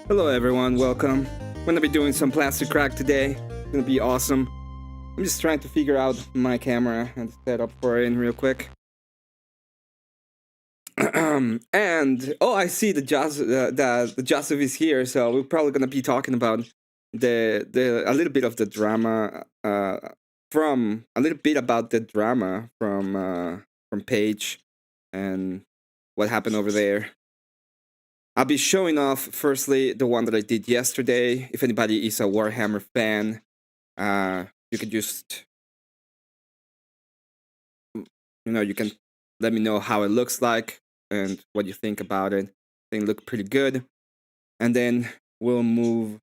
Hello everyone, welcome. I'm gonna be doing some plastic crack today. It's gonna be awesome. I'm just trying to figure out my camera and set up for it real quick. And I see the Joseph is here, so we're probably gonna be talking about the a little bit of the drama from a little bit about the drama from Paige and what happened over there. I'll be showing off firstly the one that I did yesterday. If anybody is a Warhammer fan, you can just you can let me know how it looks like and what you think about it. They look pretty good. And then we'll move.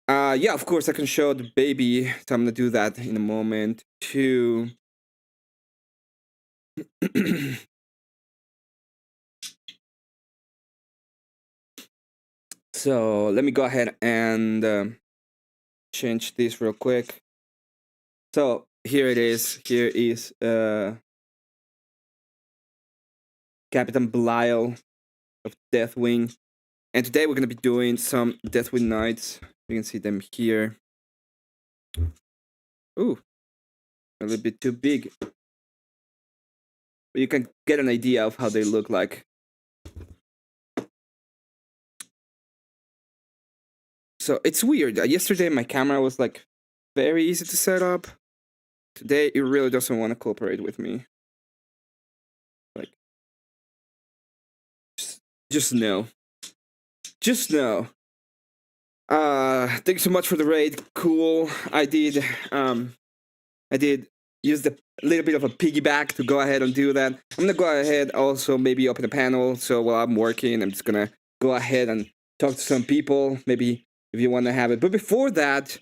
Yeah, of course I can show the baby, so I'm gonna do that in a moment too. So let me go ahead and change this real quick. So here it is. Here is Captain Belial of Deathwing. And today we're going to be doing some Deathwing Knights. You can see them here. Ooh, a little bit too big. But you can get an idea of how they look like. So it's weird. Yesterday my camera was like very easy to set up. Today it really doesn't want to cooperate with me. Like, just no. Just no. Thanks so much for the raid. Cool. I did use the little bit of a piggyback to go ahead and do that. I'm gonna go ahead also maybe open a panel. So while I'm working, I'm just gonna go ahead and talk to some people. Maybe if you want to have it. But before that,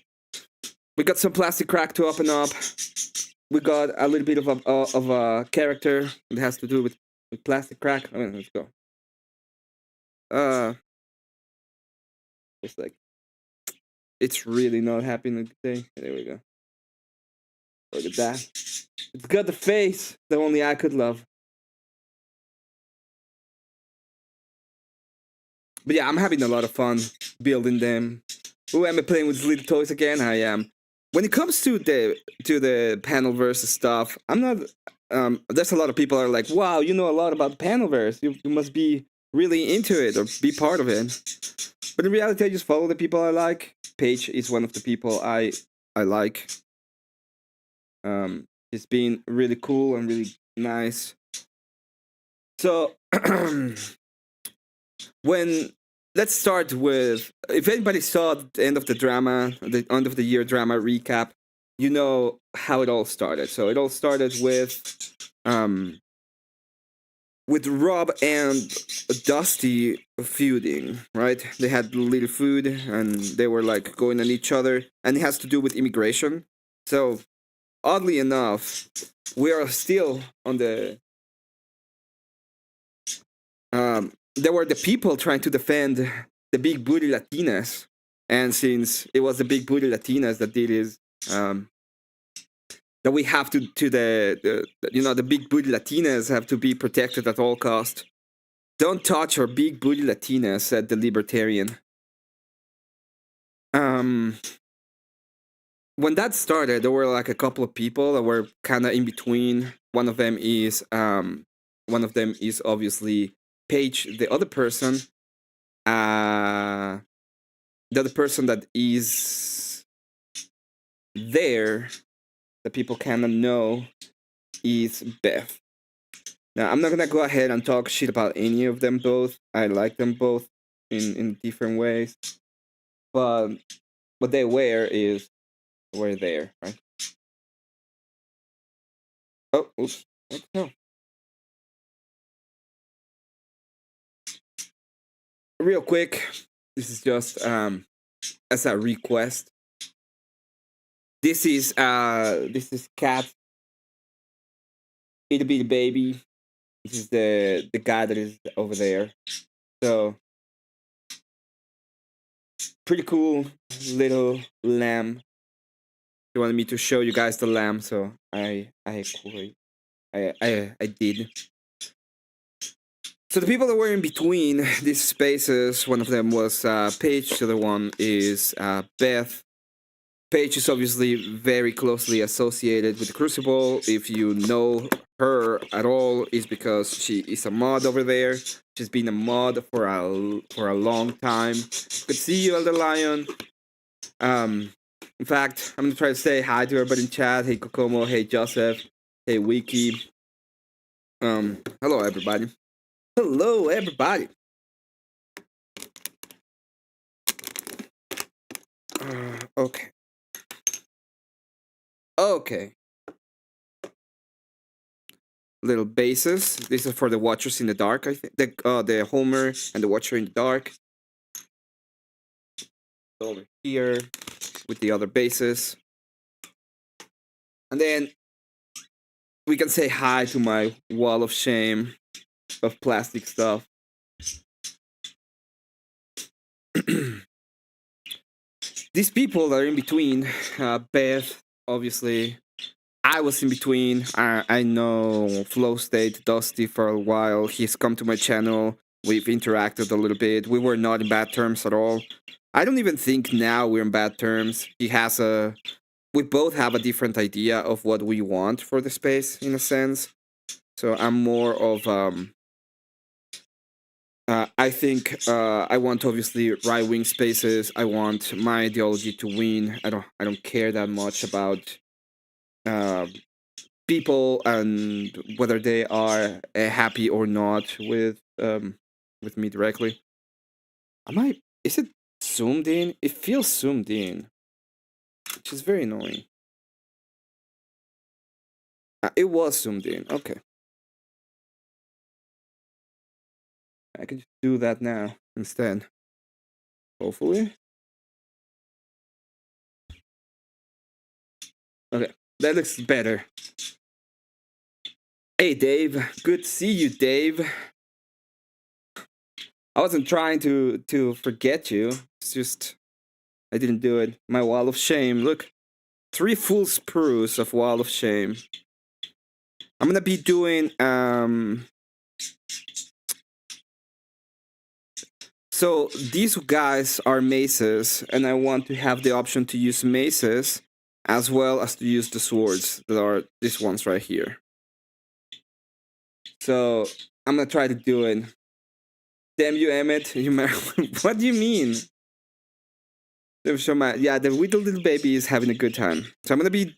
we got some plastic crack to open up. We got a little bit of a character that has to do with plastic crack. I mean, let's go. It's like it's really not happening today. There we go. Look at that. It's got the face that only I could love. But yeah, I'm having a lot of fun building them. Oh, am I playing with little toys again? I am. When it comes to the panelverse stuff, I'm not. There's a lot of people are like, "Wow, you know a lot about panelverse. You must be really into it or be part of it." But in reality, I just follow the people I like. Paige is one of the people I like. He's been really cool and really nice. So let's start with, if anybody saw the end of the drama, the end of the year drama recap, you know how it all started. So it all started with Rob and Dusty feuding, right? They had little food and they were like going at each other, and it has to do with immigration. So oddly enough, we are still on the there were the people trying to defend the big booty Latinas, and since it was the big booty Latinas that did is that we have to the big booty Latinas have to be protected at all cost. Don't touch our big booty Latinas, said the libertarian. When that started, there were like a couple of people that were kind of in between. One of them is obviously Paige. The other person that is there that people kind of know is Beth. Now, I'm not gonna go ahead and talk shit about any of them both. I like them both in different ways, but what they wear is we're there, right? Oh, oops. What the hell? Real quick, this is just as a request. This is Cat, it'll be the baby. This is the guy that is over there. So pretty cool little lamb. He wanted me to show you guys the lamb, so I did. So the people that were in between these spaces, one of them was Paige, the other one is Beth. Paige is obviously very closely associated with the Crucible. If you know her at all, is because she is a mod over there. She's been a mod for a long time. Good to see you, Elder Lion. In fact, I'm gonna try to say hi to everybody in chat. Hey Kokomo, hey Joseph, hey Wiki. Hello everybody. Hello everybody. Okay. Okay. Little bases. This is for the Watchers in the Dark, I think. The Homer and the Watcher in the Dark. Over here with the other bases. And then we can say hi to my wall of shame of plastic stuff. These people that are in between, Beth, obviously, I was in between. I know Flow State, Dusty for a while. He's come to my channel. We've interacted a little bit. We were not in bad terms at all. I don't even think now we're in bad terms. We both have a different idea of what we want for the space, in a sense. So I'm more of, I think I want obviously right-wing spaces. I want my ideology to win. I don't care that much about people and whether they are happy or not with me directly. Is it zoomed in? It feels zoomed in, which is very annoying. It was zoomed in. Okay. I can just do that now instead. Hopefully. Okay, that looks better. Hey, Dave. Good to see you, Dave. I wasn't trying to forget you. It's just I didn't do it. My wall of shame. Look, 3 full sprues of wall of shame. I'm gonna be doing So these guys are maces, and I want to have the option to use maces as well as to use the swords that are these ones right here. So I'm gonna try to do it. Damn you, Emmet! What do you mean? Yeah, the little baby is having a good time. So I'm gonna be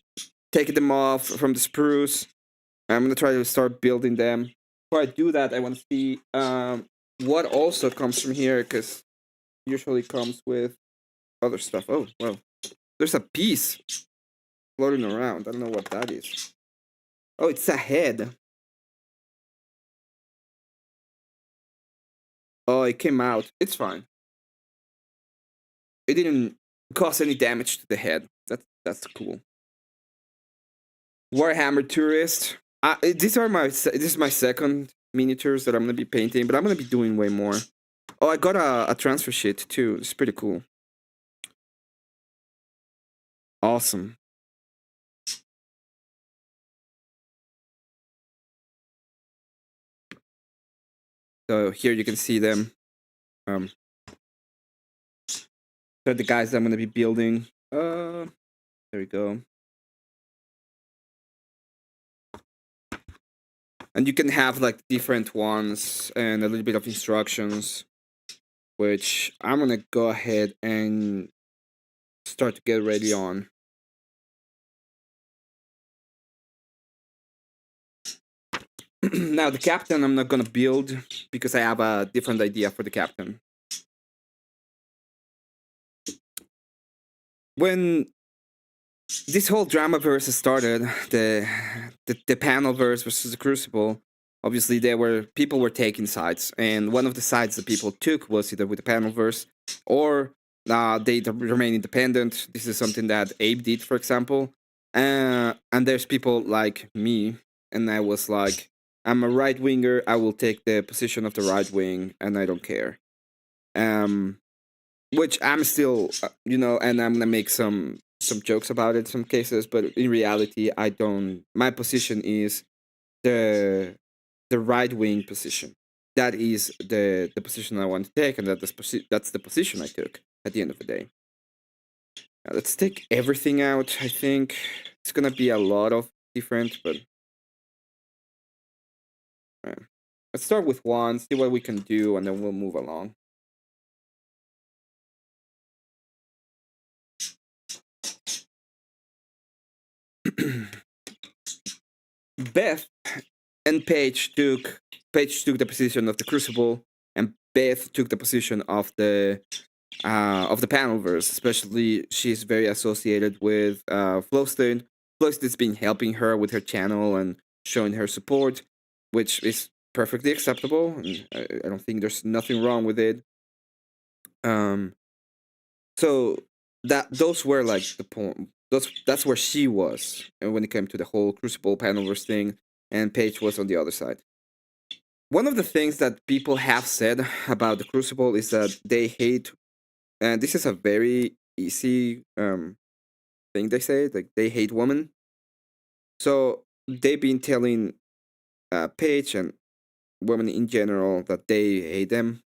taking them off from the spruce. I'm gonna try to start building them. Before I do that, I want to see what also comes from here, because usually comes with other stuff. Oh, well, there's a piece floating around. I don't know what that is. Oh, it's a head. Oh, it came out. It's fine. It didn't cause any damage to the head. That's cool. Warhammer Tourist. This is my second miniatures that I'm gonna be painting, but I'm gonna be doing way more. Oh, I got a transfer sheet too. It's pretty cool. Awesome. So here you can see them. They're the guys that I'm gonna be building. There we go. And you can have like different ones and a little bit of instructions, which I'm gonna go ahead and start to get ready on. Now the captain I'm not gonna build because I have a different idea for the captain. When this whole drama verse started, the panel verse versus the Crucible, obviously people were taking sides, and one of the sides that people took was either with the panel verse or they remain independent. This is something that Abe did, for example, and there's people like me, and I was like, I'm a right winger. I will take the position of the right wing, and I don't care. Which I'm still, and I'm gonna make some jokes about it in some cases, but in reality, I don't. My position is the right wing position. that is the position I want to take, and that's the position I took at the end of the day. Let's take everything out. I think it's gonna be a lot of different, but let's start with one, see what we can do, and then we'll move along. Beth and Paige took the position of the Crucible, and Beth took the position of the panelverse. Especially, she's very associated with Flowstate. Flowstate's been helping her with her channel and showing her support, which is perfectly acceptable. And I don't think there's nothing wrong with it. So those were like the point. That's where she was, and when it came to the whole Crucible panelverse thing, and Paige was on the other side. One of the things that people have said about the Crucible is that they hate, and this is a very easy thing they say, like they hate women. So they've been telling Paige and women in general that they hate them.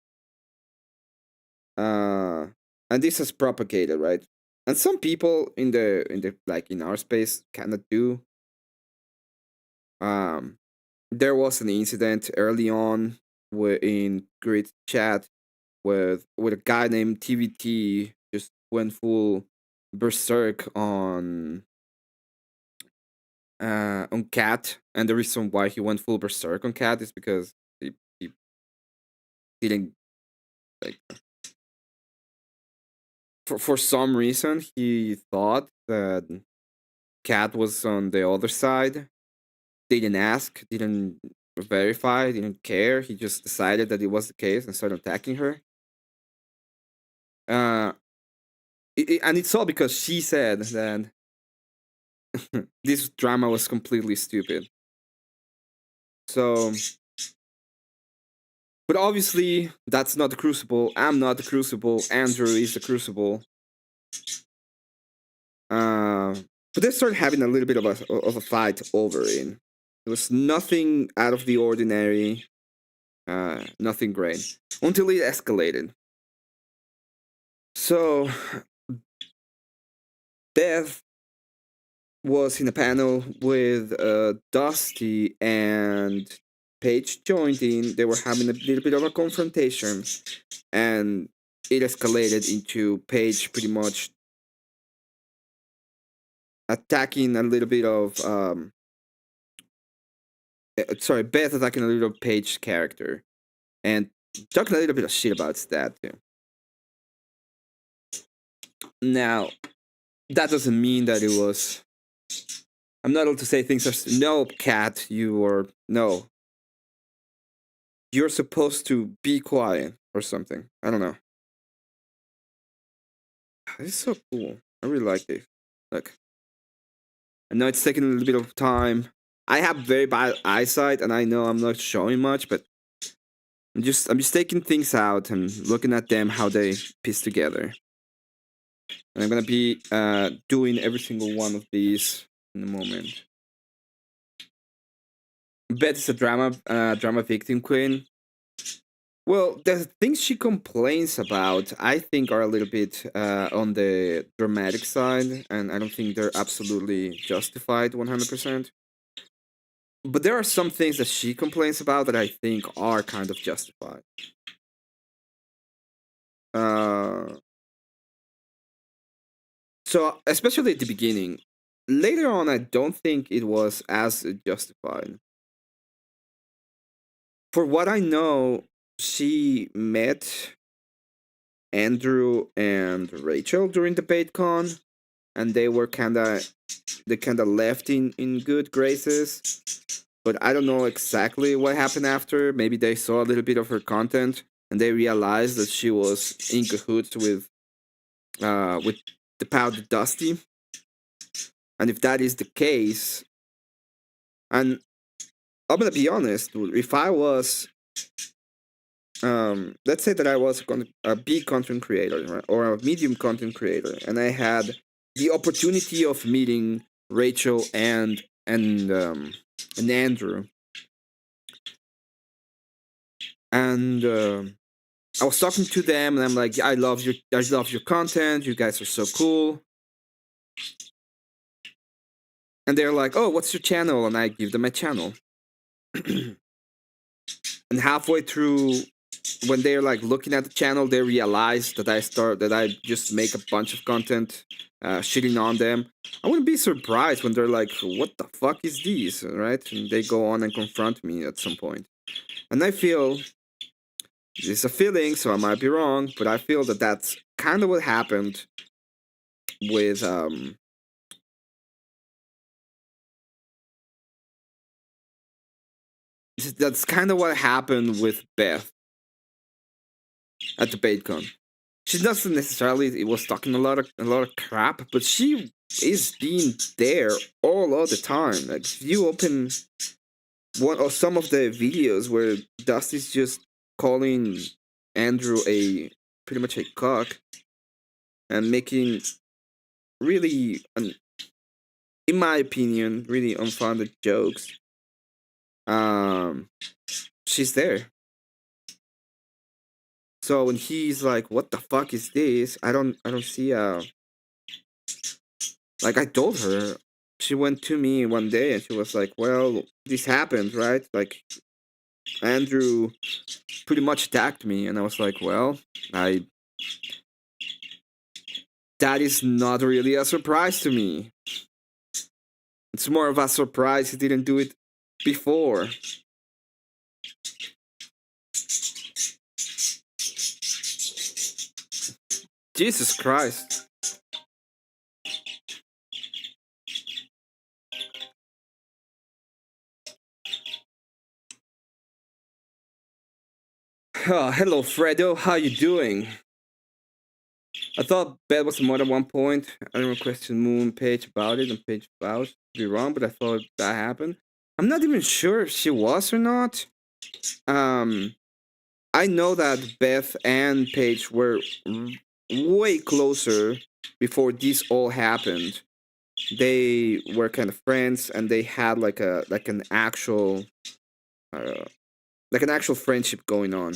And this has propagated, right? And some people in the like in our space cannot do. There was an incident early on in Grid chat with a guy named TVT just went full berserk on Cat, and the reason why he went full berserk on Cat is because he didn't like for some reason he thought that Cat was on the other side. Didn't ask, didn't verify, didn't care. He just decided that it was the case and started attacking her. And it's all because she said that this drama was completely stupid. So, but obviously that's not the Crucible. I'm not the Crucible. Andrew is the Crucible. But they started having a little bit of a fight over it. There was nothing out of the ordinary, nothing great, until it escalated. So, Beth was in a panel with Dusty, and Paige joined in. They were having a little bit of a confrontation, and it escalated into Paige pretty much attacking a little bit of Beth attacking a little Paige character, and talking a little bit of shit about Stat too. Now, that doesn't mean that it was. I'm not able to say things as no, Cat, no. You're supposed to be quiet or something. I don't know. It's so cool. I really like this. Look, I know it's taking a little bit of time. I have very bad eyesight, and I know I'm not showing much, but I'm just taking things out and looking at them how they piece together. And I'm gonna be doing every single one of these in a moment. Beth is a drama victim queen. Well, the things she complains about, I think, are a little bit on the dramatic side, and I don't think they're absolutely justified 100%. But there are some things that she complains about that I think are kind of justified. So, especially at the beginning. Later on, I don't think it was as justified. For what I know, she met Andrew and Rachel during the BaitCon, and they kind of left in good graces. But I don't know exactly what happened after. Maybe they saw a little bit of her content and they realized that she was in cahoots with the Powder Dusty. And if that is the case, and I'm gonna be honest, if I was let's say that I was a big content creator, right, or a medium content creator, and I had the opportunity of meeting Rachel and Andrew. and I was talking to them, and I'm like, I love your content. You guys are so cool. And they're like, oh, what's your channel? And I give them my channel. And halfway through, when they're like looking at the channel, they realize that I just make a bunch of content shitting on them. I wouldn't be surprised when they're like, what the fuck is this, right? And they go on and confront me at some point. And I feel, it's a feeling, so I might be wrong, but I feel that that's kind of what happened with that's kind of what happened with Beth at the BaitCon. She doesn't necessarily it was talking a lot of crap, but she is being there all the time. Like if you open one or some of the videos where Dusty's just calling Andrew a pretty much a cock and making really in my opinion really unfounded jokes. She's there. So when he's like, "What the fuck is this?" I don't see like I told her, she went to me one day and she was like, "Well, this happened, right? Like Andrew pretty much attacked me," and I was like, "Well, I that is not really a surprise to me. It's more of a surprise he didn't do it before." Jesus Christ. Hello, Fredo. How you doing? I thought Beth was more at one point. I don't requested Moon page about it and page about to be wrong, but I thought that happened. I'm not even sure if she was or not. Um, I know that Beth and Paige were way closer before this all happened. They were kind of friends, and they had uh, like an actual friendship going on.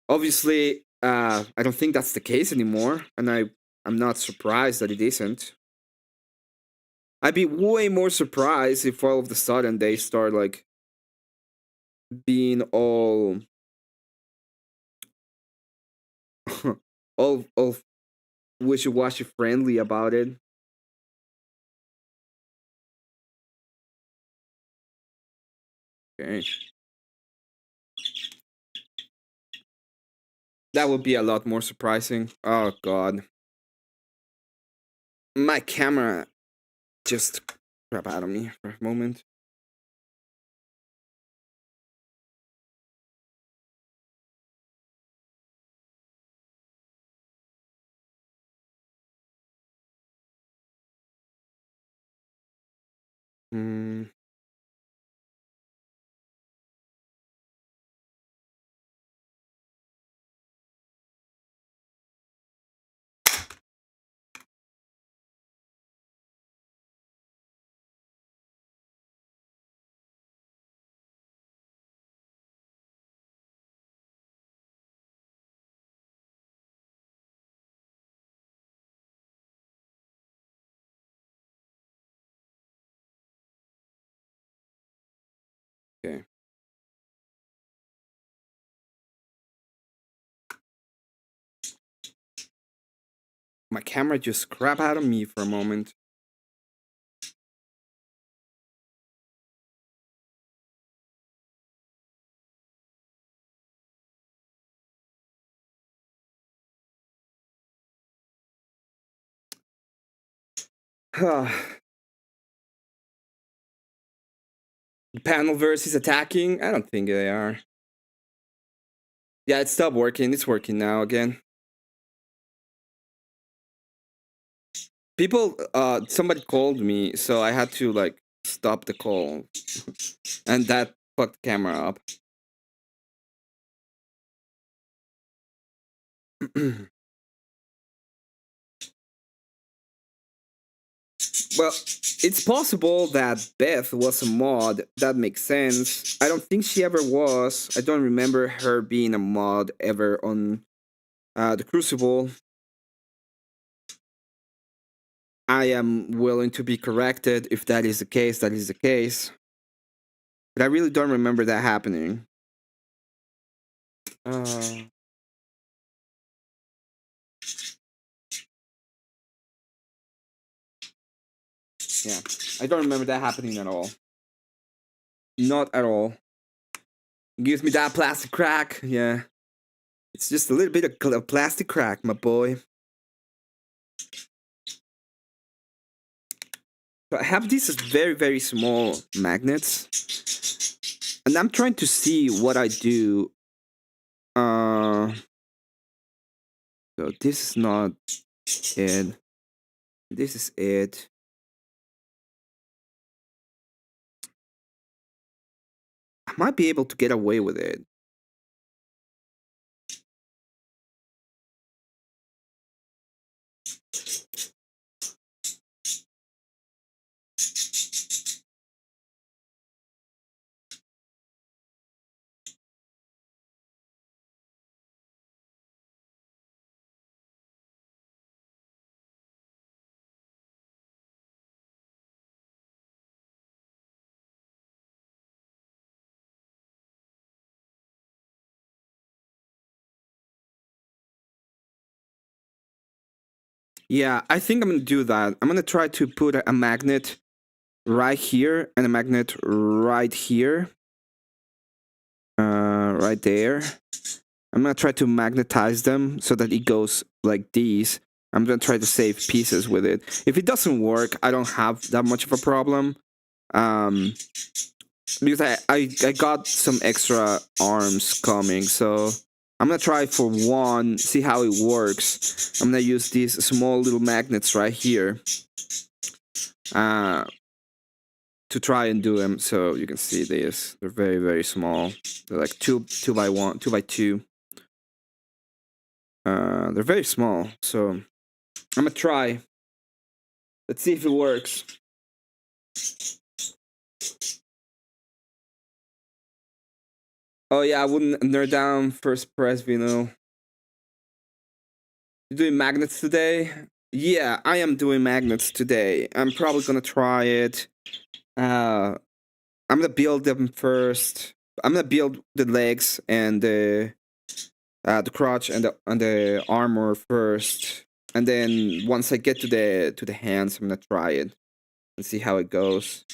Obviously, I don't think that's the case anymore, and I'm not surprised that it isn't. I'd be way more surprised if all of a sudden they start like being all wishy-washy friendly about it. Okay. That would be a lot more surprising. Oh god. My camera just crap out of me for a moment. Hmm. Okay. My camera just crap out of me for a moment. The panel versus attacking? I don't think they are. Yeah, it stopped working. It's working now again. People somebody called me, so I had to like stop the call. And that fucked the camera up. Well, it's possible that Beth was a mod. That makes sense. I don't think she ever was. I don't remember her being a mod ever on the Crucible. I am willing to be corrected if that is the case. That is the case. But I really don't remember that happening. Yeah, I don't remember that happening at all. Not at all. Gives me that plastic crack. Yeah, it's just a little bit of plastic crack, my boy. So I have these very small magnets, and I'm trying to see what I do. So this is not it. This is it. I might be able to get away with it. Yeah, I think I'm gonna do that. I'm gonna try to put a magnet right here and a magnet right here. Right there. I'm gonna try to magnetize them so that it goes like these. I'm gonna try to save pieces with it. If it doesn't work, I don't have that much of a problem. Because I got some extra arms coming, so I'm gonna try for one, see how it works. I'm gonna use these small little magnets right here to try and do them. So you can see these. They're very small. They're like two by one, 2x2. They're very small. So I'm gonna try. Let's see if it works. Oh yeah, I wouldn't nerd down first press Vino. You doing magnets today? Yeah, I am doing magnets today. I'm probably gonna try it. I'm gonna build them first. I'm gonna build the legs and the crotch and the armor first, and then once I get to the hands, I'm gonna try it and see how it goes.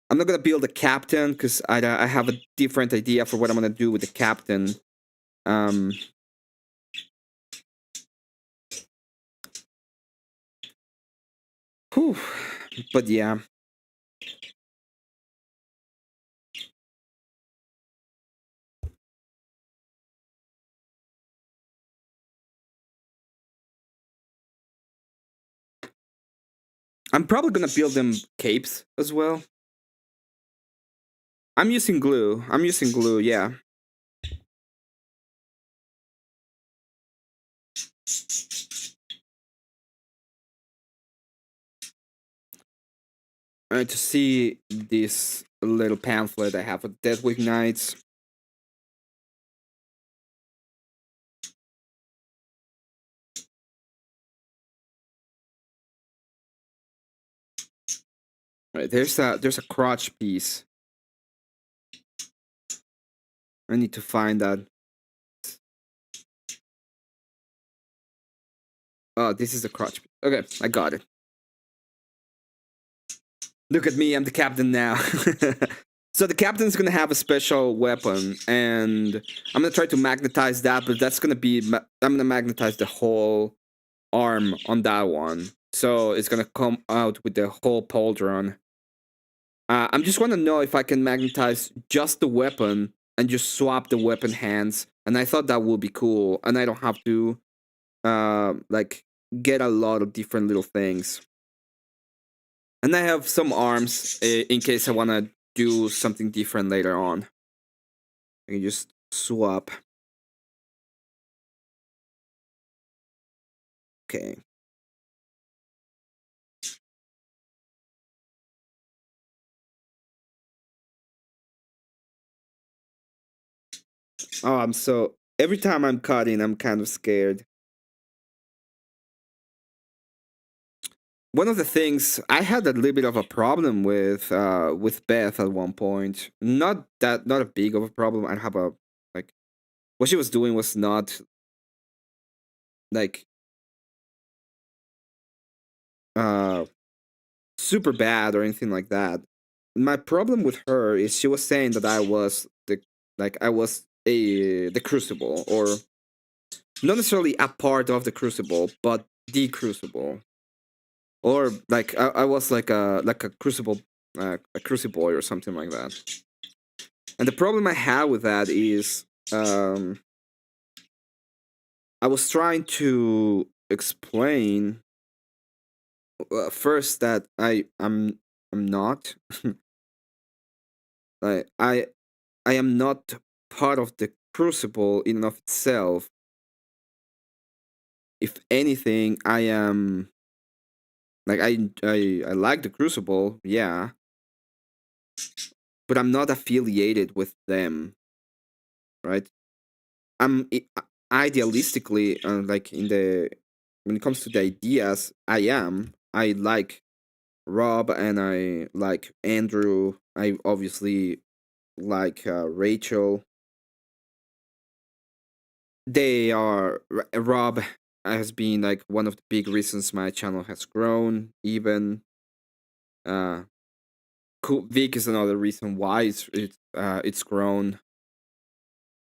I'm not gonna build a captain because I have a different idea for what I'm gonna do with the captain. Whew. But yeah. I'm probably gonna build them capes as well. I'm using glue. Yeah. To see this little pamphlet I have of Deathwing Knights. Right, there's a crotch piece. I need to find that. Oh, this is a crotch piece. Okay, I got it. Look at me, I'm the captain now. So the captain's gonna have a special weapon, and I'm gonna try to magnetize that, but that's gonna be I'm gonna magnetize the whole arm on that one, so it's gonna come out with the whole pauldron. I'm just want to know if I can magnetize just the weapon and just swap the weapon hands, and I thought that would be cool, and I don't have to like get a lot of different little things. And I have some arms in case I want to do something different later on. I can just swap. Okay. Oh, I'm so. Every time I'm cutting, I'm kind of scared. One of the things I had a little bit of a problem with Beth at one point. Not a big of a problem. I have a like what she was doing was not like uh super bad or anything like that. My problem with her is she was saying that I was the Crucible, or not necessarily a part of the Crucible, but the Crucible, or like I was like a Crucible, a Crucible or something like that. And the problem I have with that is I was trying to explain first that I'm not like I am not part of the Crucible in and of itself. If anything, I am like I like the Crucible, yeah, but I'm not affiliated with them, right? I'm idealistically, like in the when it comes to the ideas, I am. I like Rob and I like Andrew. I obviously like Rachel. They are Rob has been like one of the big reasons my channel has grown. Even uh, Vic is another reason why it's grown.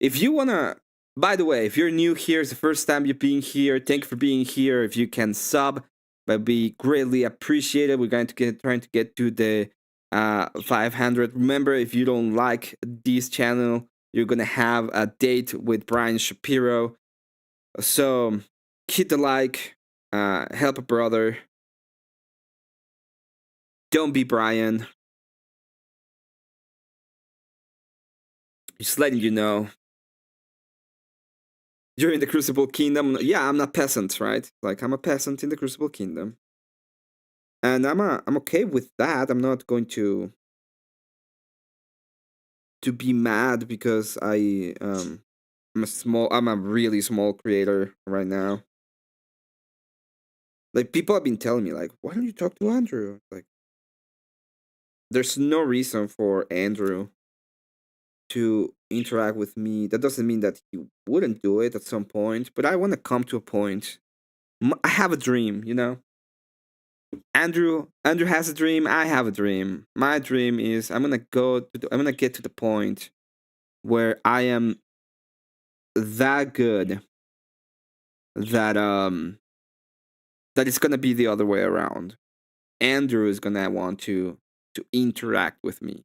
If you wanna, by the way, if you're new here, it's the first time you're being here. Thank you for being here. If you can sub, that'd be greatly appreciated. We're going to trying to get to the 500. Remember, if you don't like this channel, you're gonna have a date with Brian Shapiro. So hit the like, help a brother. Don't be Brian. Just letting you know. You're in the Crucible Kingdom. Yeah, I'm not peasant, right? Like I'm a peasant in the Crucible Kingdom, and I'm okay with that. I'm not going to be mad because I'm a really small creator right now. Like people have been telling me like, why don't you talk to Andrew? Like, there's no reason for Andrew to interact with me. That doesn't mean that he wouldn't do it at some point, but I want to come to a point. I have a dream, you know. Andrew has a dream. I have a dream. My dream is I'm gonna get to the point where I am that good that that it's gonna be the other way around. Andrew is gonna want to interact with me.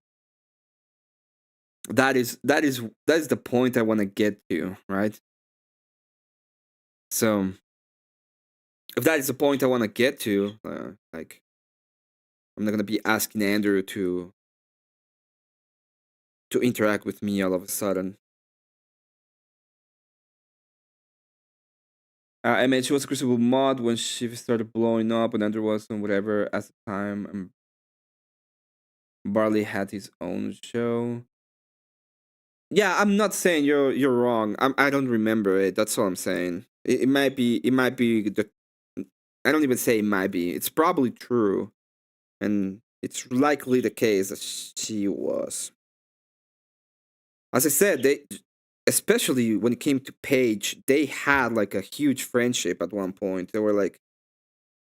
That is the point I want to get to, right? So if that is the point I want to get to, like I'm not gonna be asking Andrew to interact with me all of a sudden. I mean, she was a Crucible mod when she started blowing up, and Andrew was on whatever at the time. And Barley had his own show. Yeah, I'm not saying you're wrong. I don't remember it. That's all I'm saying. It might be the. I don't even say it might be. It's probably true, and it's likely the case that she was. As I said, they, especially when it came to Paige, they had like a huge friendship at one point. They were like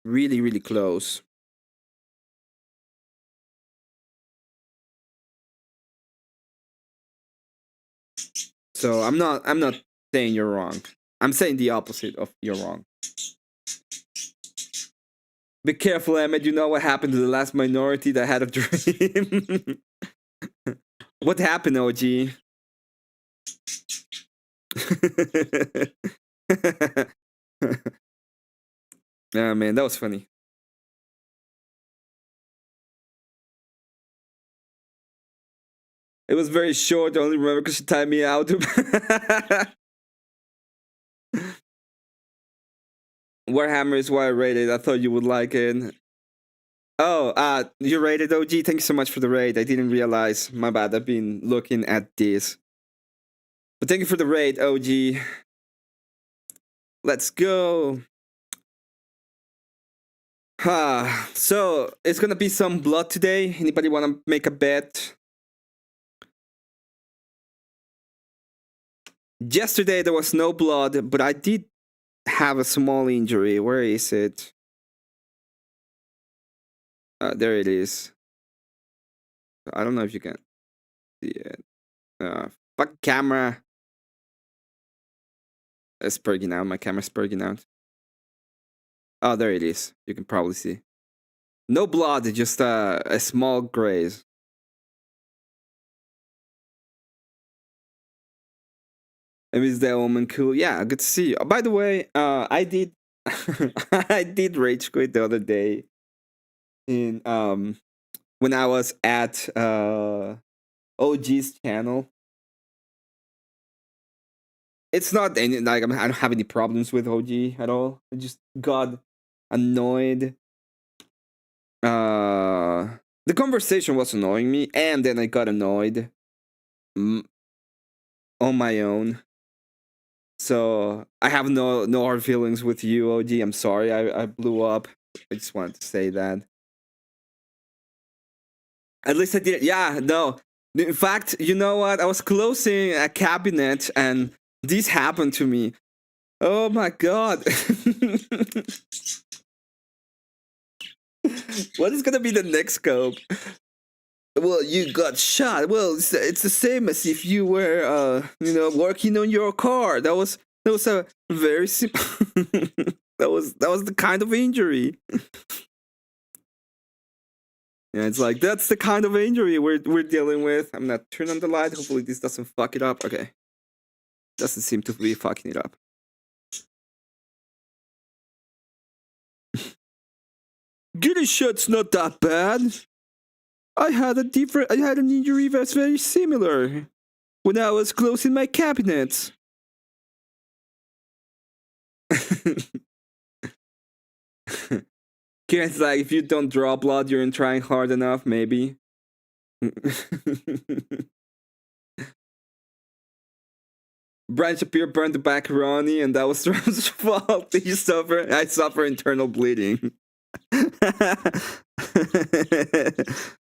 really, really close. So I'm not saying you're wrong. I'm saying the opposite of you're wrong. Be careful, Emmett. You know what happened to the last minority that had a dream? What happened, OG? Yeah, man, that was funny. It was very short. I only remember because she timed me out. Warhammer is why I rated. I thought you would like it. Oh, you rated OG. Thank you so much for the raid. I didn't realize. My bad. I've been looking at this. But thank you for the raid, OG. Let's go. So it's gonna be some blood today. Anybody wanna make a bet? Yesterday there was no blood, but I did have a small injury. Where is it? There it is. I don't know if you can see it. Fuck camera. It's spurging out. My camera's spurging out. Oh, there it is. You can probably see. No blood, just a small graze. And is that woman cool? Yeah, good to see you. By the way, I did I did rage quit the other day in when I was at OG's channel. It's not any like I don't have any problems with OG at all. I just got annoyed. The conversation was annoying me, and then I got annoyed on my own. So I have no hard feelings with you, OG. I'm sorry, I blew up. I just wanted to say that. At least I did. Yeah, no. In fact, you know what? I was closing a cabinet, and this happened to me. Oh my god. What is gonna be the next scope? Well, you got shot. Well, it's the same as if you were, working on your car. That was a very simple. that was the kind of injury. Yeah, it's like that's the kind of injury we're dealing with. I'm gonna turn on the light. Hopefully, this doesn't fuck it up. Okay, doesn't seem to be fucking it up. Getting shot's not that bad. I had an injury that's very similar when I was closing my cabinets. Kieran's like, if you don't draw blood, you're trying hard enough, maybe. Brian Shapiro burned the macaroni, and that was Trump's fault. I suffer internal bleeding.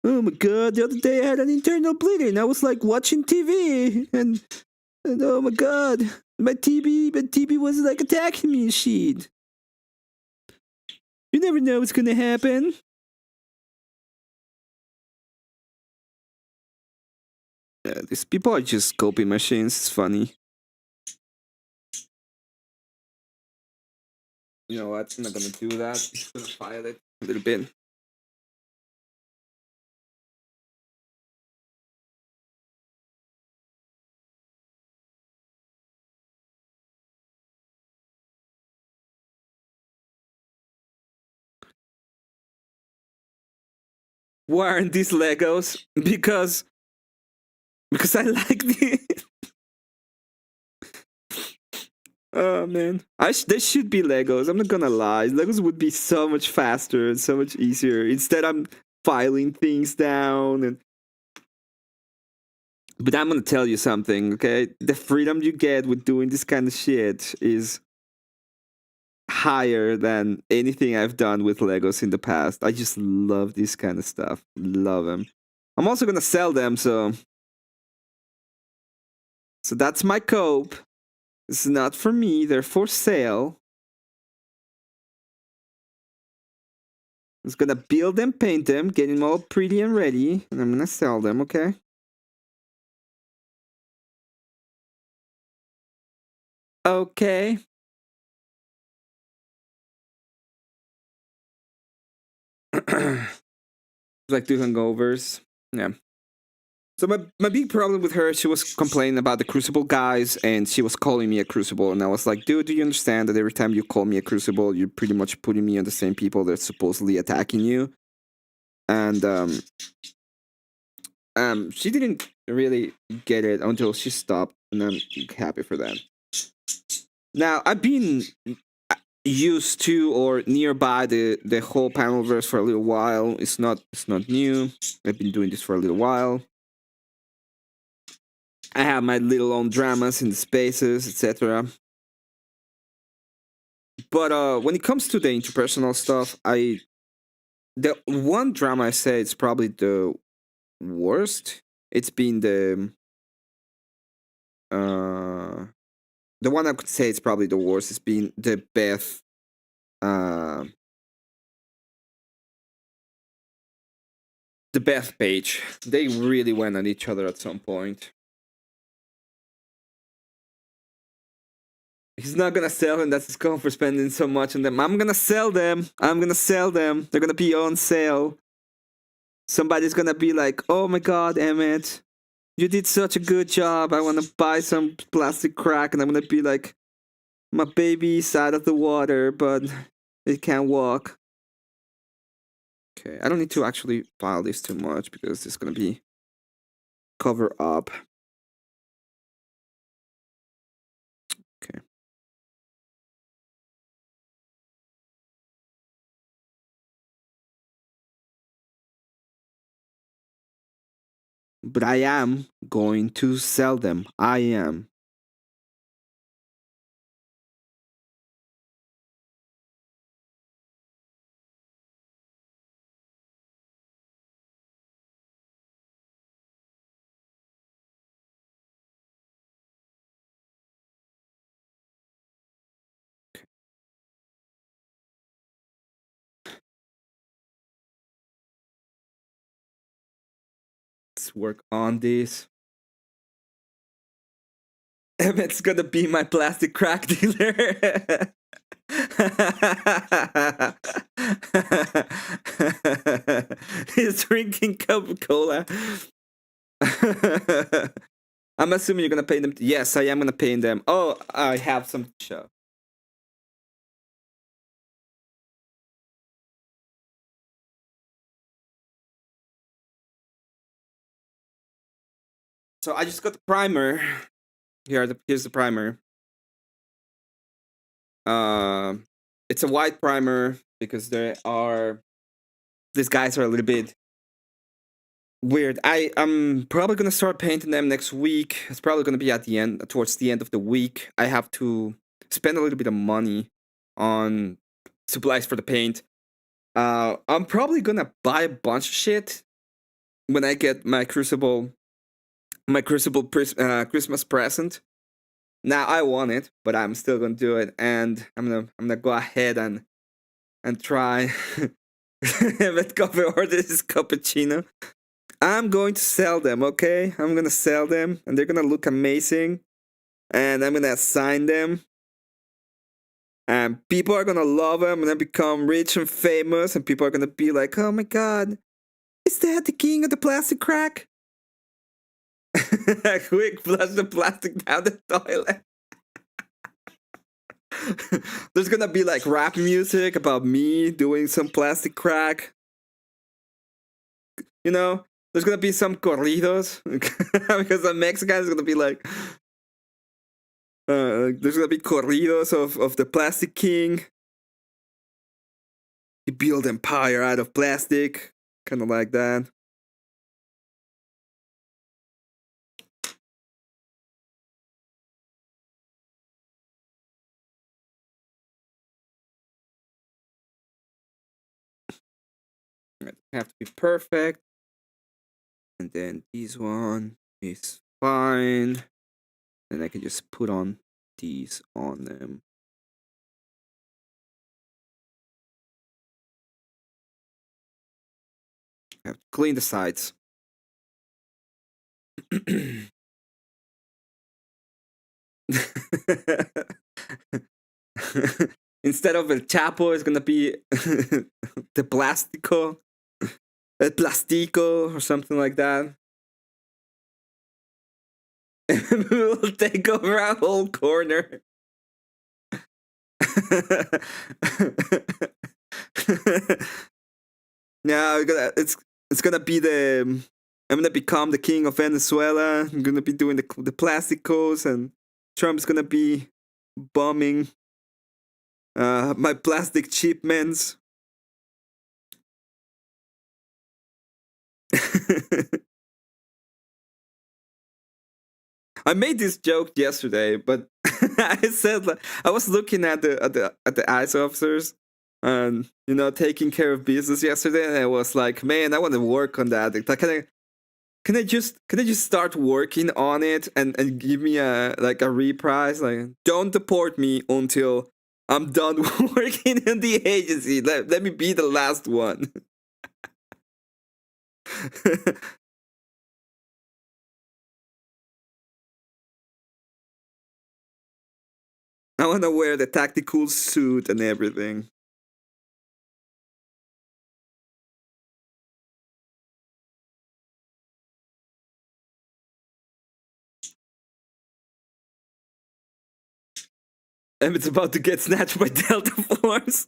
Oh my god, the other day I had an internal bleeding. I was like watching TV and oh my god, my TV was like attacking me and shit. You never know what's gonna happen. Yeah, these people are just copy machines. It's funny. You know what? I'm not gonna do that. I'm just gonna file it a little bit. Why aren't these Legos? Because I like the. Oh man, there should be Legos. I'm not gonna lie. Legos would be so much faster and so much easier. Instead, I'm filing things down But I'm gonna tell you something, okay? The freedom you get with doing this kind of shit is higher than anything I've done with Legos in the past. I just love this kind of stuff. Love them. I'm also gonna sell them, so that's my cope. It's not for me, they're for sale. I'm just gonna build them, paint them, get them all pretty and ready, and I'm gonna sell them, okay? Okay. Like 2 hangovers. Yeah. So my big problem with her, she was complaining about the Crucible guys, and she was calling me a Crucible, and I was like, dude, do you understand that every time you call me a Crucible, you're pretty much putting me on the same people that's supposedly attacking you? And she didn't really get it until she stopped, and I'm happy for that. Now, I've been used to or nearby the whole panelverse for a little while. It's not new. I've been doing this for a little while. I have my little own dramas in the spaces, etc. But when it comes to the interpersonal stuff, the one drama I say it's probably the worst. It's been uh the one I could say it's probably the worst has been the uh Beth page. They really went at each other at some point. He's not gonna sell him. That's his call for spending so much on them. I'm gonna sell them. I'm gonna sell them. They're gonna be on sale. Somebody's gonna be like, "Oh my God, Emmett, you did such a good job. I want to buy some plastic crack," and I'm gonna be like, "My baby's out of the water, but it can't walk." Okay, I don't need to actually file this too much because it's gonna be cover up. Okay. But I am going to sell them. I am. Let's work on this. Emmett's gonna be my plastic crack dealer. He's drinking Coca-Cola. I'm assuming you're gonna pay them. Yes, I am gonna pay them. Oh, I have some show. So I just got the primer. Here's the primer. It's a white primer because these guys are a little bit weird. I'm probably gonna start painting them next week. It's probably gonna be towards the end of the week. I have to spend a little bit of money on supplies for the paint. I'm probably gonna buy a bunch of shit when I get my Crucible Christmas present. Now I want it, but I'm still gonna do it, and I'm gonna go ahead and try. Let coffee order this cappuccino. I'm going to sell them, okay? I'm gonna sell them, and they're gonna look amazing, and I'm gonna sign them, and people are gonna love them, and then become rich and famous, and people are gonna be like, "Oh my God, is that the king of the plastic crack?" Quick, flush the plastic down the toilet. There's gonna be like rap music about me doing some plastic crack. You know, there's gonna be some corridos because the Mexican is gonna be like, there's gonna be corridos of the Plastic King. He built empire out of plastic, kind of like that. It have to be perfect, and then this one is fine, and I can just put on these on them. I have to clean the sides. Instead of El Chapo, it's gonna be the Plastico, El Plastico, or something like that. And we'll take over a whole corner. Yeah, it's gonna be I'm gonna become the king of Venezuela. I'm gonna be doing the plasticos, and Trump's gonna be bombing my plastic shipments. I made this joke yesterday, but I said like, I was looking at the ICE officers and taking care of business yesterday, and I was like, man, I want to work on that. Like, can I just start working on it and give me a reprise? Like, don't deport me until I'm done working in the agency. Let me be the last one. I want to wear the tactical suit and everything. And it's about to get snatched by Delta Force.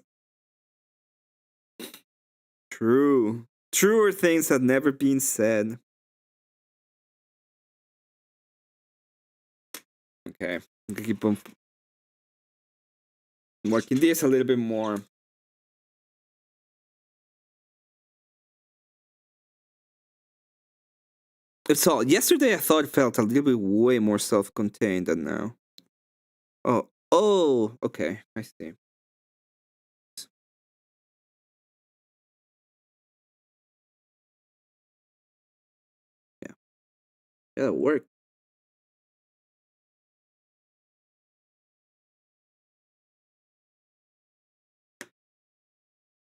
True. Truer things have never been said. Okay. I'm gonna keep on working this a little bit more. It's all. Yesterday I thought it felt a little bit way more self-contained than now. Oh, okay. I see. Yeah. Yeah, it worked.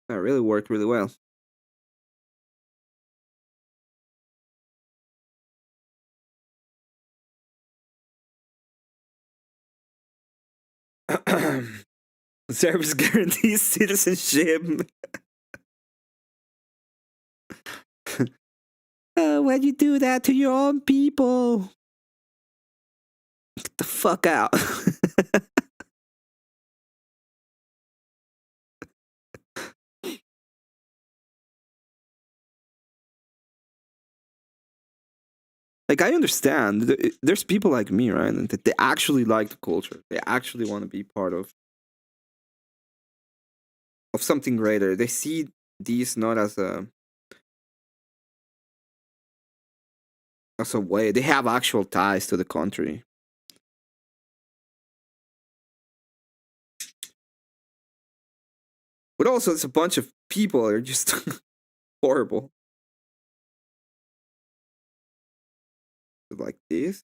That really worked really well. Service guarantees citizenship. Why'd you do that to your own people? Get the fuck out. Like, I understand. There's people like me, right? And that they actually like the culture. They actually want to be part of something greater. They see these not as a way. They have actual ties to the country. But also, it's a bunch of people that are just horrible. Like this.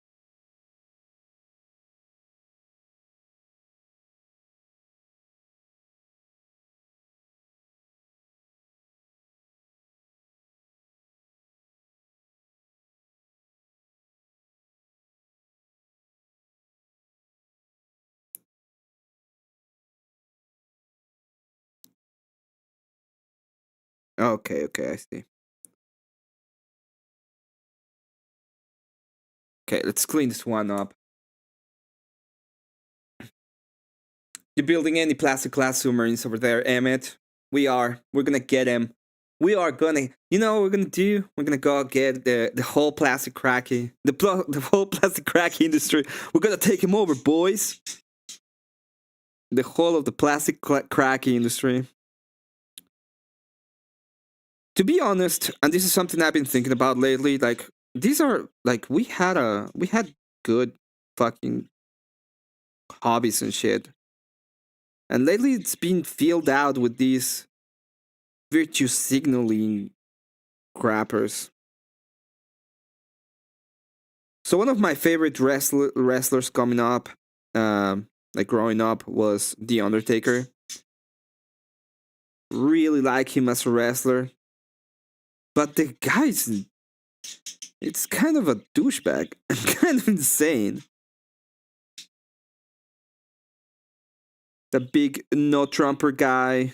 Okay, okay, I see. Okay, let's clean this one up. You building any plastic class submarines over there, Emmett? We are. We're gonna get him. We are gonna. You know what we're gonna do? We're gonna go get the whole plastic cracky, the whole plastic cracky industry. We're gonna take him over, boys. The whole of the plastic cracky industry. To be honest, and this is something I've been thinking about lately. Like, these are like we had good fucking hobbies and shit, and lately it's been filled out with these virtue signaling crappers. So one of my favorite wrestlers coming up, like growing up, was The Undertaker. Really like him as a wrestler, but the guy's it's kind of a douchebag, kind of insane. The big no Trumper guy,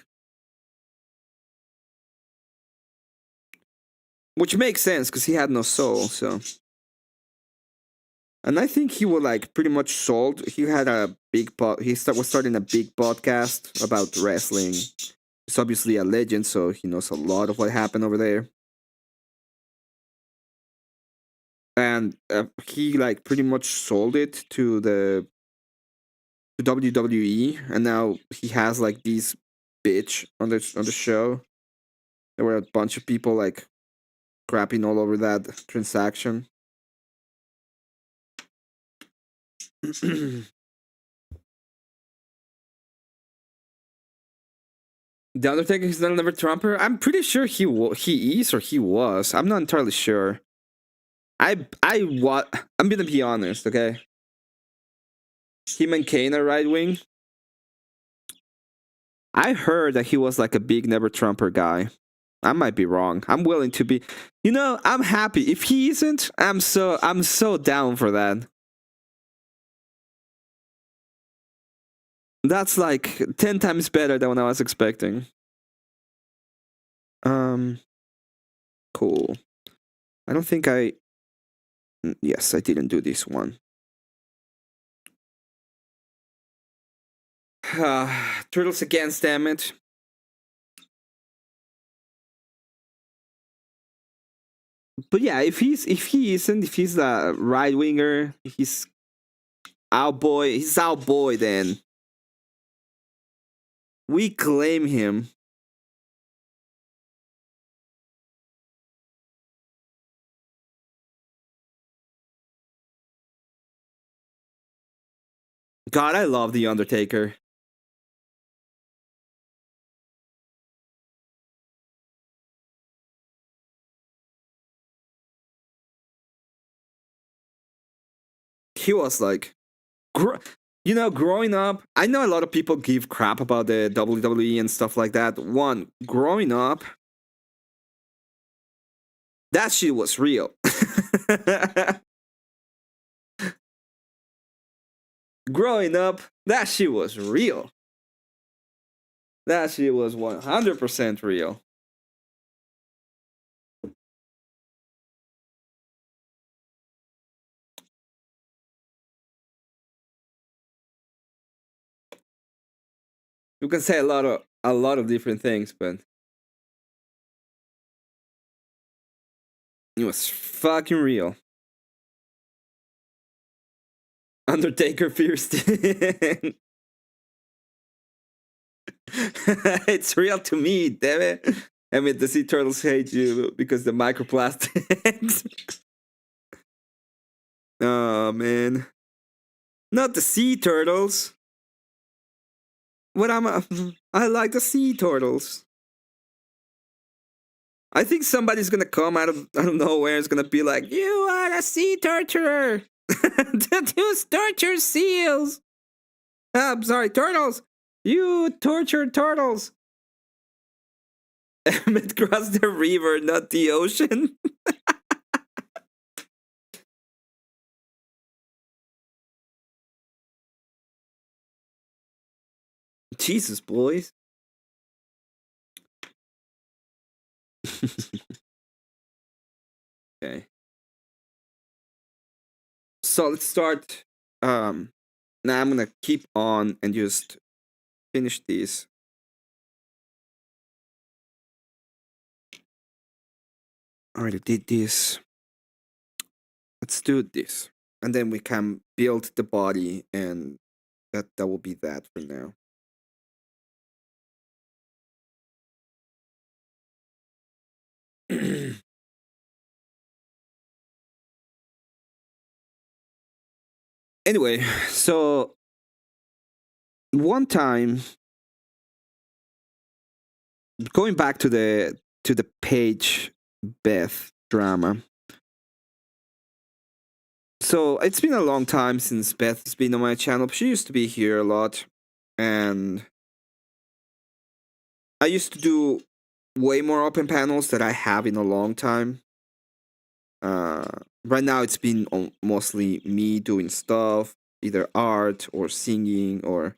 which makes sense because he had no soul. So, and I think he was like pretty much sold. He had a big was starting a big podcast about wrestling. He's obviously a legend, so he knows a lot of what happened over there. And he like pretty much sold it to the to WWE, and now he has like these bitch on the show. There were a bunch of people like crapping all over that transaction. The Undertaker is not never Trumper. I'm pretty sure he is or he was. I'm not entirely sure. I'm gonna be honest, okay? Him and Kane are right wing. I heard that he was like a big never Trumper guy. I might be wrong. I'm willing to be. You know, I'm happy. If he isn't, I'm so down for that. That's like 10 times better than what I was expecting. Cool. I don't think I. Yes, I didn't do this one. Turtles against Emmet. But yeah, if he isn't, if he's a right winger, he's our boy. He's our boy. Then we claim him. God, I love the Undertaker. He was like, you know, growing up. I know a lot of people give crap about the WWE and stuff like that. One, growing up, that shit was real. Growing up, that shit was real. That shit was 100% real. You can say a lot of different things, but it was fucking real. Undertaker fears. It's real to me, damn it. I mean, the sea turtles hate you because the microplastics. Oh man, not the sea turtles. What am I? I like the sea turtles. I think somebody's gonna come out of nowhere. It's gonna be like, "You are a sea torturer. You torture seals. I'm sorry, turtles. You torture turtles." Emmett crossed the river, not the ocean. Jesus, boys. Okay. So let's start. Now I'm gonna keep on and just finish these. Already did this. Let's do this, and then we can build the body, and that will be that for now. Anyway, so one time, going back to the Paige Beth drama. So it's been a long time since Beth has been on my channel. She used to be here a lot, and I used to do way more open panels that I have in a long time. Right now, it's been mostly me doing stuff, either art or singing or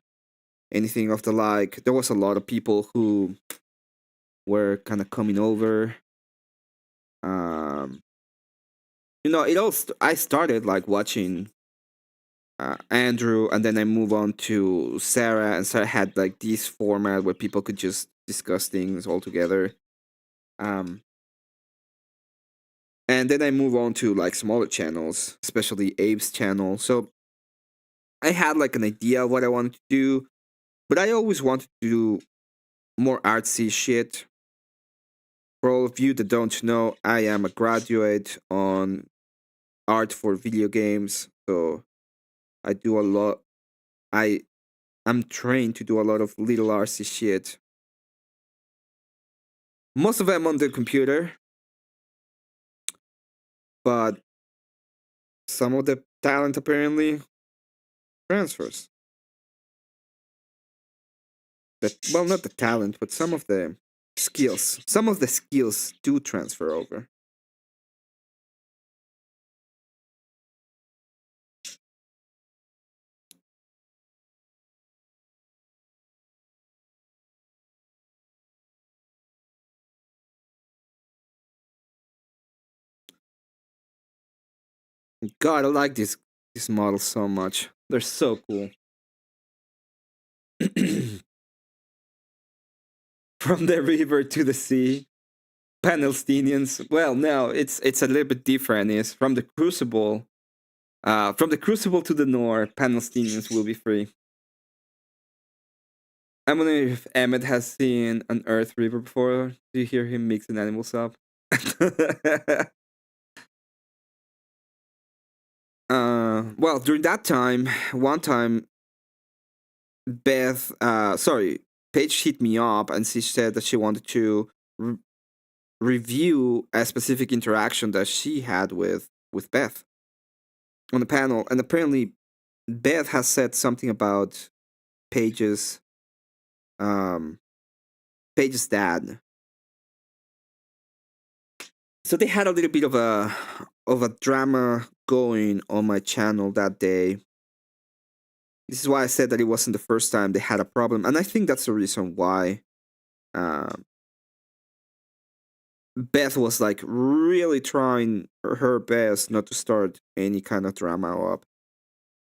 anything of the like. There was a lot of people who were kind of coming over. You know, I started like watching Andrew, and then I move on to Sarah, and Sarah had like this format where people could just discuss things all together. And then I move on to like smaller channels, especially Abe's channel. So I had like an idea of what I wanted to do, but I always wanted to do more artsy shit. For all of you that don't know, I am a graduate on art for video games. So I do a lot. I I'm trained to do a lot of little RC shit. Most of them on the computer, but some of the talent apparently transfers. Well, not the talent, but some of the skills. Some of the skills do transfer over. God, I like these models so much. They're so cool. From the river to the sea, Palestinians. Well, no, it's a little bit different. It's from the Crucible to the north, Palestinians will be free. I'm wondering if Emmet has seen an Earth River before. Do you hear him mixing animals up? Well, during that time, one time, Paige hit me up and she said that she wanted to review a specific interaction that she had with Beth on the panel, and apparently Beth has said something about Paige's um Paige's dad. So they had a little bit of a drama going on my channel that day. This is why I said that it wasn't the first time they had a problem, and I think that's the reason why Beth was like really trying her best not to start any kind of drama up.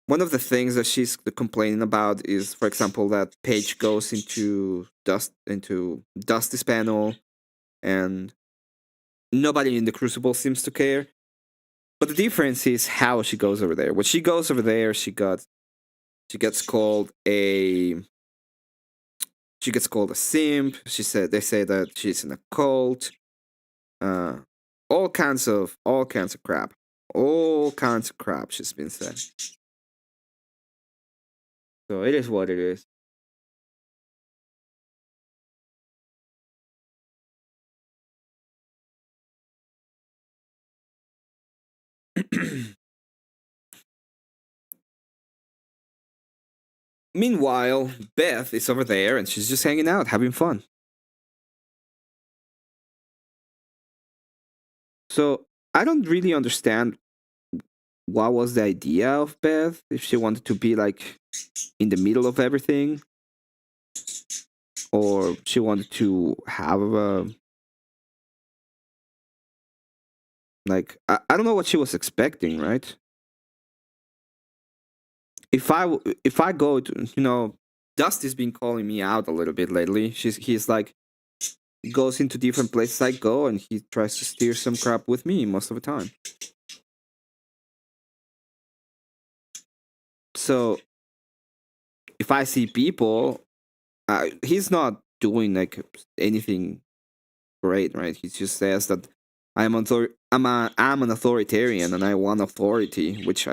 One of the things that she's complaining about is, for example, that Paige goes into Dusty's panel, and nobody in the Crucible seems to care. But the difference is how she goes over there. When she goes over there, she gets called a simp. They say that she's in a cult. Uh, all kinds of crap. All kinds of crap she's been said. So it is what it is. Meanwhile, Beth is over there and she's just hanging out, having fun. So I don't really understand what was the idea of Beth, if she wanted to be like in the middle of everything, or she wanted to have a like I don't know what she was expecting, right? If I go to, Dusty's been calling me out a little bit lately. He's like goes into different places I go and he tries to steer some crap with me most of the time. So if I see people, he's not doing like anything great, right? He just says that I'm an authoritarian and I want authority, which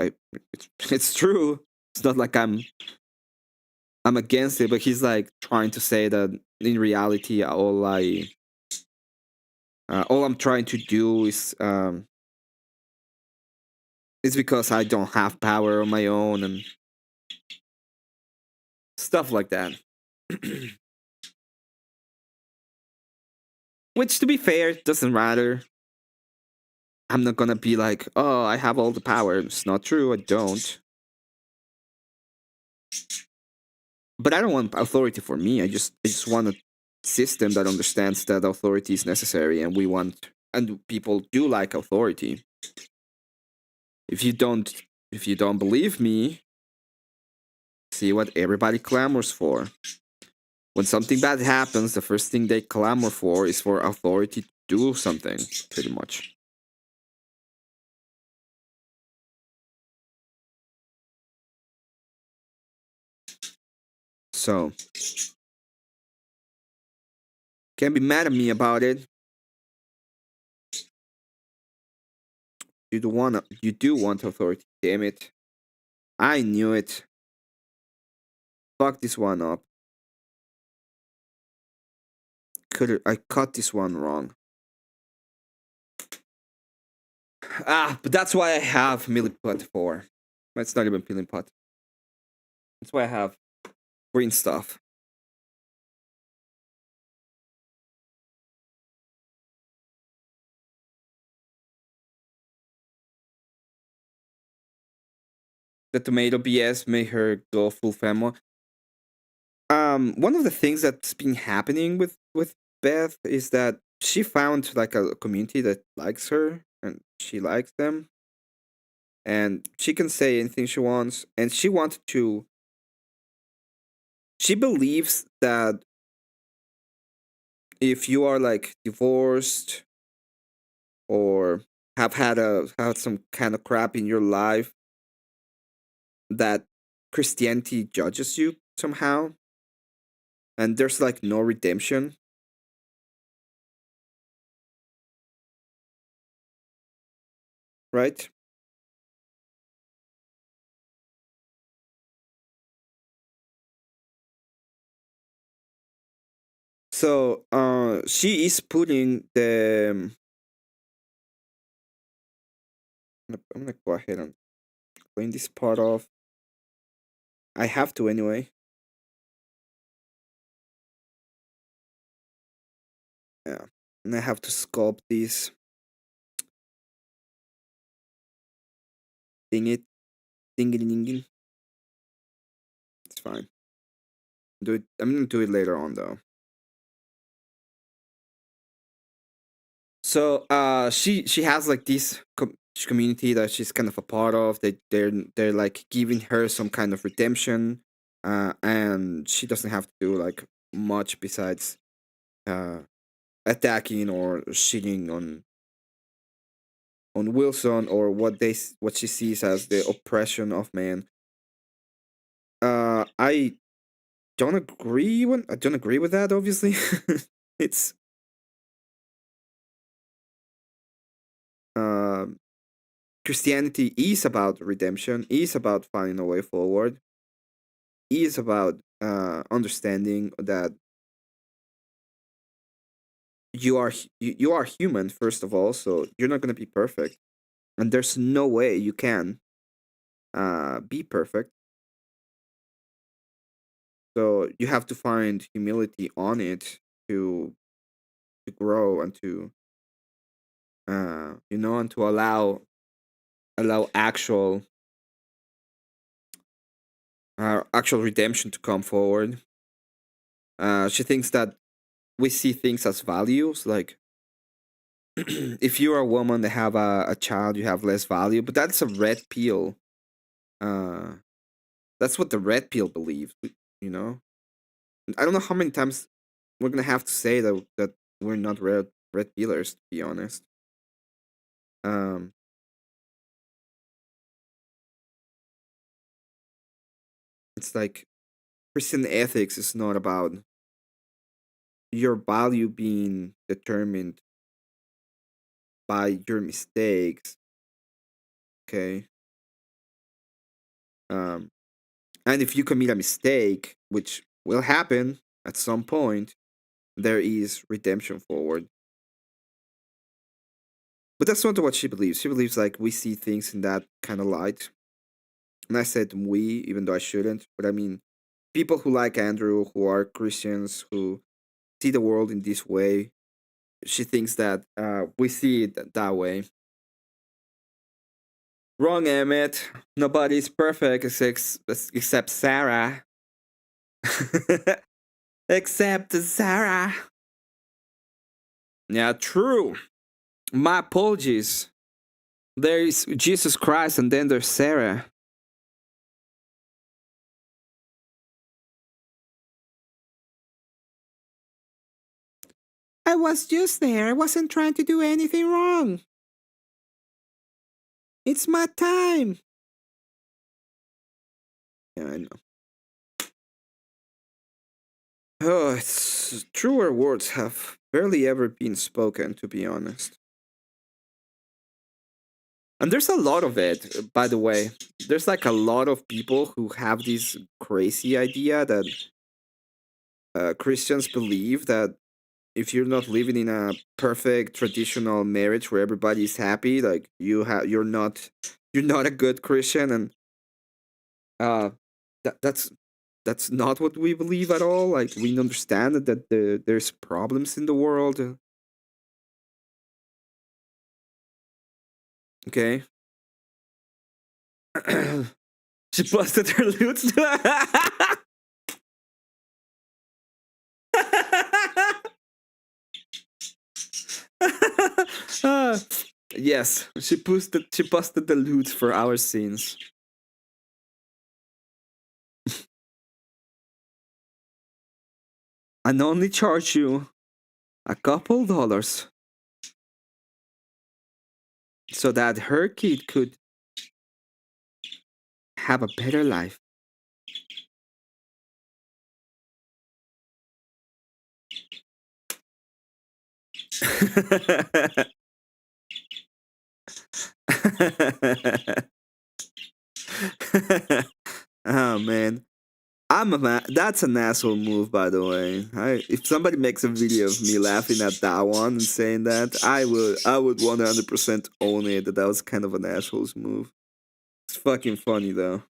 it's true. It's not like I'm against it, but he's like trying to say that in reality, all I'm trying to do is it's because I don't have power on my own and stuff like that. Which, to be fair, doesn't matter. I'm not gonna be like, oh, I have all the power. It's not true. I don't. But I don't want authority for me. I just want a system that understands that authority is necessary, and people do like authority. If you don't believe me, see what everybody clamors for. When something bad happens, the first thing they clamor for is for authority to do something, pretty much. So, can't be mad at me about it. You do want authority, damn it. I knew it. Fuck this one up. I cut this one wrong. But that's why I have milliput 4. It's not even milliput. That's why I have green stuff. The tomato BS made her go full femo. One of the things that's been happening with Beth is that she found like a community that likes her and she likes them, and she can say anything she wants, and she wanted to. She believes that if you are like divorced or have had some kind of crap in your life, that Christianity judges you somehow, and there's like no redemption, right? So she is putting the. I'm gonna go ahead and clean this part off. I have to anyway. Yeah, and I have to sculpt this. Ding it, ding it, ding it. It's fine. Do it. I'm gonna do it later on though. So she has like this community that she's kind of a part of. They're like giving her some kind of redemption, and she doesn't have to do like much besides uh attacking or shitting on Wilson or what she sees as the oppression of man. I don't agree with that. Obviously, it's um Christianity is about redemption, is about finding a way forward, is about understanding that you are human first of all, so you're not gonna be perfect, and there's no way you can be perfect. So you have to find humility on it to grow and to and to allow actual redemption to come forward. She thinks that we see things as values, like if you're a woman that have a child, you have less value, but that's a red pill. Uh, that's what the red pill believes. You know, I don't know how many times we're gonna have to say that we're not red pillars. To be honest, um, it's like Christian ethics is not about your value being determined by your mistakes. Okay, um, and if you commit a mistake, which will happen at some point, there is redemption forward. But that's not what she believes. She believes like we see things in that kind of light. And I said we, even though I shouldn't. But I mean, people who like Andrew, who are Christians, who see the world in this way, she thinks that we see it that way. Wrong, Emmett. Nobody's perfect except Sarah. Except Sarah. Yeah, true. My apologies. There is Jesus Christ and then there's Sarah. I was just there. I wasn't trying to do anything wrong. It's my time. Yeah, I know. Oh, it's truer words have barely ever been spoken, to be honest. And there's a lot of it, by the way. There's like a lot of people who have this crazy idea that Christians believe that if you're not living in a perfect traditional marriage where everybody's happy, like you're not a good Christian, and uh, that's not what we believe at all. Like we understand that there's problems in the world. Okay. She busted her loots. Ah, yes, she busted the loot for our sins. And only charge you a couple dollars so that her kid could have a better life. Oh man, that's an asshole move, by the way. If somebody makes a video of me laughing at that one and saying that, I would 100% own it. That was kind of an asshole's move. It's fucking funny though.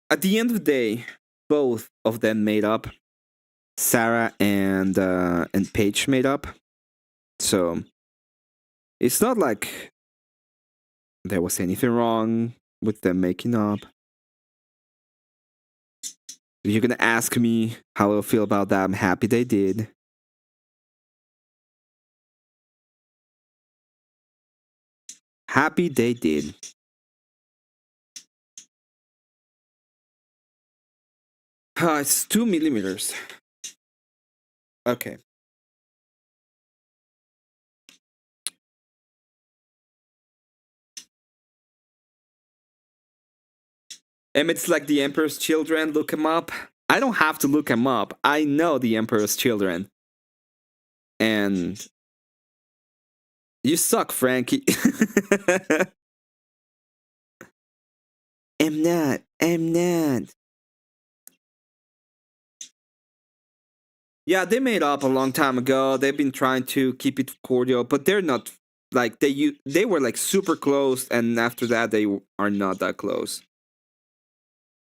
At the end of the day, both of them made up. Sarah and Paige made up. So it's not like there was anything wrong with them making up. If you're gonna ask me how I feel about that, I'm happy they did. Happy they did. It's 2 millimeters. Okay. Emmett's like the Emperor's Children. Look him up. I don't have to look him up. I know the Emperor's Children. And you suck, Frankie. I'm not. I'm not. Yeah, they made up a long time ago. They've been trying to keep it cordial, but they're not like they were like super close, and after that they are not that close.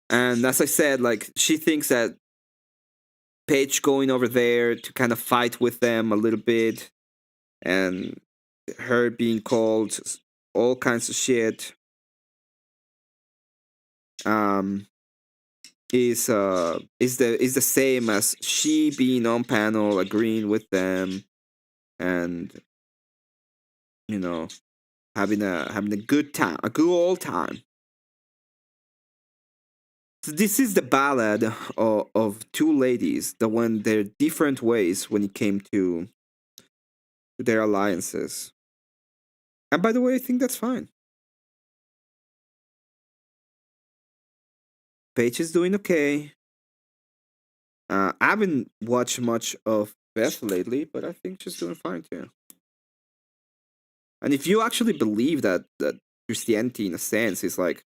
And as I said, like she thinks that Paige going over there to kind of fight with them a little bit, and her being called all kinds of shit, um, is the same as she being on panel agreeing with them, and you know having a good time, a good old time. So this is the ballad of two ladies that went their different ways when it came to their alliances. And by the way, I think that's fine. Paige is doing okay. I haven't watched much of Beth lately, but I think she's doing fine too. And if you actually believe that Christianity, in a sense, is like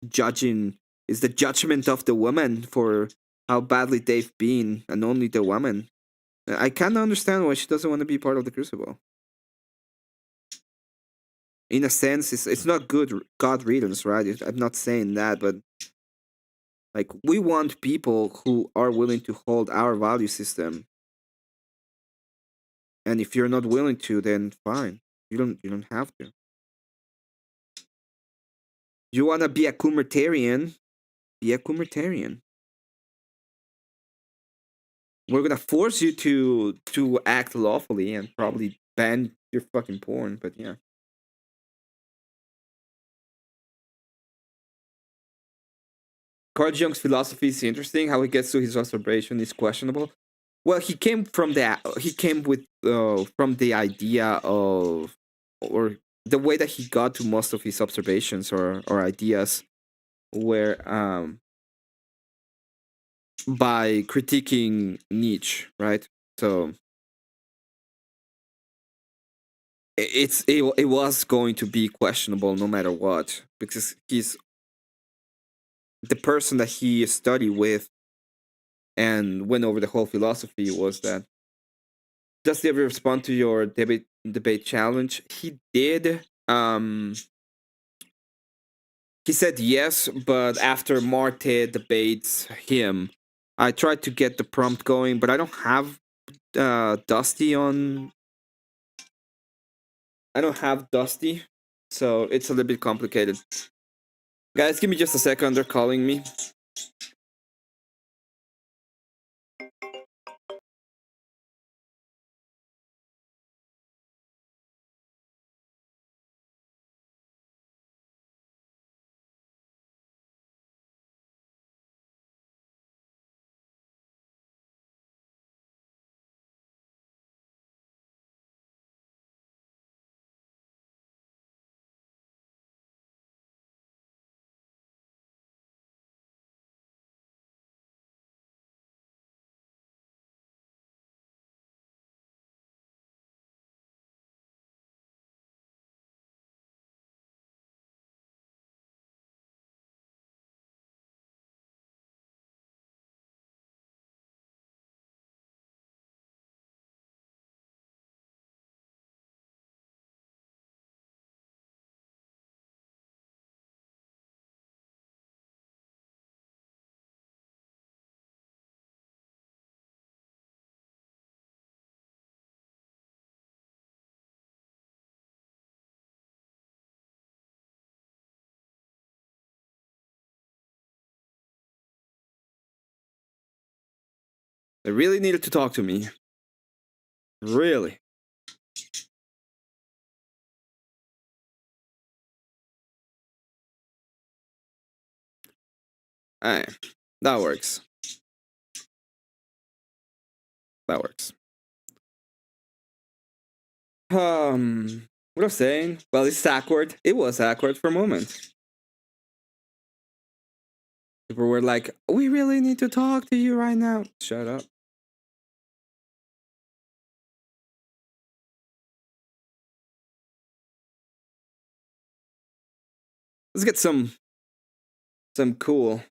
judging, is the judgment of the woman for how badly they've been, and only the woman, I kind of understand why she doesn't want to be part of the Crucible. In a sense, it's not good God riddance, right? I'm not saying that, but like we want people who are willing to hold our value system, and if you're not willing to, then fine. You don't have to. You wanna be a Kumertarian? Be a Kumertarian. We're gonna force you to act lawfully and probably ban your fucking porn, but yeah. Carl Jung's philosophy is interesting. How he gets to his observation is questionable. Well, he came with from the idea of, or the way that he got to most of his observations or ideas were by critiquing Nietzsche, right? So it was going to be questionable no matter what, because he's the person that he studied with and went over the whole philosophy was that. Does he ever respond to your debate challenge? He did. He said yes, but after Marte debates him, I tried to get the prompt going, but I don't have Dusty on. I don't have Dusty, so it's a little bit complicated. Guys, give me just a second. They're calling me. They really needed to talk to me. Really. Alright, that works. That works. What I was saying? Well, it's awkward. It was awkward for a moment. People were like, "We really need to talk to you right now." Shut up. Let's get some cool.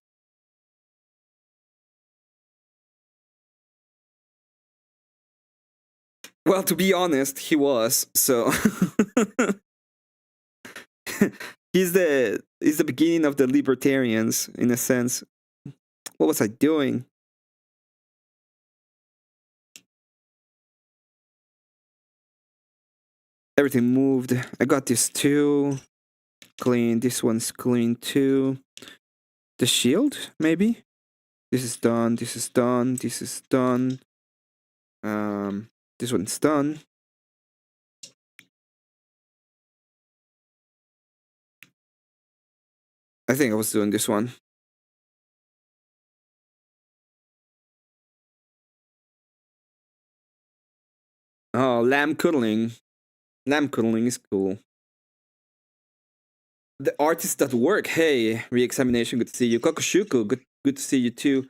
Well, to be honest, he was. So he's the beginning of the libertarians in a sense. What was I doing? Everything moved. I got this too. Clean. This one's clean too. The shield, maybe? This is done. This is done. This is done. This one's done. I think I was doing this one. Oh, lamb cuddling. Lamb cuddling is cool. The artists that work. Hey, re-examination. Good to see you. Kokushuku. Good to see you too.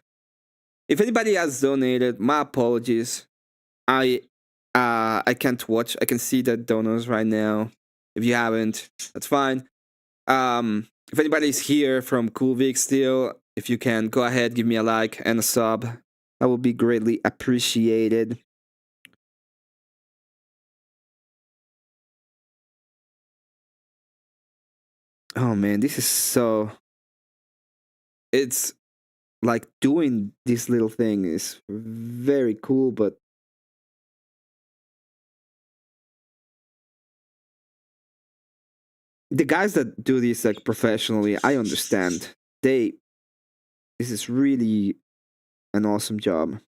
If anybody has donated, my apologies. I can't watch. I can see the donos right now. If you haven't, that's fine. If anybody's here from Coolvik still, if you can go ahead, give me a like and a sub. That would be greatly appreciated. Oh man, this is so. It's like doing this little thing is very cool, but the guys that do this like professionally, I understand. This is really an awesome job.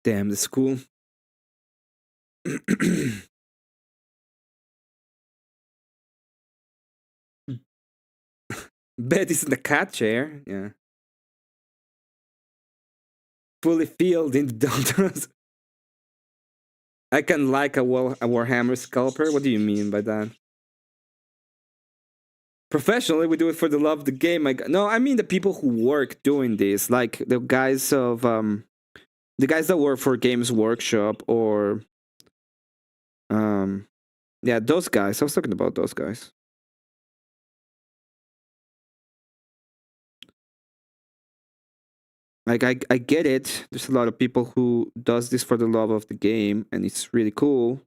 Damn, that's cool. Betty's in the cat chair. Yeah. Fully filled in the downtown. I can like a Warhammer scalper. What do you mean by that? Professionally, we do it for the love of the game. No, I mean the people who work doing this, like the guys that work for Games Workshop or yeah, those guys. I was talking about those guys. Like I get it. There's a lot of people who does this for the love of the game, and it's really cool.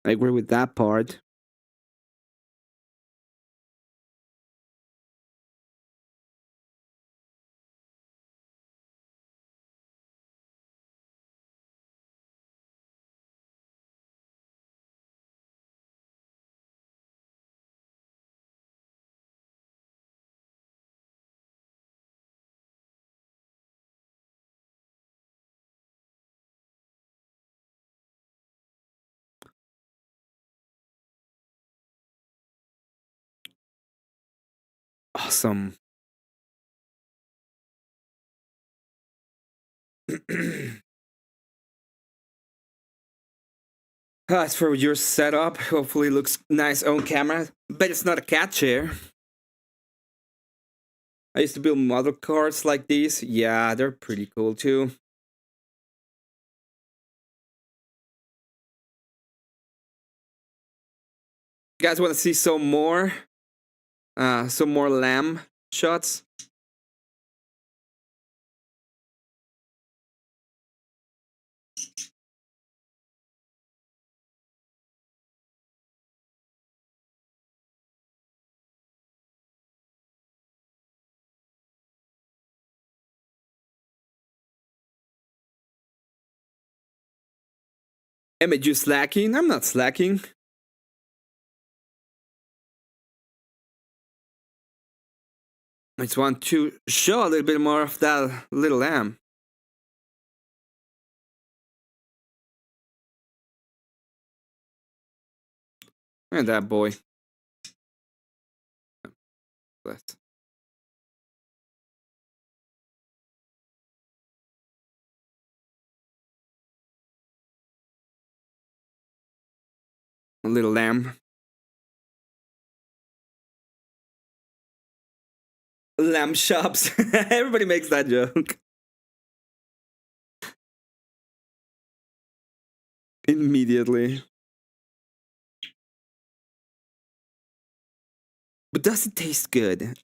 I agree with that part. Awesome. As for your setup, hopefully it looks nice on camera. But it's not a cat chair. I used to build model cars like these. Yeah, they're pretty cool too. You guys want to see some more lamb shots? Emmett, you slacking? I'm not slacking. I just want to show a little bit more of that little lamb. And that boy. Left. A little lamb. Lamb chops. Everybody makes that joke. Immediately. But does it taste good?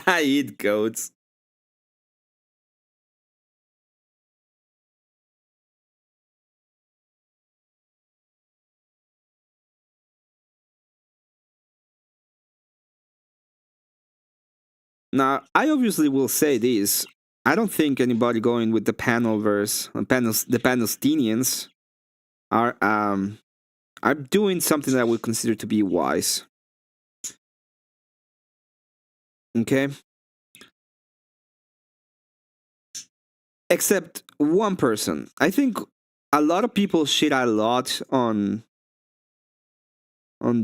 I eat goats. Now, I obviously will say this. I don't think anybody going with the panel verse, the Palestinians are doing something that I would consider to be wise. Okay? Except one person. I think a lot of people shit a lot on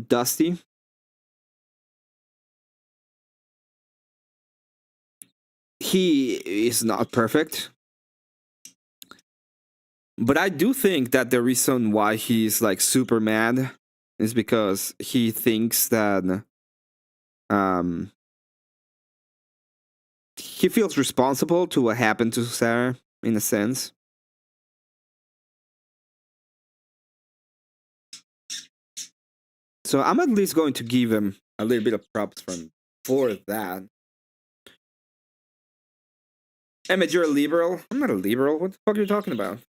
Dusty. He is not perfect. But I do think that the reason why he's like super mad is because he thinks that he feels responsible to what happened to Sarah in a sense. So I'm at least going to give him a little bit of props for that. Emmett, you're a liberal? I'm not a liberal. What the fuck are you talking about?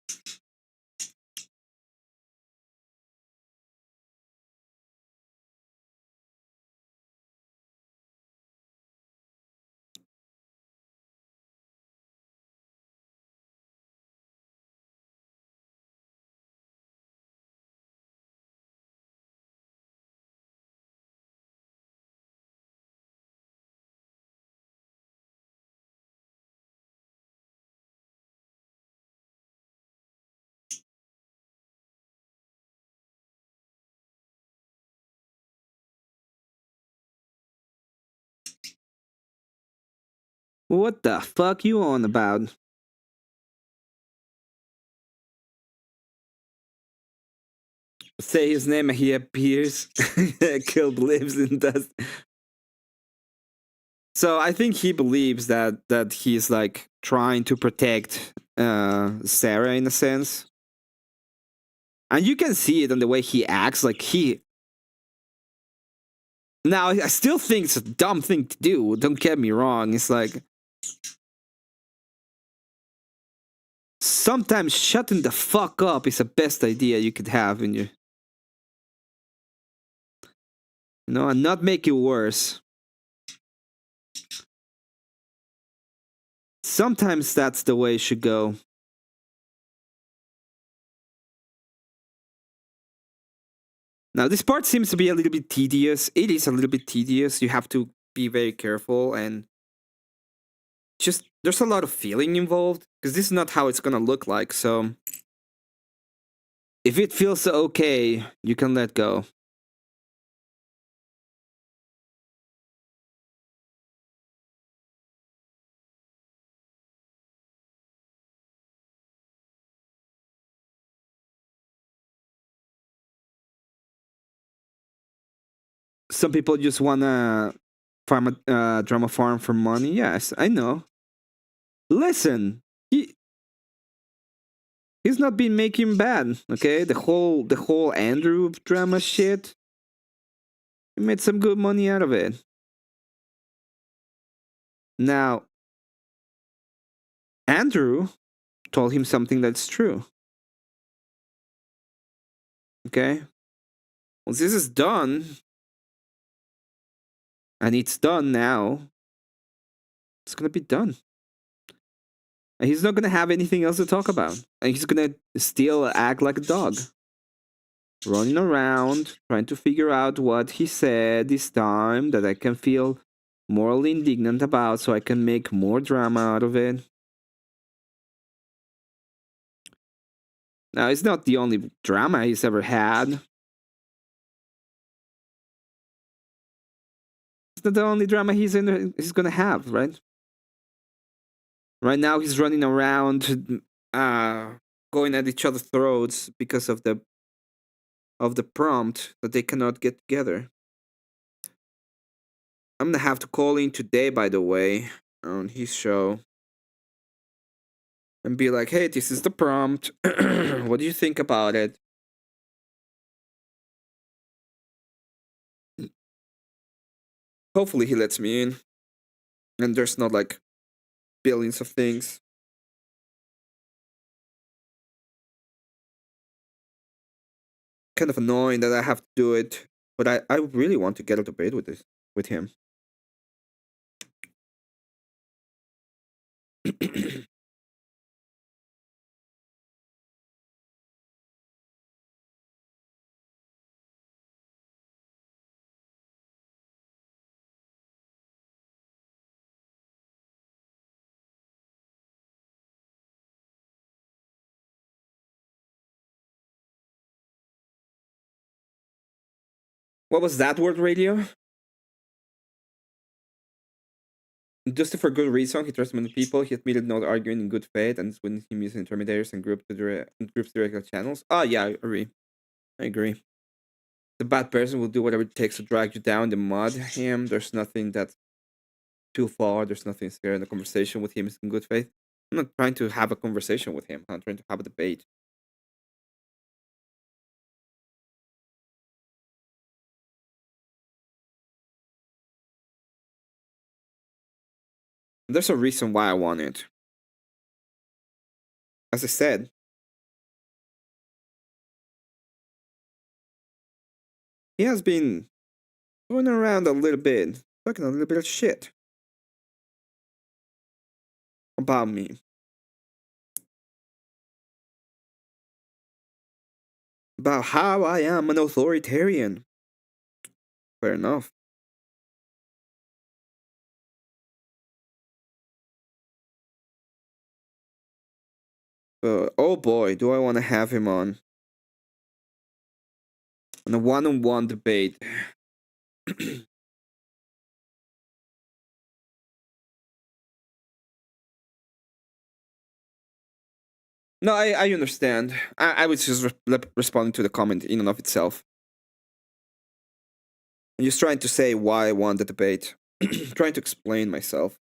What the fuck you on about? Say his name and he appears. Killed lives in dust. So I think he believes that he's like trying to protect Sarah in a sense. And you can see it in the way he acts. Like he. Now I still think it's a dumb thing to do. Don't get me wrong. It's like sometimes shutting the fuck up is the best idea you could have in your. You know, and not make it worse. Sometimes that's the way it should go. Now, this part seems to be a little bit tedious. It is a little bit tedious. You have to be very careful and just there's a lot of feeling involved because this is not how it's gonna look like. So if it feels okay, you can let go. Some people just wanna farm a drama farm for money. Yes, I know. Listen, he's not been making bad. Okay, the whole Andrew drama shit. He made some good money out of it. Now, Andrew told him something that's true. Okay, once this is done, and it's done now, it's gonna be done. And he's not gonna have anything else to talk about. And he's gonna still act like a dog. Running around, trying to figure out what he said this time that I can feel morally indignant about so I can make more drama out of it. Now, it's not the only drama he's ever had. It's not the only drama he's gonna have, right? Right now, he's running around, going at each other's throats because of the prompt that they cannot get together. I'm gonna have to call in today, by the way, on his show, and be like, "Hey, this is the prompt. What do you think about it?" Hopefully, he lets me in, and there's not like billions of things. Kind of annoying that I have to do it, but I really want to get a debate with him. What was that word, radio? Just for good reason, he trusts many people. He admitted not arguing in good faith, and it's when him using intermediaries and groups direct channels. Oh yeah, I agree. I agree. The bad person will do whatever it takes to drag you down in the mud. Him, there's nothing that's too far. There's nothing scary in the conversation with him is in good faith. I'm not trying to have a conversation with him. I'm trying to have a debate. There's a reason why I want it. As I said, he has been going around a little bit, talking a little bit of shit about me. About how I am an authoritarian. Fair enough. But oh boy, do I want to have him on a one-on-one debate. No, I understand. I was just responding to the comment in and of itself. I'm just trying to say why I won the debate. Trying to explain myself.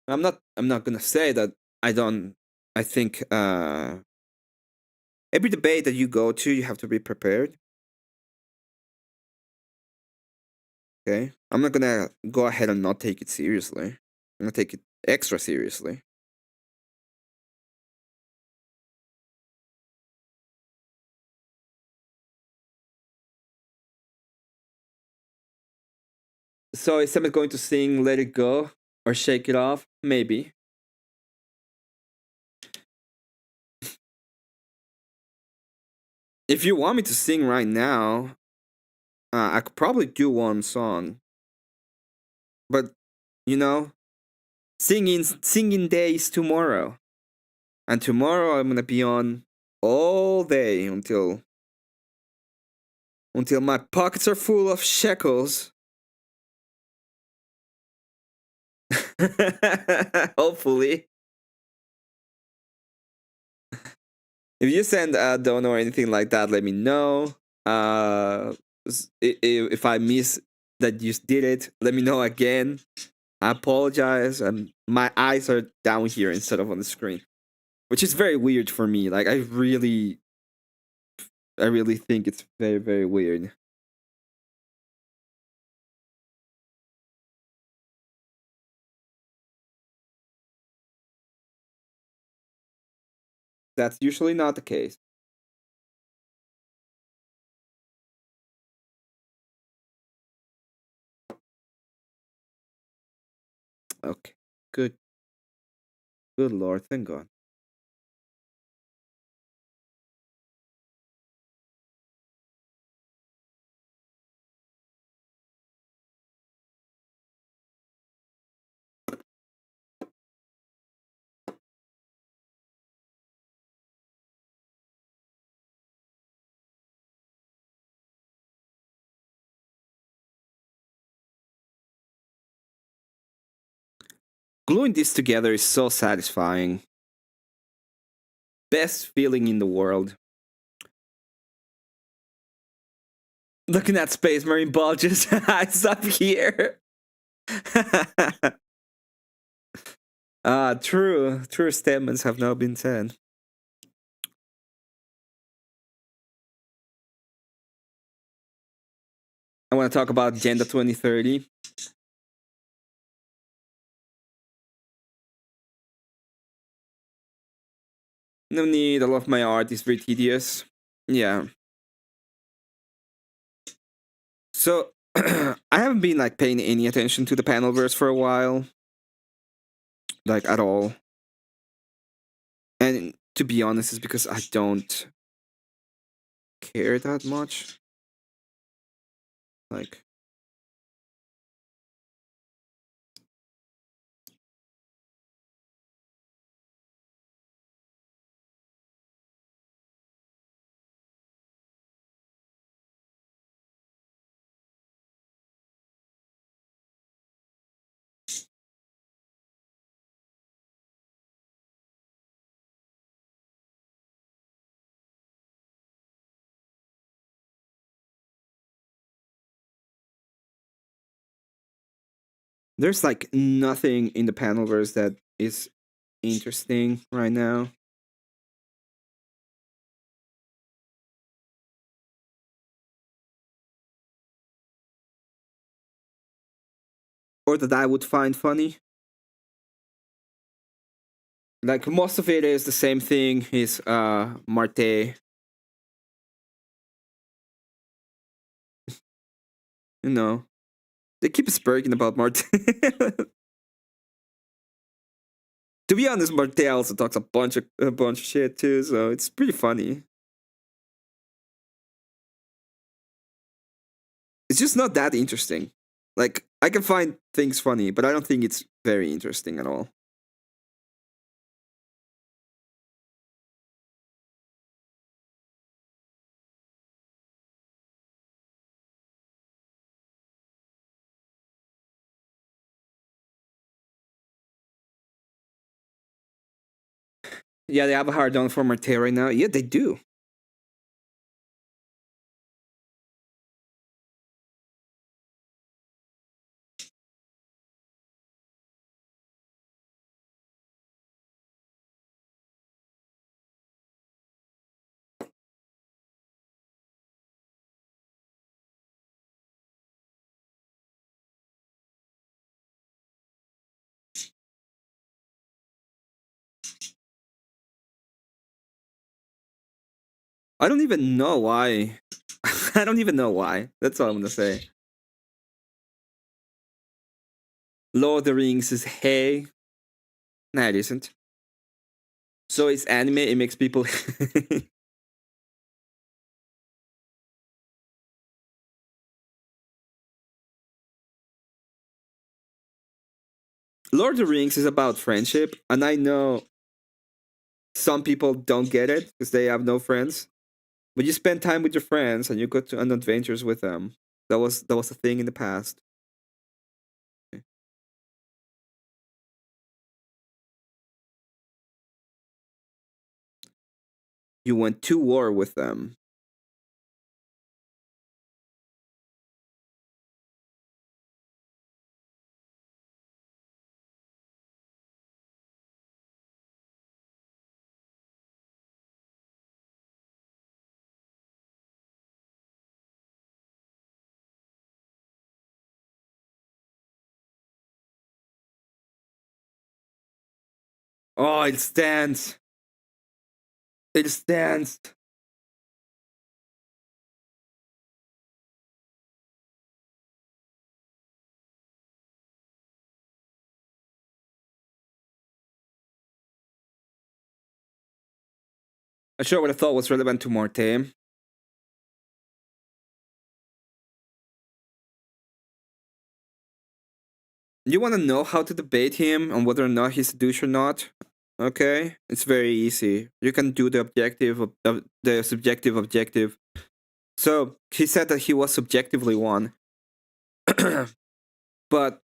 I'm not gonna say that I don't. I think every debate that you go to, you have to be prepared. Okay, I'm not gonna go ahead and not take it seriously. I'm gonna take it extra seriously. So is Emmett going to sing "Let It Go" or "Shake It Off"? Maybe. If you want me to sing right now, I could probably do one song. But you know, singing day is tomorrow, and tomorrow I'm gonna be on all day until my pockets are full of shekels. Hopefully. If you send a donor or anything like that, let me know. If I miss that you did it, let me know again. I apologize. My eyes are down here instead of on the screen, which is very weird for me. Like I really think it's very, very weird. That's usually not the case. Okay, good, good Lord, thank God. Gluing this together is so satisfying. Best feeling in the world. Looking at Space Marine bulges eyes up here. True statements have now been said. I want to talk about Agenda 2030. No need, I love my art, it's very tedious. Yeah. So, I haven't been like paying any attention to the panelverse for a while. Like, at all. And to be honest, it's because I don't care that much. Like, there's like nothing in the panelverse that is interesting right now. Or that I would find funny. Like, most of it is the same thing. Is Marte. You know, they keep speaking about Marte. To be honest, Marte also talks a bunch of shit too, so it's pretty funny. It's just not that interesting. Like, I can find things funny, but I don't think it's very interesting at all. Yeah, they have a hard on for Marte right now. Yeah, they do. I don't even know why. I don't even know why. That's all I'm gonna say. Lord of the Rings is hey. Nah, it isn't. So it's anime. It makes people. Lord of the Rings is about friendship, and I know some people don't get it because they have no friends. But you spend time with your friends and you go on adventures with them. That was a thing in the past. You went to war with them. Oh, it stands. It stands. I sure what I thought was relevant to Marte. You want to know how to debate him on whether or not he's a douche or not? Okay, it's very easy. You can do the the subjective objective. So he said that he was subjectively one, but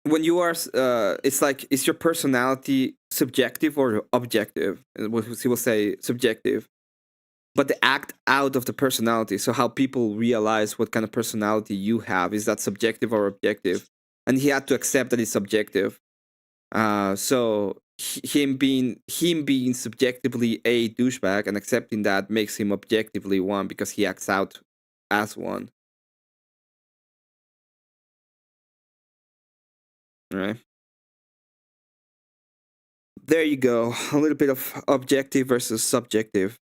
when you are, it's like, is your personality subjective or objective? He will say subjective, but the act out of the personality. So how people realize what kind of personality you have, is that subjective or objective? And he had to accept that it's subjective. So him being subjectively a douchebag and accepting that makes him objectively one because he acts out as one. Right. There you go. A little bit of objective versus subjective.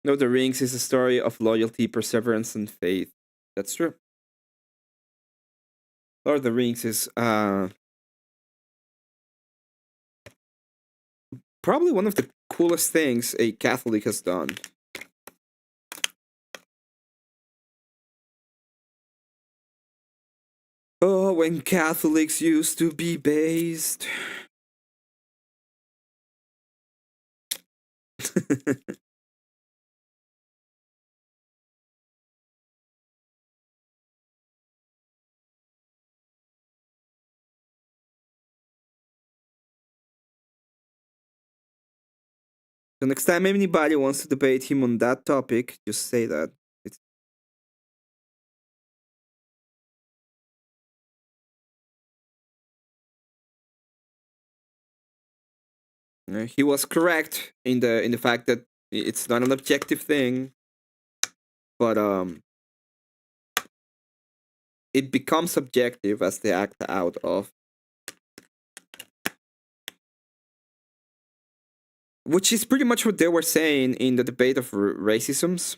No, the Rings is a story of loyalty, perseverance, and faith. That's true. Lord of the Rings is probably one of the coolest things a Catholic has done. Oh, when Catholics used to be based. So next time anybody wants to debate him on that topic, just say that. It's, he was correct in the fact that it's not an objective thing, but it becomes subjective as they act out of, which is pretty much what they were saying in the debate of racisms.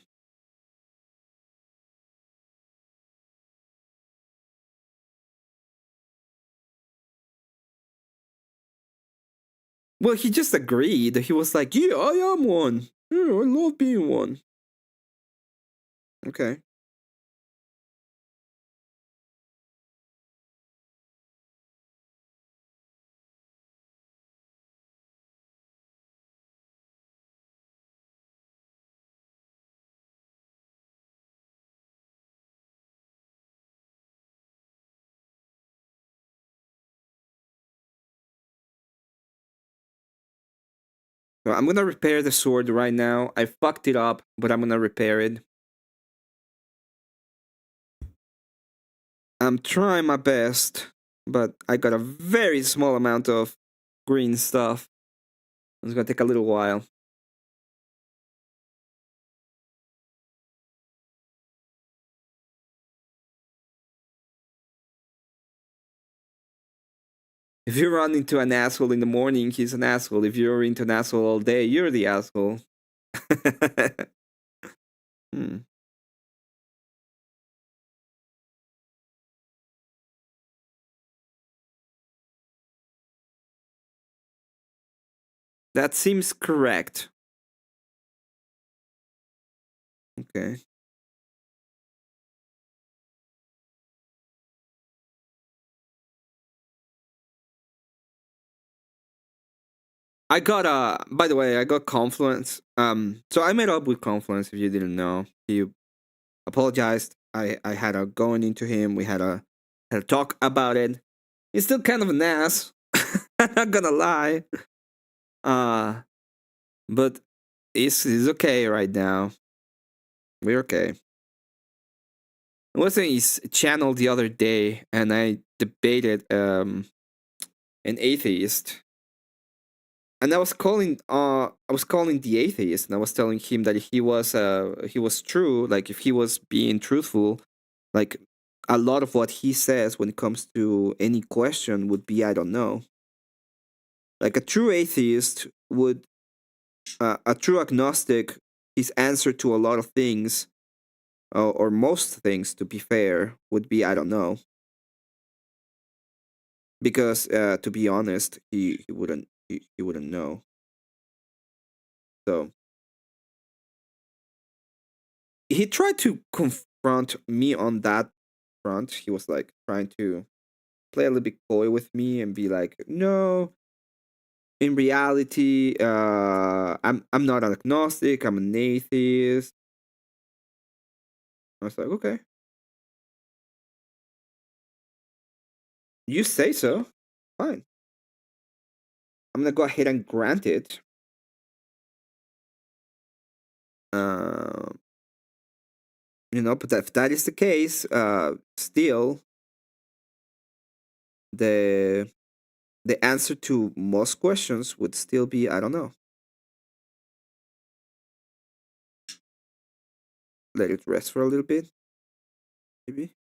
Well, he just agreed. He was like, "Yeah, I am one. Yeah, I love being one." Okay. So I'm gonna repair the sword right now. I fucked it up, but I'm gonna repair it. I'm trying my best, but I got a very small amount of green stuff. It's gonna take a little while. If you run into an asshole in the morning, he's an asshole. If you're into an asshole all day, you're the asshole. Hmm. That seems correct. Okay. I got by the way, I got Confluence. So I met up with Confluence if you didn't know. He apologized. I had a going into him. We had a talk about it. He's still kind of an ass. I'm not gonna lie. Uh but he's okay right now. We're okay. I was in his channel the other day and I debated an atheist. And I was calling the atheist and I was telling him that he was true, like if he was being truthful, like a lot of what he says when it comes to any question would be I don't know. Like a true atheist would a true agnostic, his answer to a lot of things or most things to be fair would be I don't know. Because to be honest, he wouldn't know. So he tried to confront me on that front. He was like trying to play a little bit coy with me and be like, "No, in reality, I'm not an agnostic. I'm an atheist." I was like, "Okay, you say so. Fine. I'm gonna go ahead and grant it." Um, but if that is the case, still the the answer to most questions would still be I don't know. Let it rest for a little bit, maybe.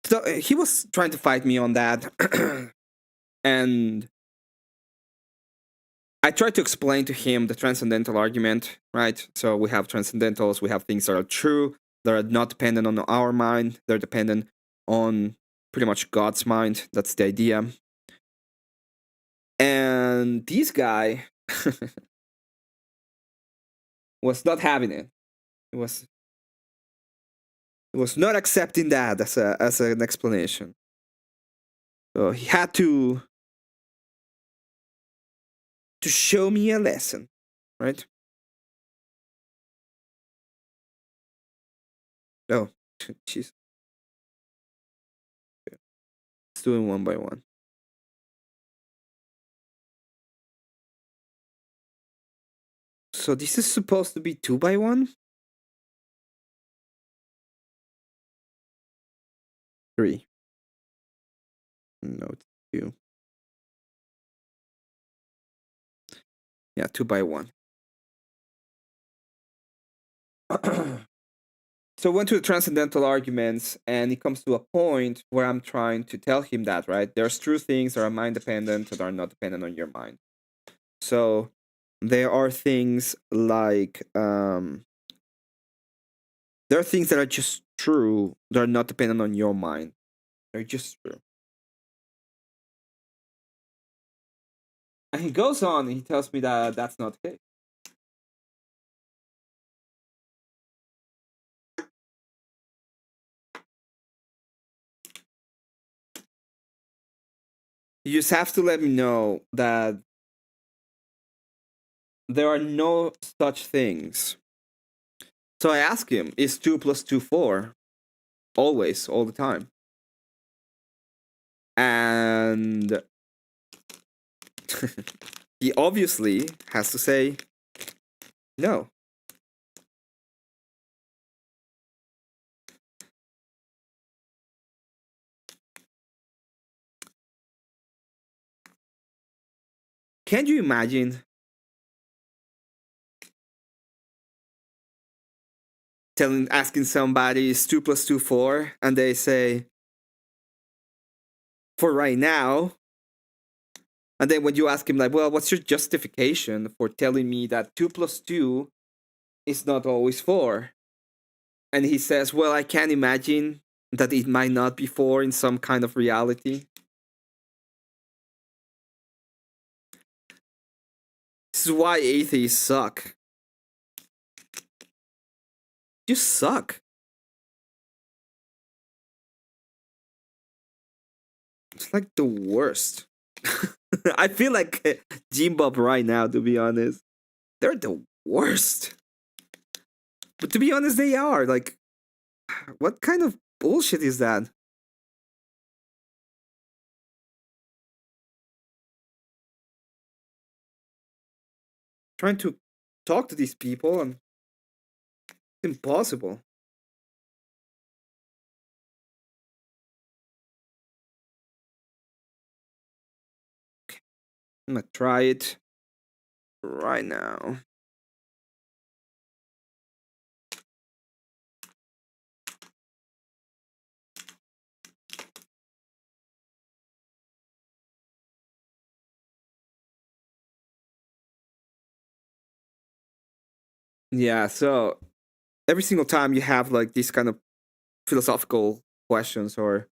So he was trying to fight me on that, and I tried to explain to him the transcendental argument, right? So we have transcendentals, we have things that are true, that are not dependent on our mind, they're dependent on pretty much God's mind. That's the idea. And this guy was not having it. He was not accepting that as an explanation. So he had to show me a lesson, right? Oh, jeez. Let's do it one by one. So this is supposed to be 2 by 1? 3. No, it's 2. Yeah, 2 by 1. So went to the transcendental arguments, and it comes to a point where I'm trying to tell him that, right? There's true things that are mind dependent that are not dependent on your mind. So there are things like there are things that are just true that are not dependent on your mind. They're just true. And he goes on and he tells me that that's not the case. You just have to let me know that there are no such things. So I ask him, is 2 plus 2 4? always, all the time. And he obviously has to say no. Can you imagine asking somebody is 2 plus 2 4, and they say for right now, and then when you ask him like, well, what's your justification for telling me that 2 plus 2 is not always 4? And he says, well, I can't imagine that it might not be 4 in some kind of reality. This is why atheists suck. You suck. It's like the worst. I feel like Jim Bob right now, to be honest. They're the worst. But to be honest, they are. Like, what kind of bullshit is that? Trying to talk to these people and it's impossible. I'm gonna try it right now. Yeah, so every single time you have like these kind of philosophical questions or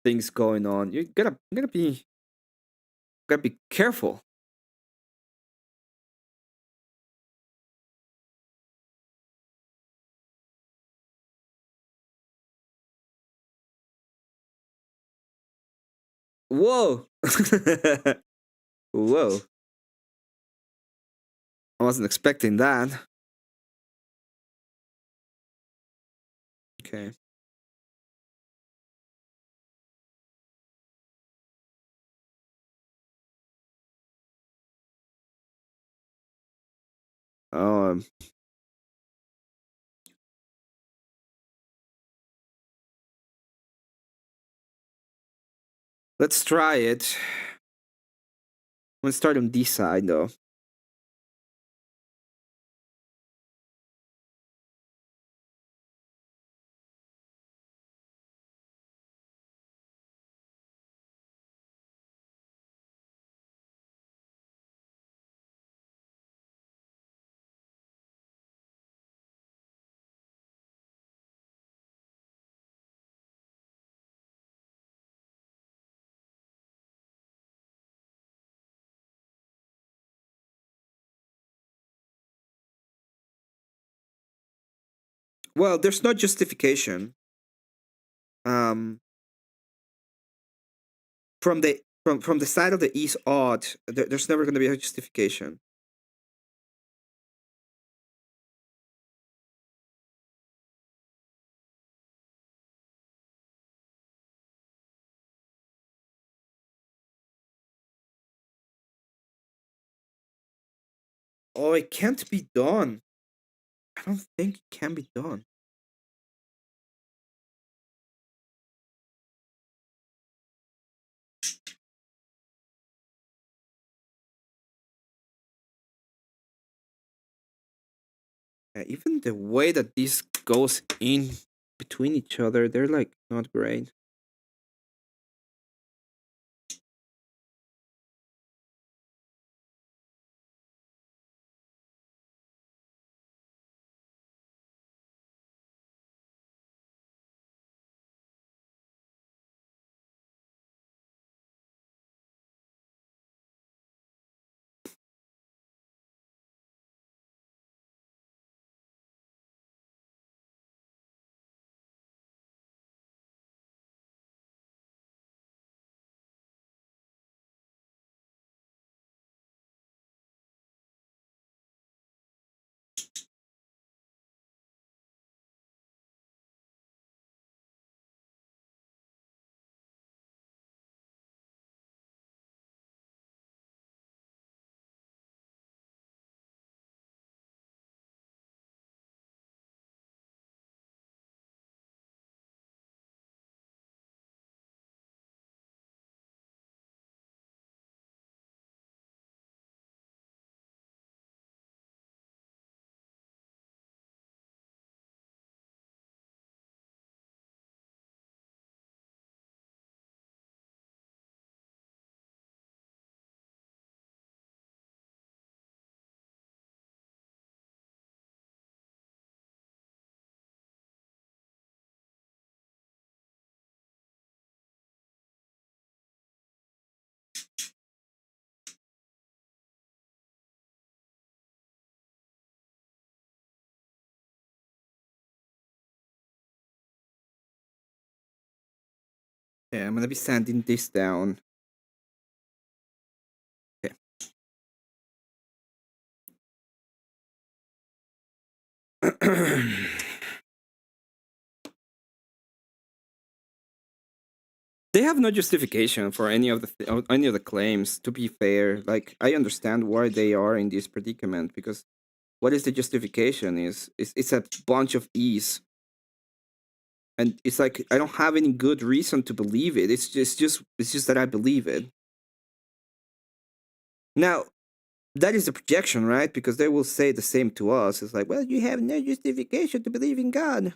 things going on, you gotta be careful. Whoa. Whoa. I wasn't expecting that. Okay. Um let's try it. I'm gonna start on this side though. Well, there's no justification. Um from the side of the East odd, there's never gonna be a justification. Oh, it can't be done. I don't think it can be done. Yeah, even the way that this goes in between each other, they're like not great. Yeah, I'm gonna be sanding this down. Okay. They have no justification for any of the claims. To be fair, like I understand why they are in this predicament, because what is the justification? It's a bunch of ease, and it's like I don't have any good reason to believe it. It's just that I believe it. Now that is the projection, right? Because they will say the same to us. It's like, well, you have no justification to believe in God.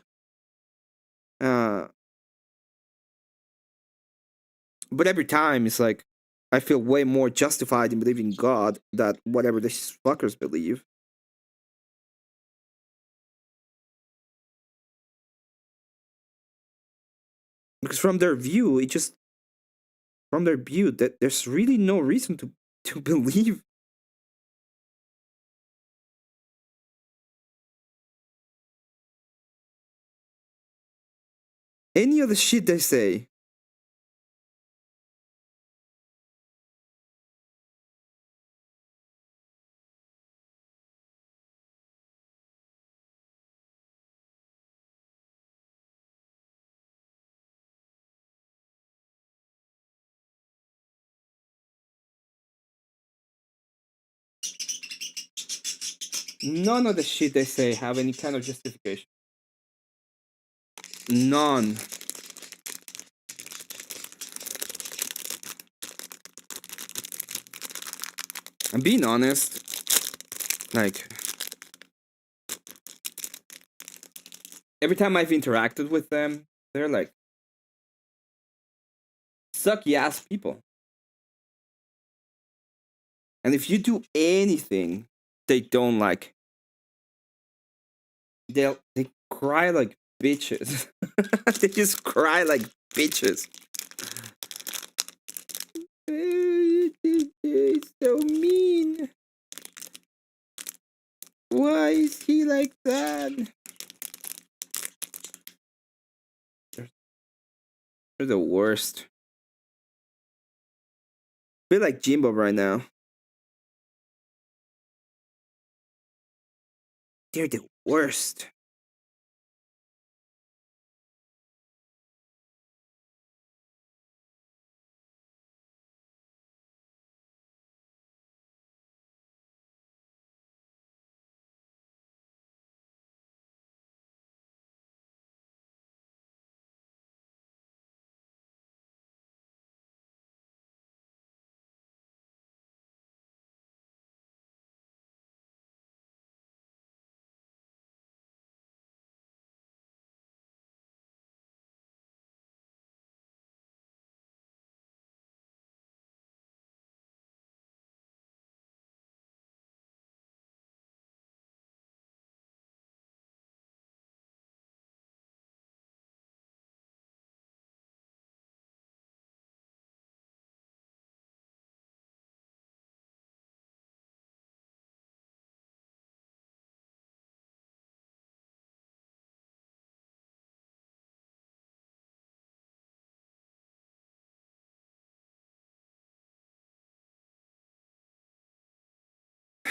Uh, but every time it's like I feel way more justified in believing God than whatever these fuckers believe. Because from their view, that there's really no reason to believe any of the shit they say. None of the shit they say have any kind of justification. None. I'm being honest. Like every time I've interacted with them, they're like sucky ass people. And if you do anything they don't like, they cry like bitches. They just cry like bitches. It's so mean. Why is he like that? They're the worst. I feel like Jimbo right now. They're the worst.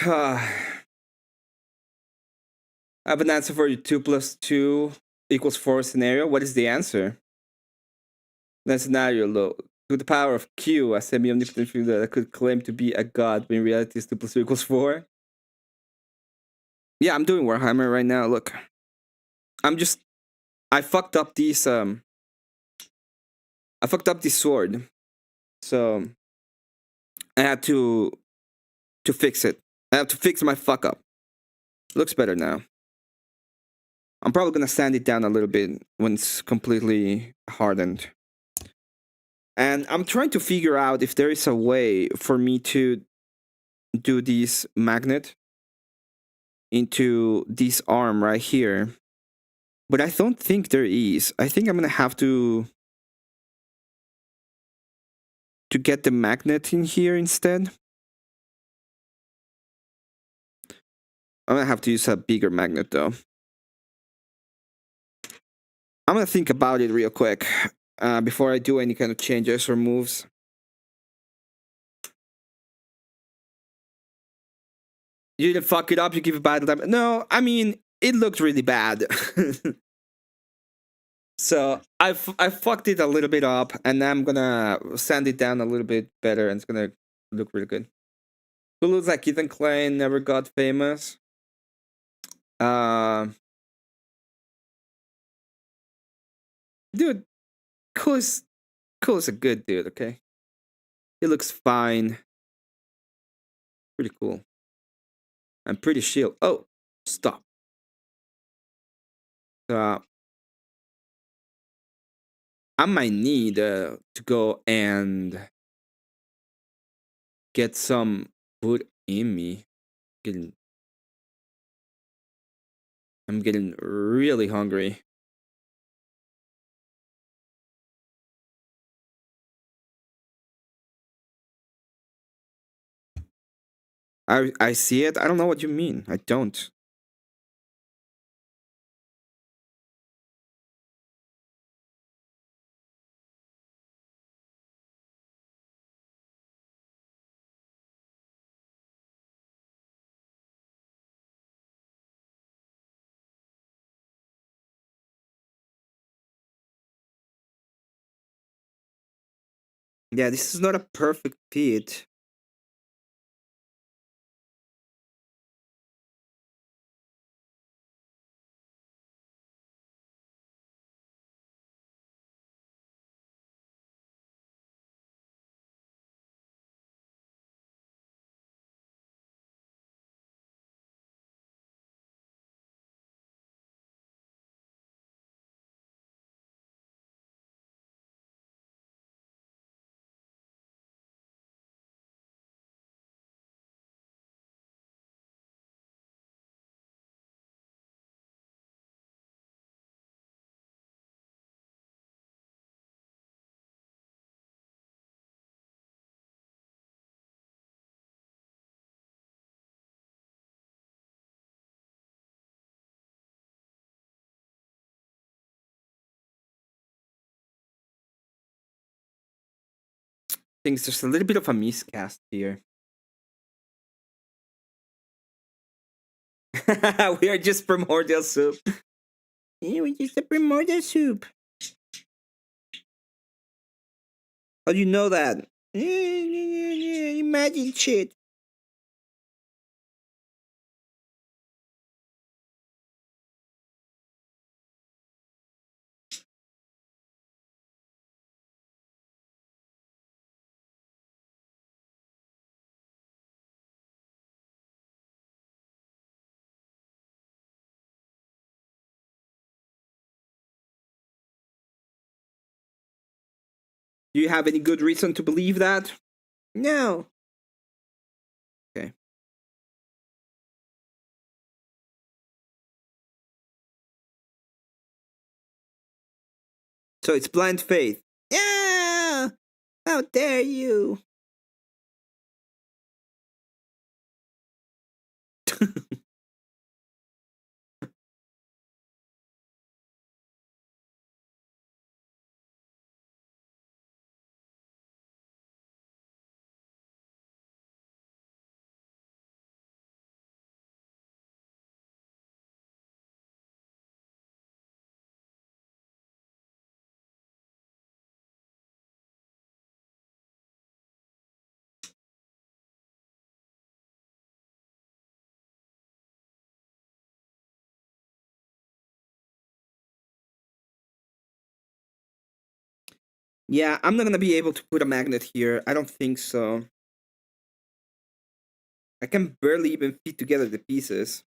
I have an answer for your 2 + 2 = 4 scenario. What is the answer? That scenario, low. To the power of Q, a semi-omnipotent figure that could claim to be a god, but in reality is 2 + 2 = 4. Yeah, I'm doing Warhammer right now. Look, I fucked up these I fucked up this sword, so I had to fix it. I have to fix my fuck up. Looks better now. I'm probably gonna sand it down a little bit when it's completely hardened. And I'm trying to figure out if there is a way for me to do this magnet into this arm right here. But I don't think there is. I think I'm gonna have to get the magnet in here instead. I'm gonna have to use a bigger magnet though. I'm gonna think about it real quick. before I do any kind of changes or moves. You didn't fuck it up. You give it bad damage. No, I mean it looked really bad. So I fucked it a little bit up, and I'm gonna sand it down a little bit better, and it's gonna look really good. Who looks like Ethan Klein never got famous? Uh, Dude, cool is a good dude. Okay, he looks fine. Pretty cool. I'm pretty shield. Oh, stop. Uh, I might need to go and get some food in me. I'm getting really hungry. I see it. I don't know what you mean. I don't. Yeah, this is not a perfect fit. Things there's a little bit of a miscast here. We are just primordial soup. Yeah, we're just a primordial soup. How do you know that? Imagine shit. Do you have any good reason to believe that? No. Okay. So it's blind faith. Yeah. How dare you? Yeah, I'm not gonna be able to put a magnet here. I don't think so. I can barely even fit together the pieces.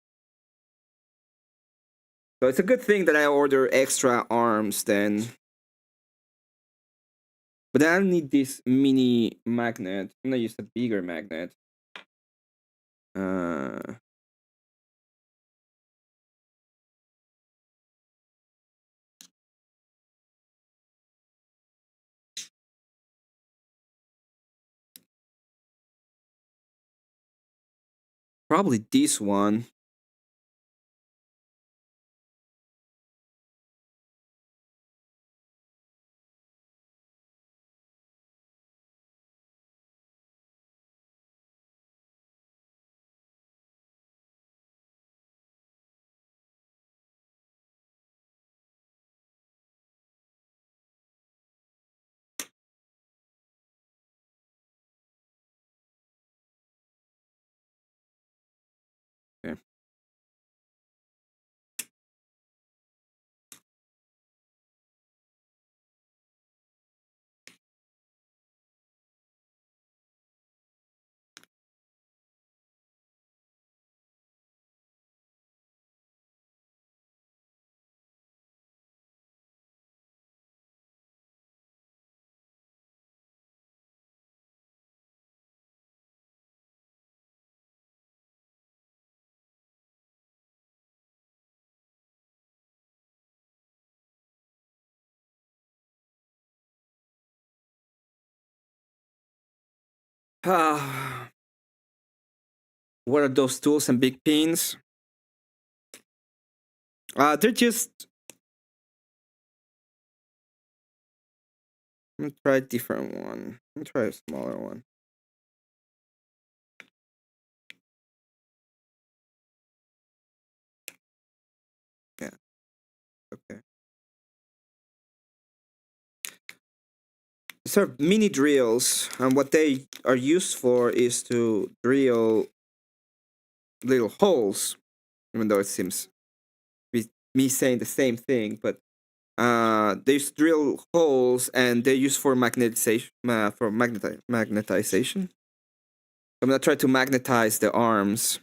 So it's a good thing that I order extra arms then. But I don't need this mini magnet. I'm gonna use a bigger magnet. Uh, Probably this one. What are those tools and big pins? They're just. I'm gonna try a different one. I'm gonna try a smaller one. Yeah. Okay. These are mini drills, and what they are used for is to drill little holes. Even though it seems be me saying the same thing, but they use drill holes, and they're used for magnetization. Magnetization. I'm gonna try to magnetize the arms.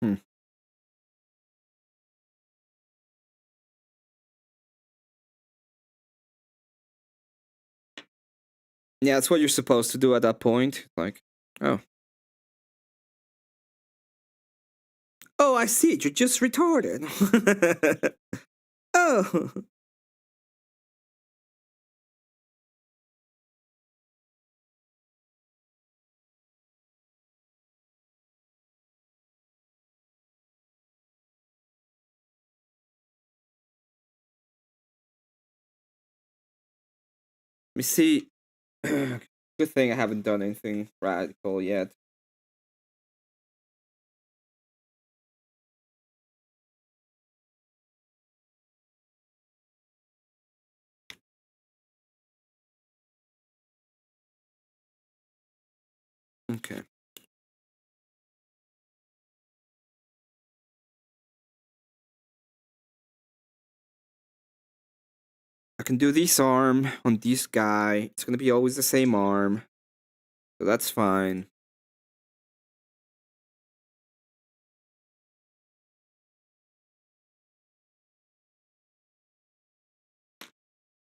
Hmm. Yeah, that's what you're supposed to do at that point. Like, oh, oh, I see. You're just retarded. Oh, let me see. Good thing I haven't done anything radical yet. Okay. I can do this arm on this guy. It's gonna be always the same arm. So that's fine.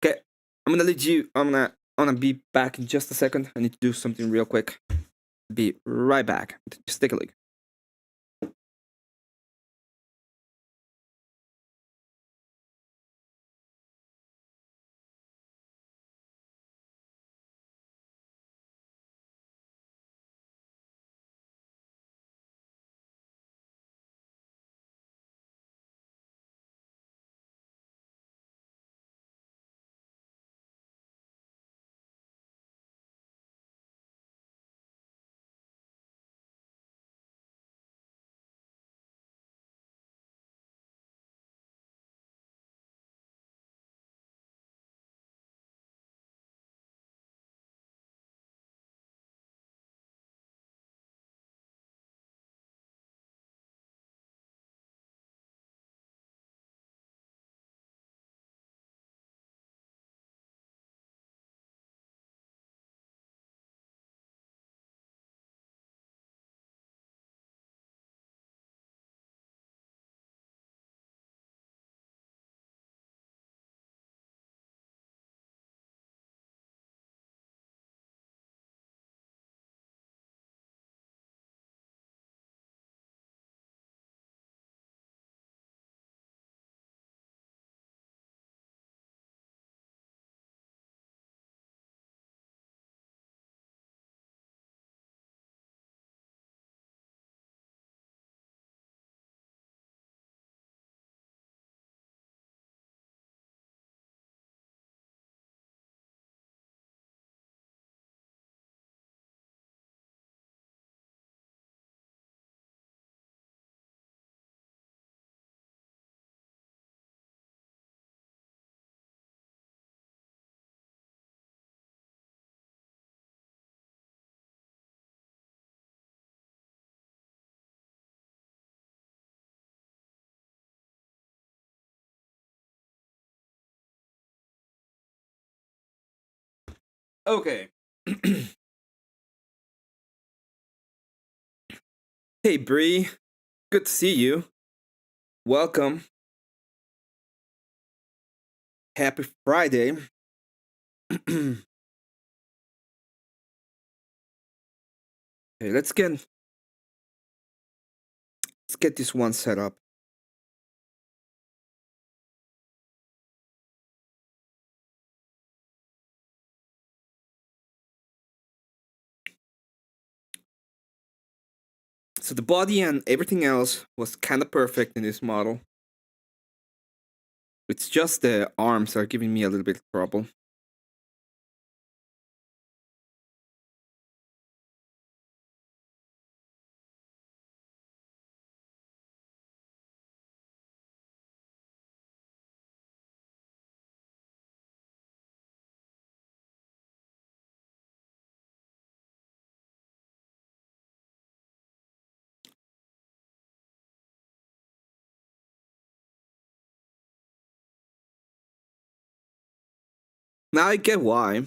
Okay. I'm gonna lead you. I'm gonna be back in just a second. I need to do something real quick. Be right back. Just take a look. Okay. Hey, Bree. Good to see you. Welcome. Happy Friday. Okay, let's get this one set up. So the body and everything else was kind of perfect in this model. It's just the arms are giving me a little bit of trouble. Now I get why.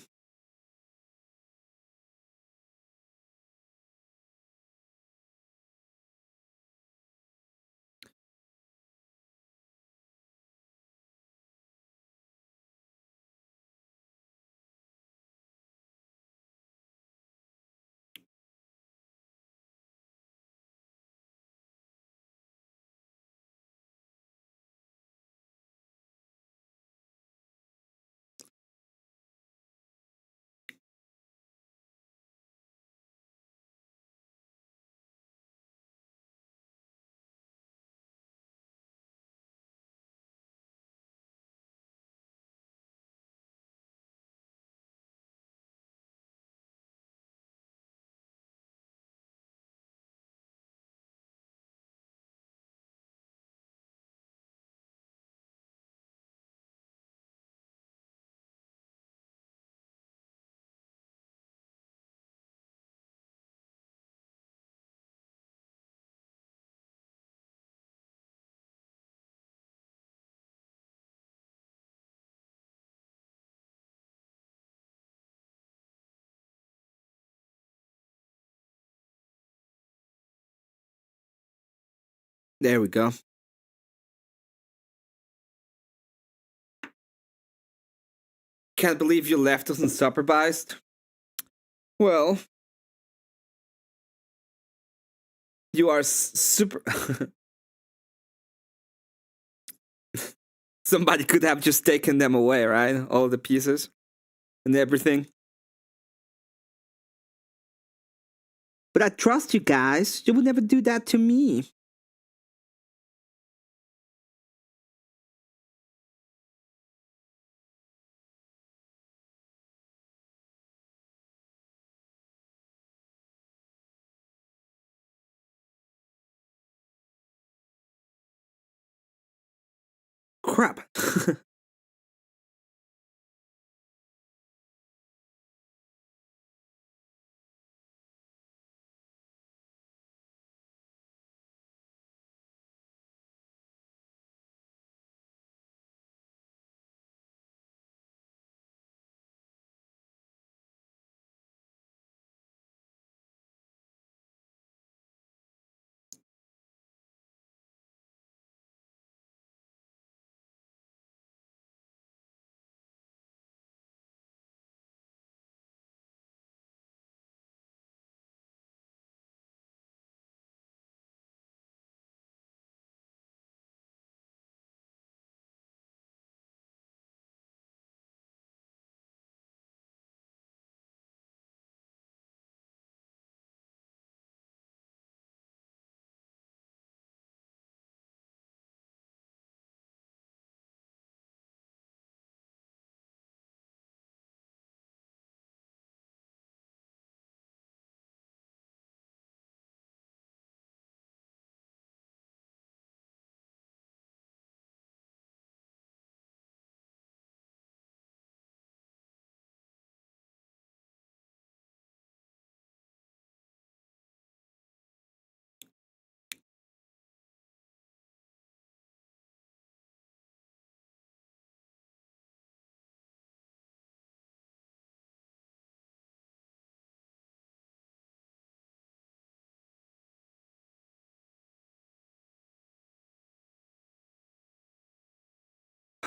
There we go. Can't believe you left us unsupervised. Well, you are super. Somebody could have just taken them away, right? All the pieces and everything. But I trust you guys. You would never do that to me. Crap.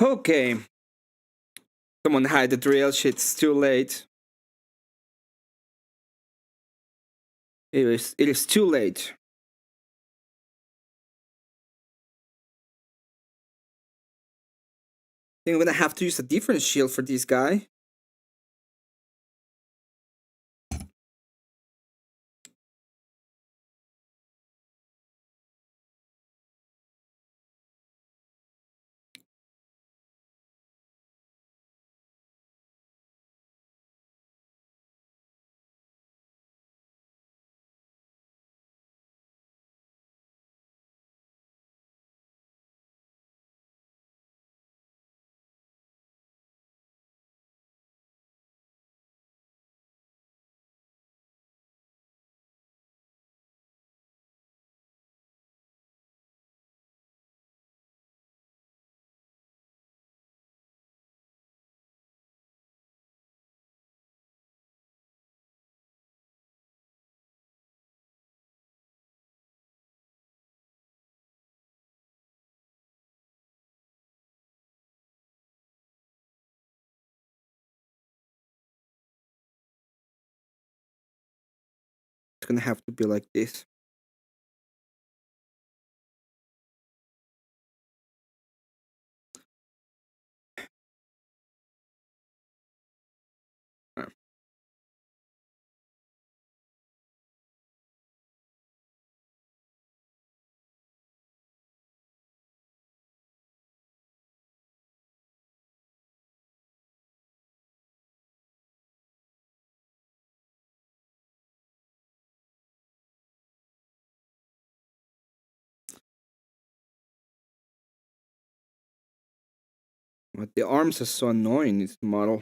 Okay. Someone hide the drill. Shit's too late. It is too late. I think I'm gonna have to use a different shield for this guy. It's gonna have to be like this. But the arms are so annoying. This model.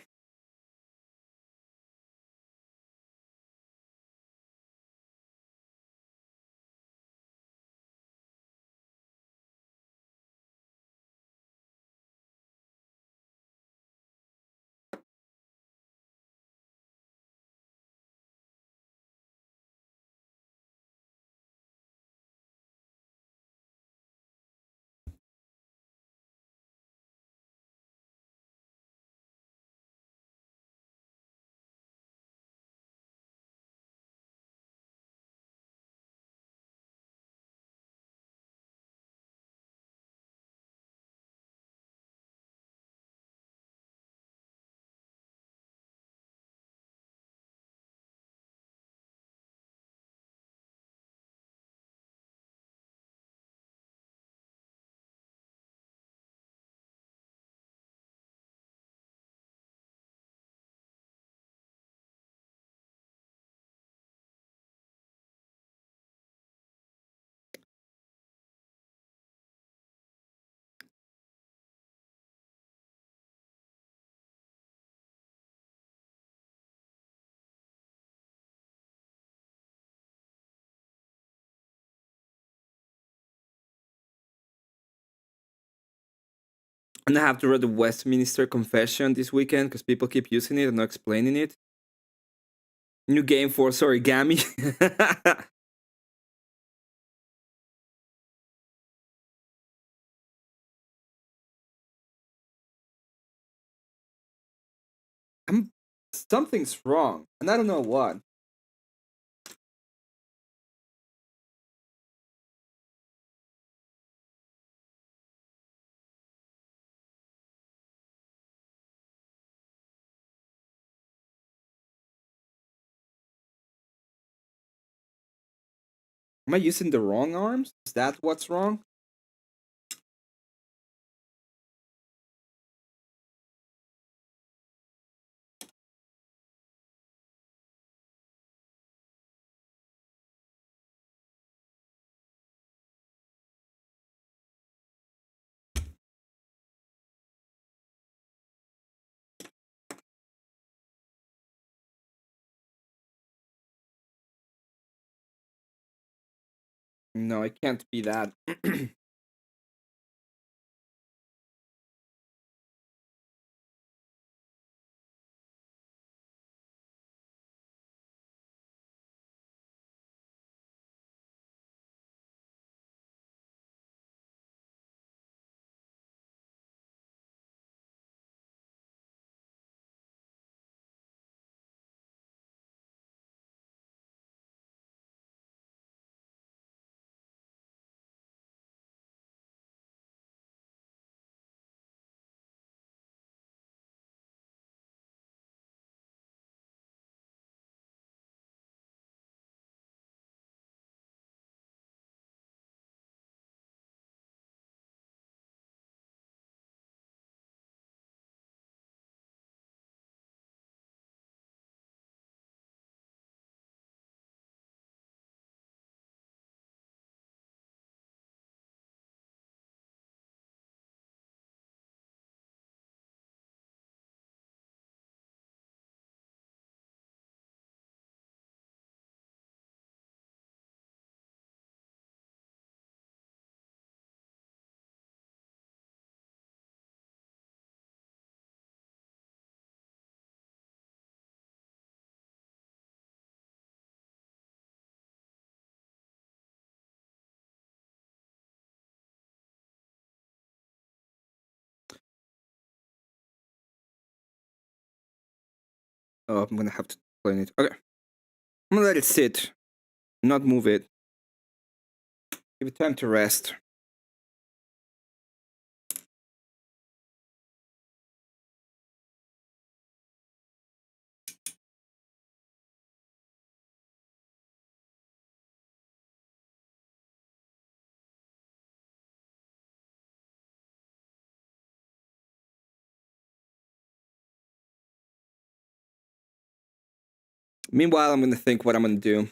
And I have to read the Westminster Confession this weekend because people keep using it and not explaining it. New game for origami. Something's wrong, and I don't know what. Am I using the wrong arms? Is that what's wrong? No, it can't be that. Oh, I'm gonna have to clean it. Okay. I'm gonna let it sit, not move it. Give it time to rest. Meanwhile, I'm gonna think what I'm gonna do.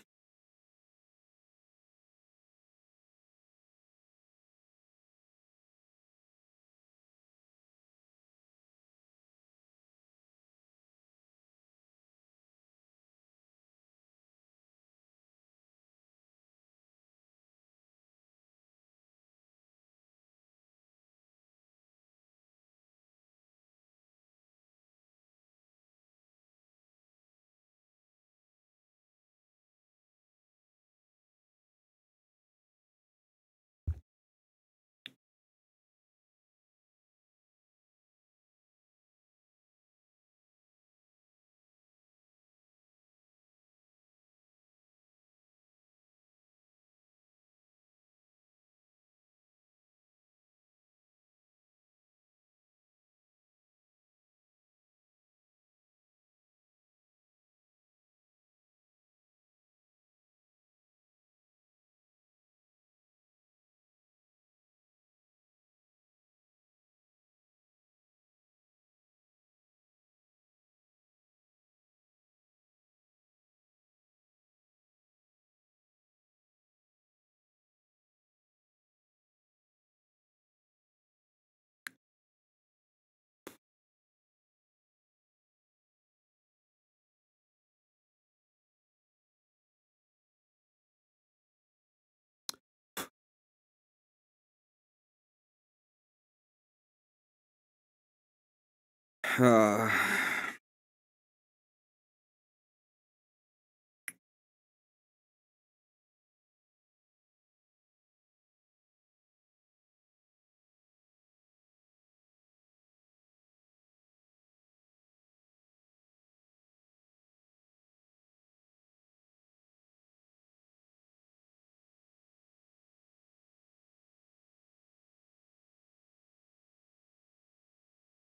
Uh,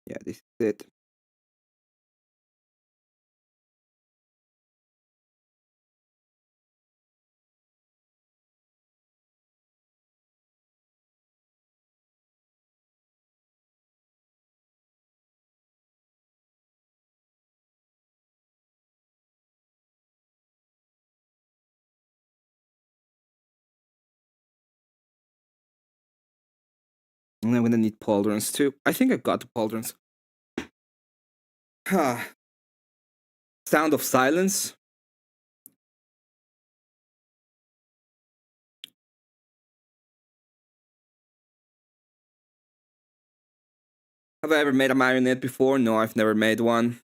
yeah, this is it. And I'm gonna need pauldrons too. I think I got the pauldrons. Sound of silence. Have I ever made a marionette before? No, I've never made one.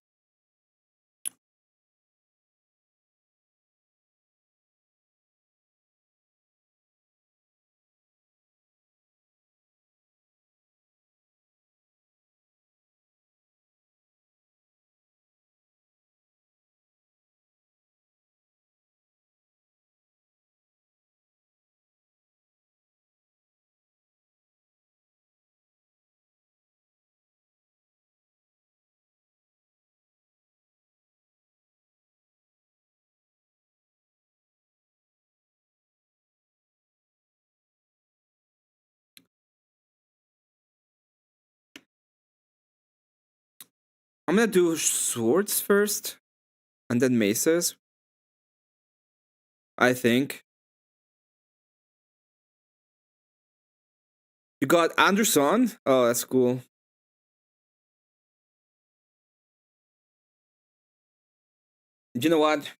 I'm gonna do swords first, and then maces. I think. You got Anderson? Oh, that's cool. You know what?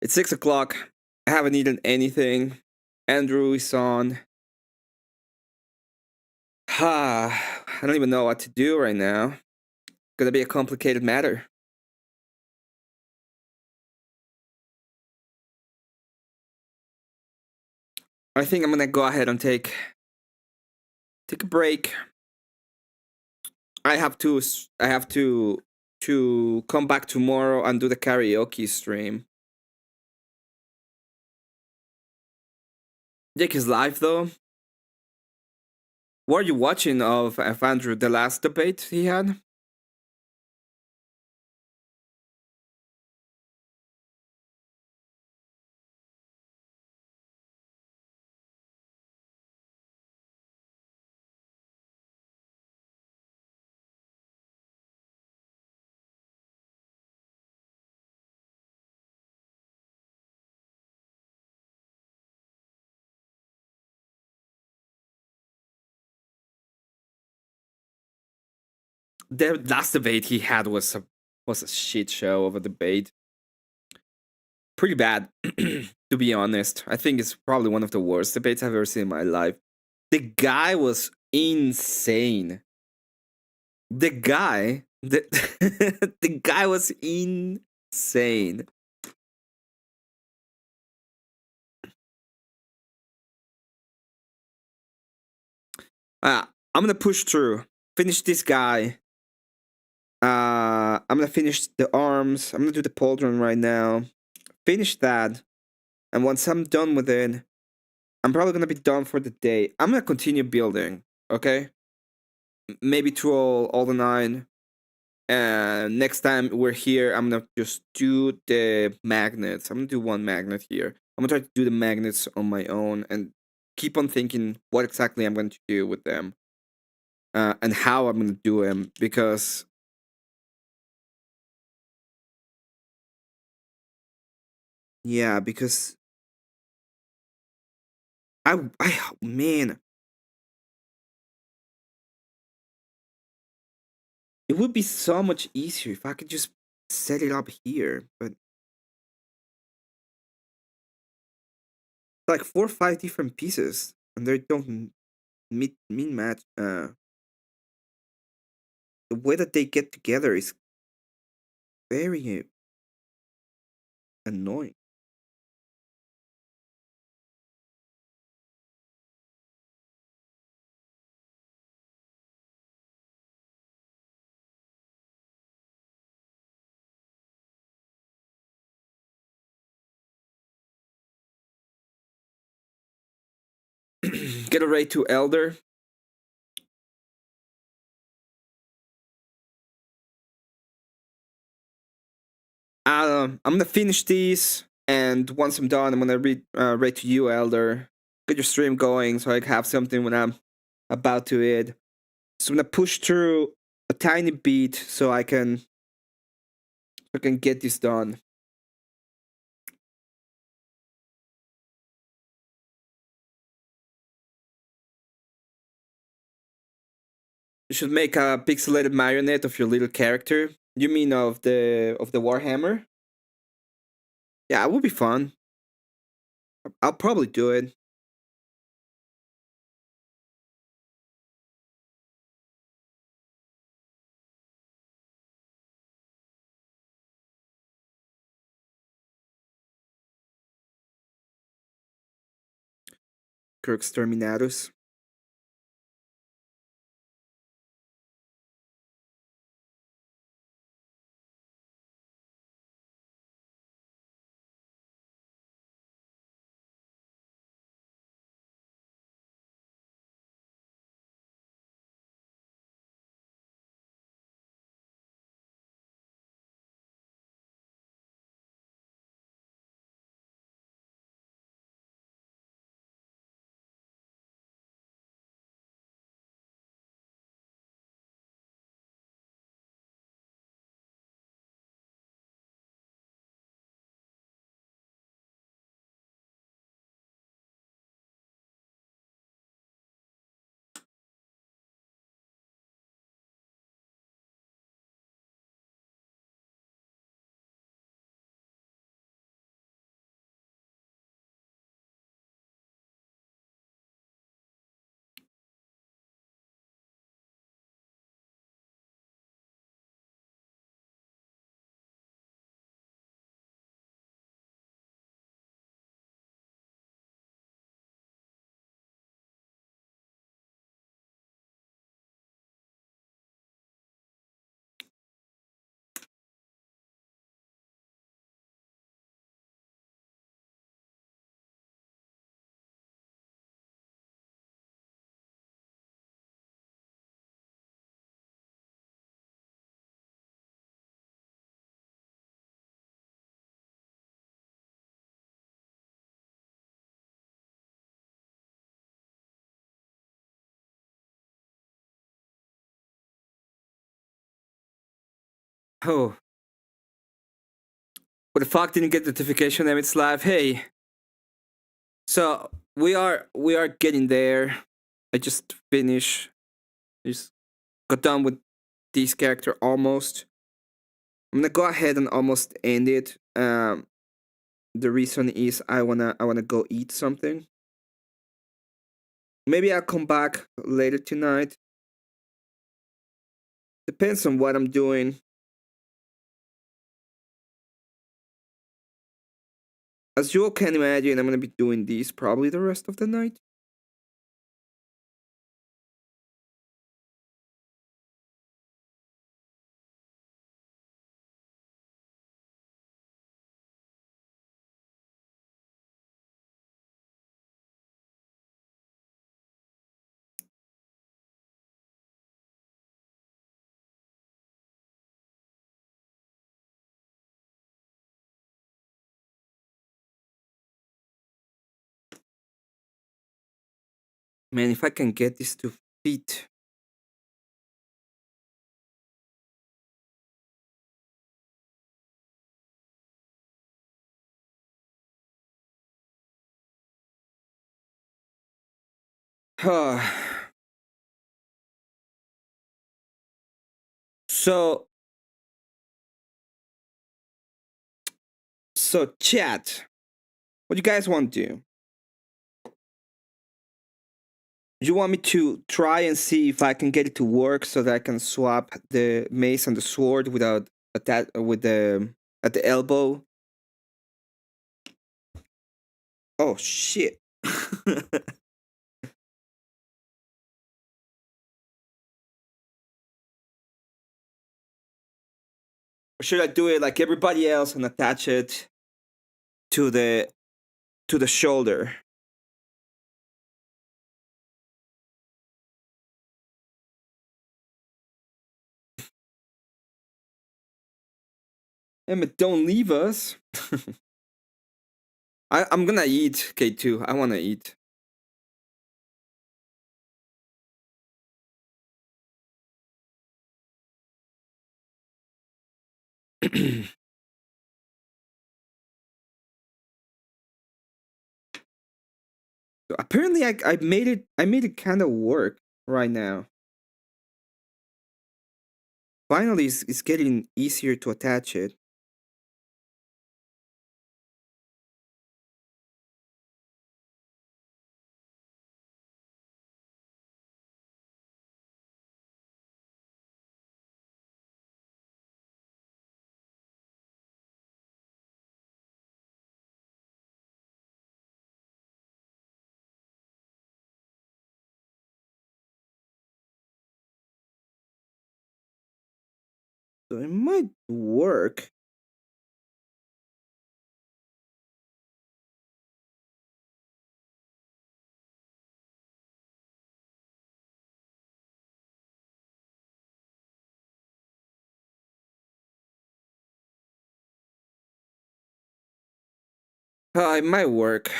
It's 6 o'clock. I haven't eaten anything. Andrew is on. I don't even know what to do right now. Gonna be a complicated matter. I think I'm gonna go ahead and take a break. I have to to come back tomorrow and do the karaoke stream. Jake is live though. What are you watching of Andrew? The last debate he had? The last debate he had was a shit show of a debate. Pretty bad, to be honest. I think it's probably one of the worst debates I've ever seen in my life. The guy was insane. The the guy was insane. I'm gonna push through. Finish this guy. I'm gonna finish the arms. I'm gonna do the pauldron right now. Finish that. And once I'm done with it, I'm probably gonna be done for the day. I'm gonna continue building, okay? Maybe through all the 9. And next time we're here, I'm gonna just do the magnets. I'm gonna do 1 magnet here. I'm gonna try to do the magnets on my own and keep on thinking what exactly I'm going to do with them. And how I'm gonna do them, because yeah, because man, it would be so much easier if I could just set it up here, but like 4 or 5 different pieces, and they don't mean match. The way that they get together is very annoying. Get a raid to Elder. I'm gonna finish these, and once I'm done, I'm gonna raid to you, Elder. Get your stream going so I have something when I'm about to it. So I'm gonna push through a tiny bit so I can get this done. You should make a pixelated marionette of your little character. You mean of the warhammer? Yeah, it would be fun. I'll probably do it. Kirk's Terminatus. Oh, what the fuck didn't get notification that it's live? Hey, so we are getting there. I just finished. Just got done with this character almost. I'm gonna go ahead and almost end it. The reason is I wanna go eat something. Maybe I'll come back later tonight. Depends on what I'm doing. As you all can imagine, I'm gonna be doing this probably the rest of the night. Man, if I can get this to fit. so so chat. What do you guys want to do? You want me to try and see if I can get it to work so that I can swap the mace and the sword without with the at the elbow? Oh shit. Or should I do it like everybody else and attach it to the shoulder? Emmett, don't leave us. I'm gonna eat, K2. I wanna eat. So apparently I made it kind of work right now. Finally it's getting easier to attach it. So it might work. It might work.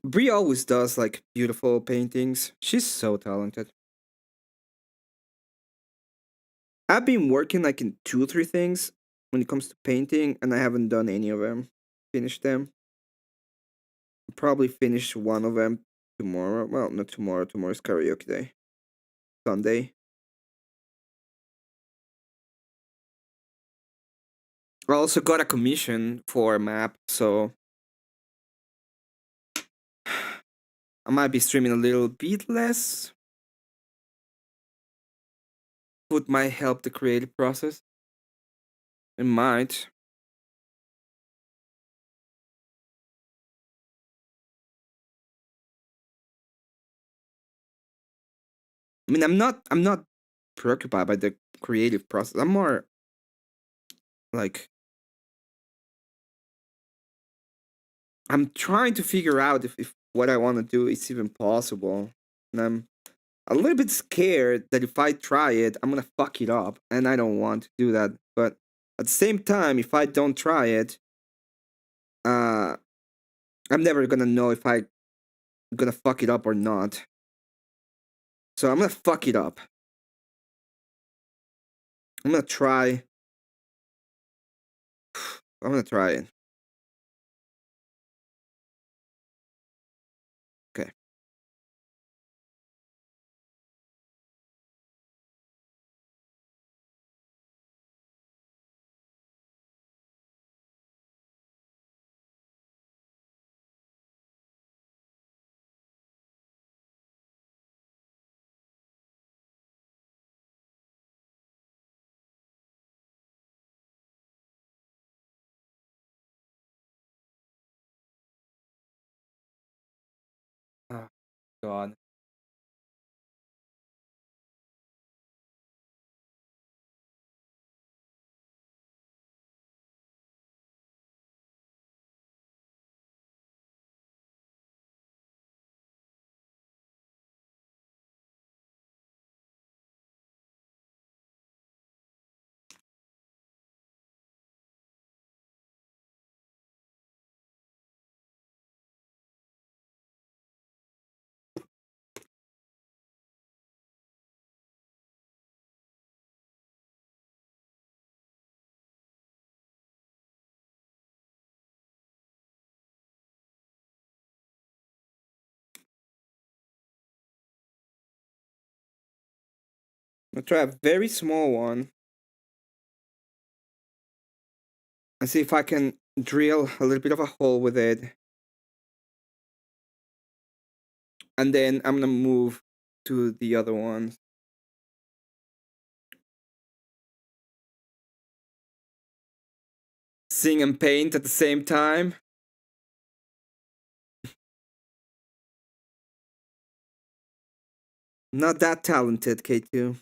Brie always does like beautiful paintings. She's so talented. I've been working like in 2 or 3 things when it comes to painting, and I haven't done any of them. Finished them. Probably finish one of them tomorrow. Well, not tomorrow. Tomorrow's karaoke day. Sunday. I also got a commission for a map, so I might be streaming a little bit less. Would might help the creative process. It might. I mean, I'm not preoccupied by the creative process. I'm more like I'm trying to figure out if what I want to do is even possible. And I'm a little bit scared that if I try it, I'm gonna fuck it up, and I don't want to do that. But at the same time, if I don't try it, uh, I'm never gonna know if I'm gonna fuck it up or not. So I'm gonna fuck it up. I'm gonna try. I'm gonna try it. Okay. Oh God. I'm gonna try a very small one and see if I can drill a little bit of a hole with it. And then I'm gonna move to the other ones. Sing and paint at the same time. Not that talented, K2.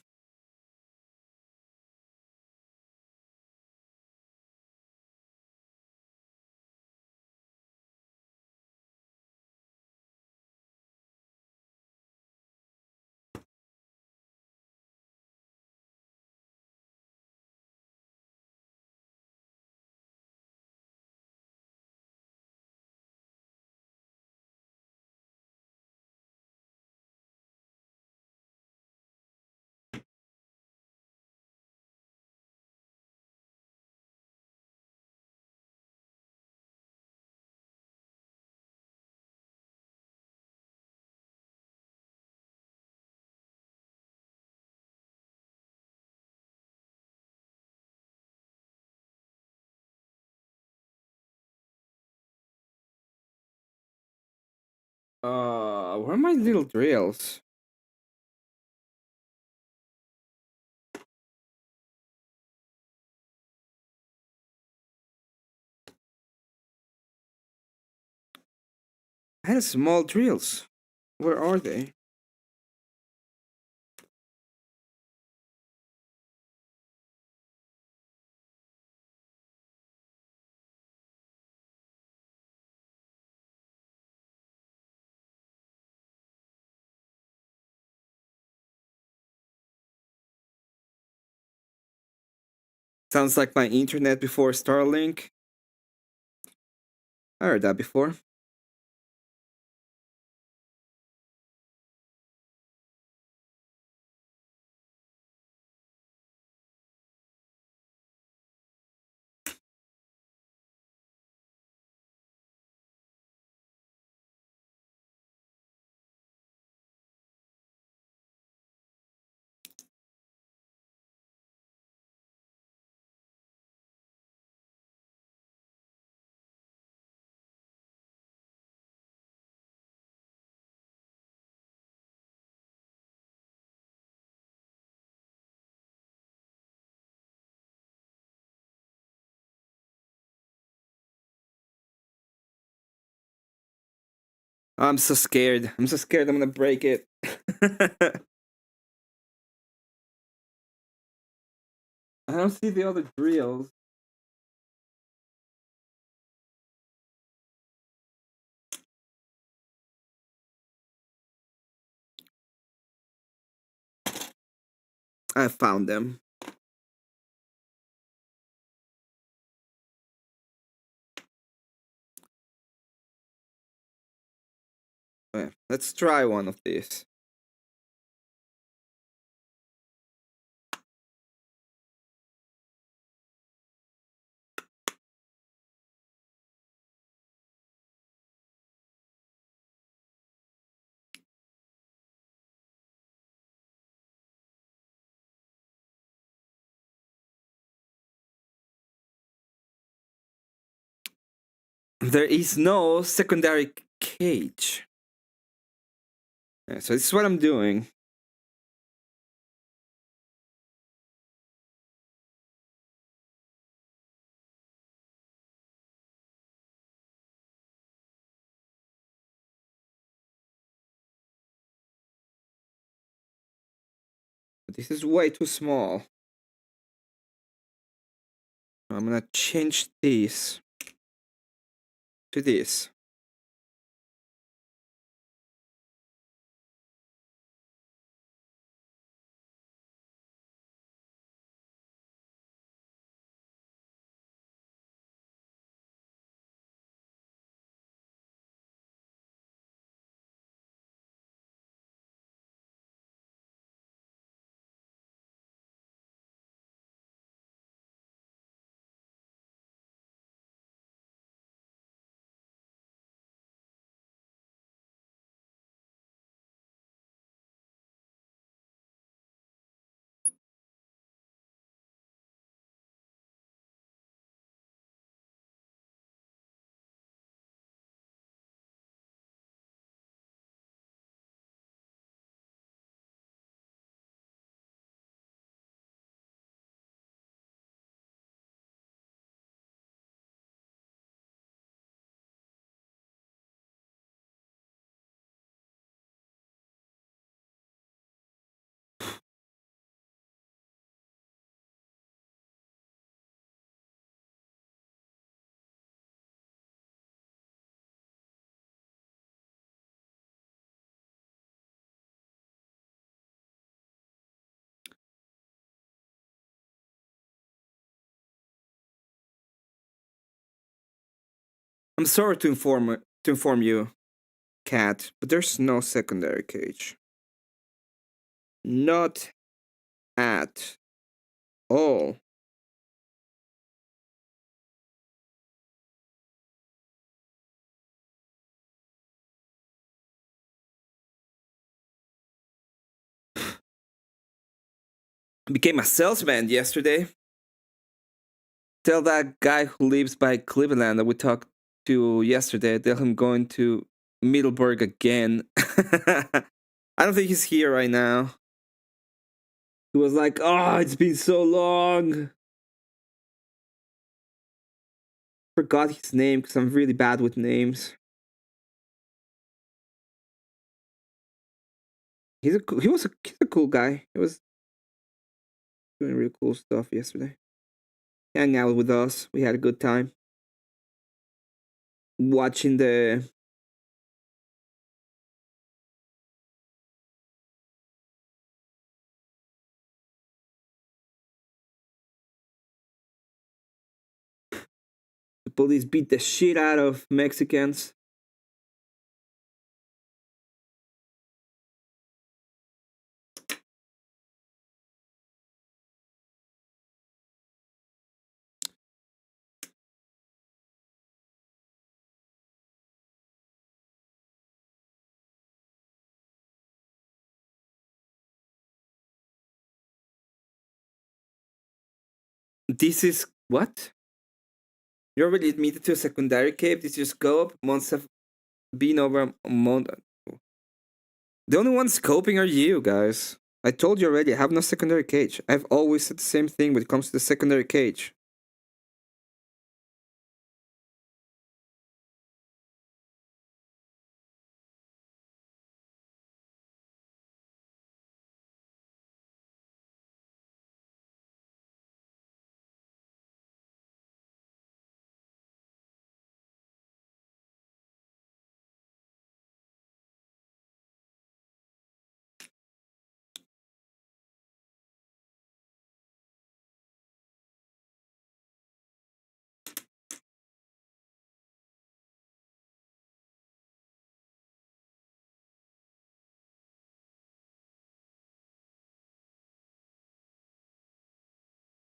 Where are my little drills? I had small drills. Where are they? Sounds like my internet before Starlink. I heard that before. I'm so scared. I'm so scared I'm gonna break it. I don't see the other drills. I found them. Okay, let's try one of these. There is no secondary cage. Yeah, so this is what I'm doing. This is way too small. I'm gonna change this to this. I'm sorry to inform you, Cat, but there's no secondary cage. Not at all. I became a salesman yesterday. Tell that guy who lives by Cleveland that we talked to yesterday, tell him going to Middleburg again. I don't think he's here right now. He was like, oh, it's been so long. Forgot his name because I'm really bad with names. He's a cool guy. He was doing really cool stuff yesterday. Hang out with us. We had a good time. Watching the police beat the shit out of Mexicans. This is what? You already admitted to a secondary cave. This is scope. Months have been over a month. The only ones scoping are you guys. I told you already. I have no secondary cage. I've always said the same thing when it comes to the secondary cage.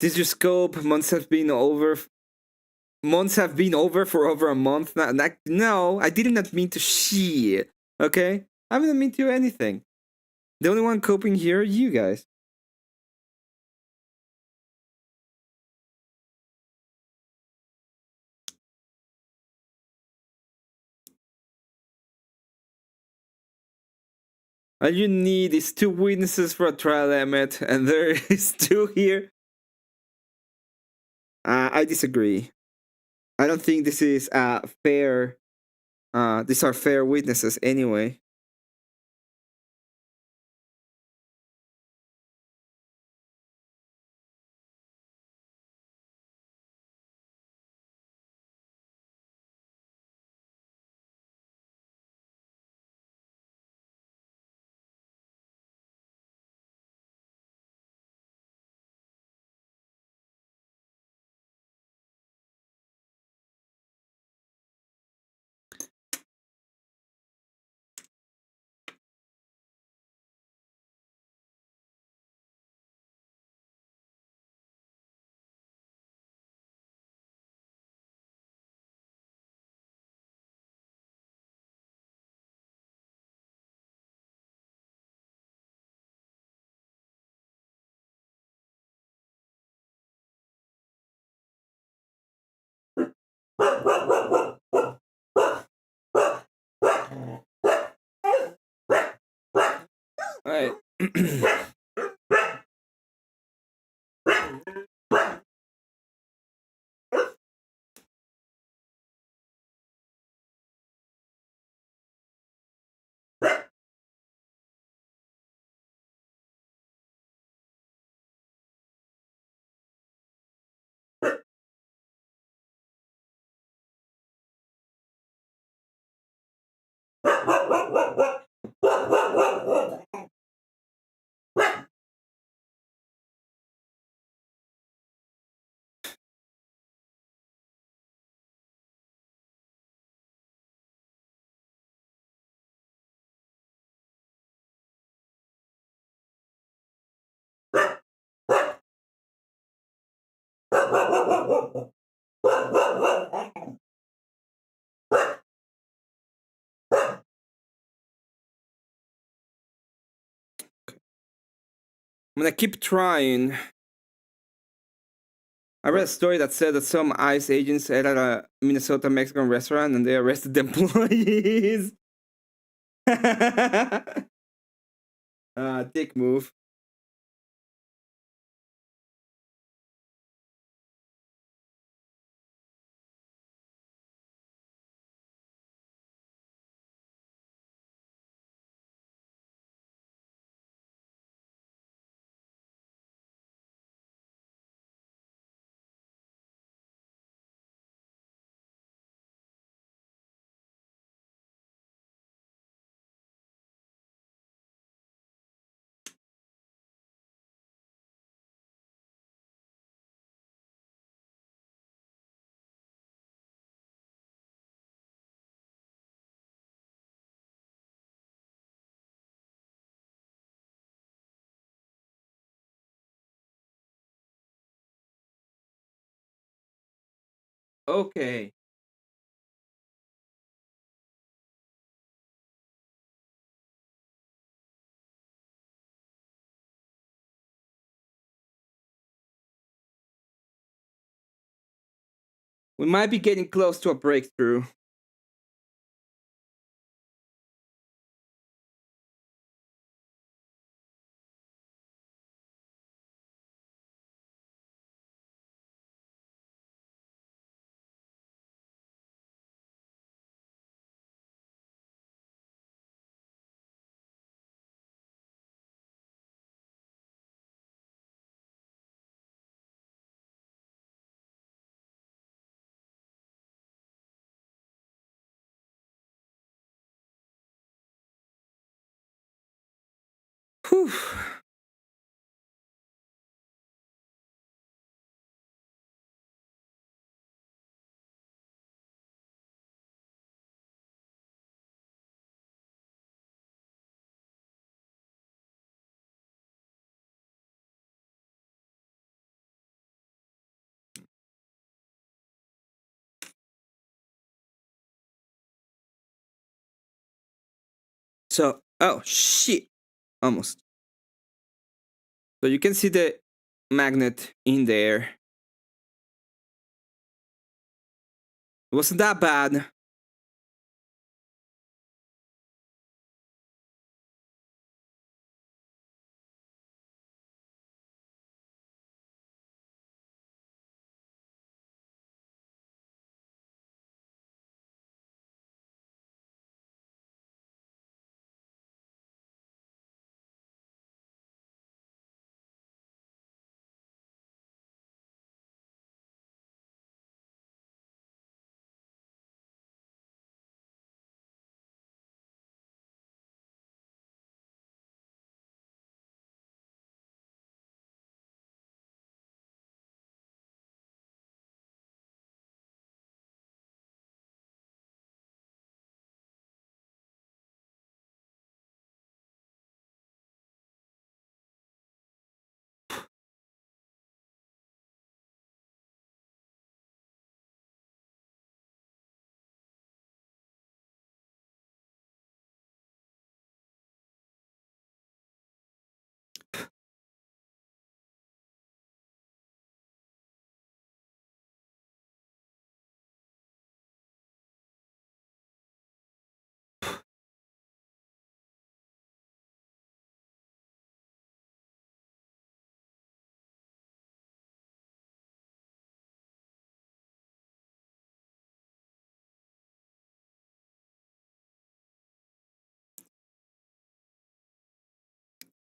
This your scope. Months have been over. Months have been over for over a month now. No, I did not mean to shit. Okay? I didn't mean to do anything. The only one coping here are you guys. All you need is 2 witnesses for a trial, Emmet, and there is 2 here. I disagree. I don't think this is fair. These are fair witnesses anyway. Alright. I'm gonna keep trying. I read a story that said that some ICE agents ate at a Minnesota Mexican restaurant and they arrested the employees. Dick move. Okay. We might be getting close to a breakthrough. Whew. So, oh shit. Almost. So you can see the magnet in there. It wasn't that bad.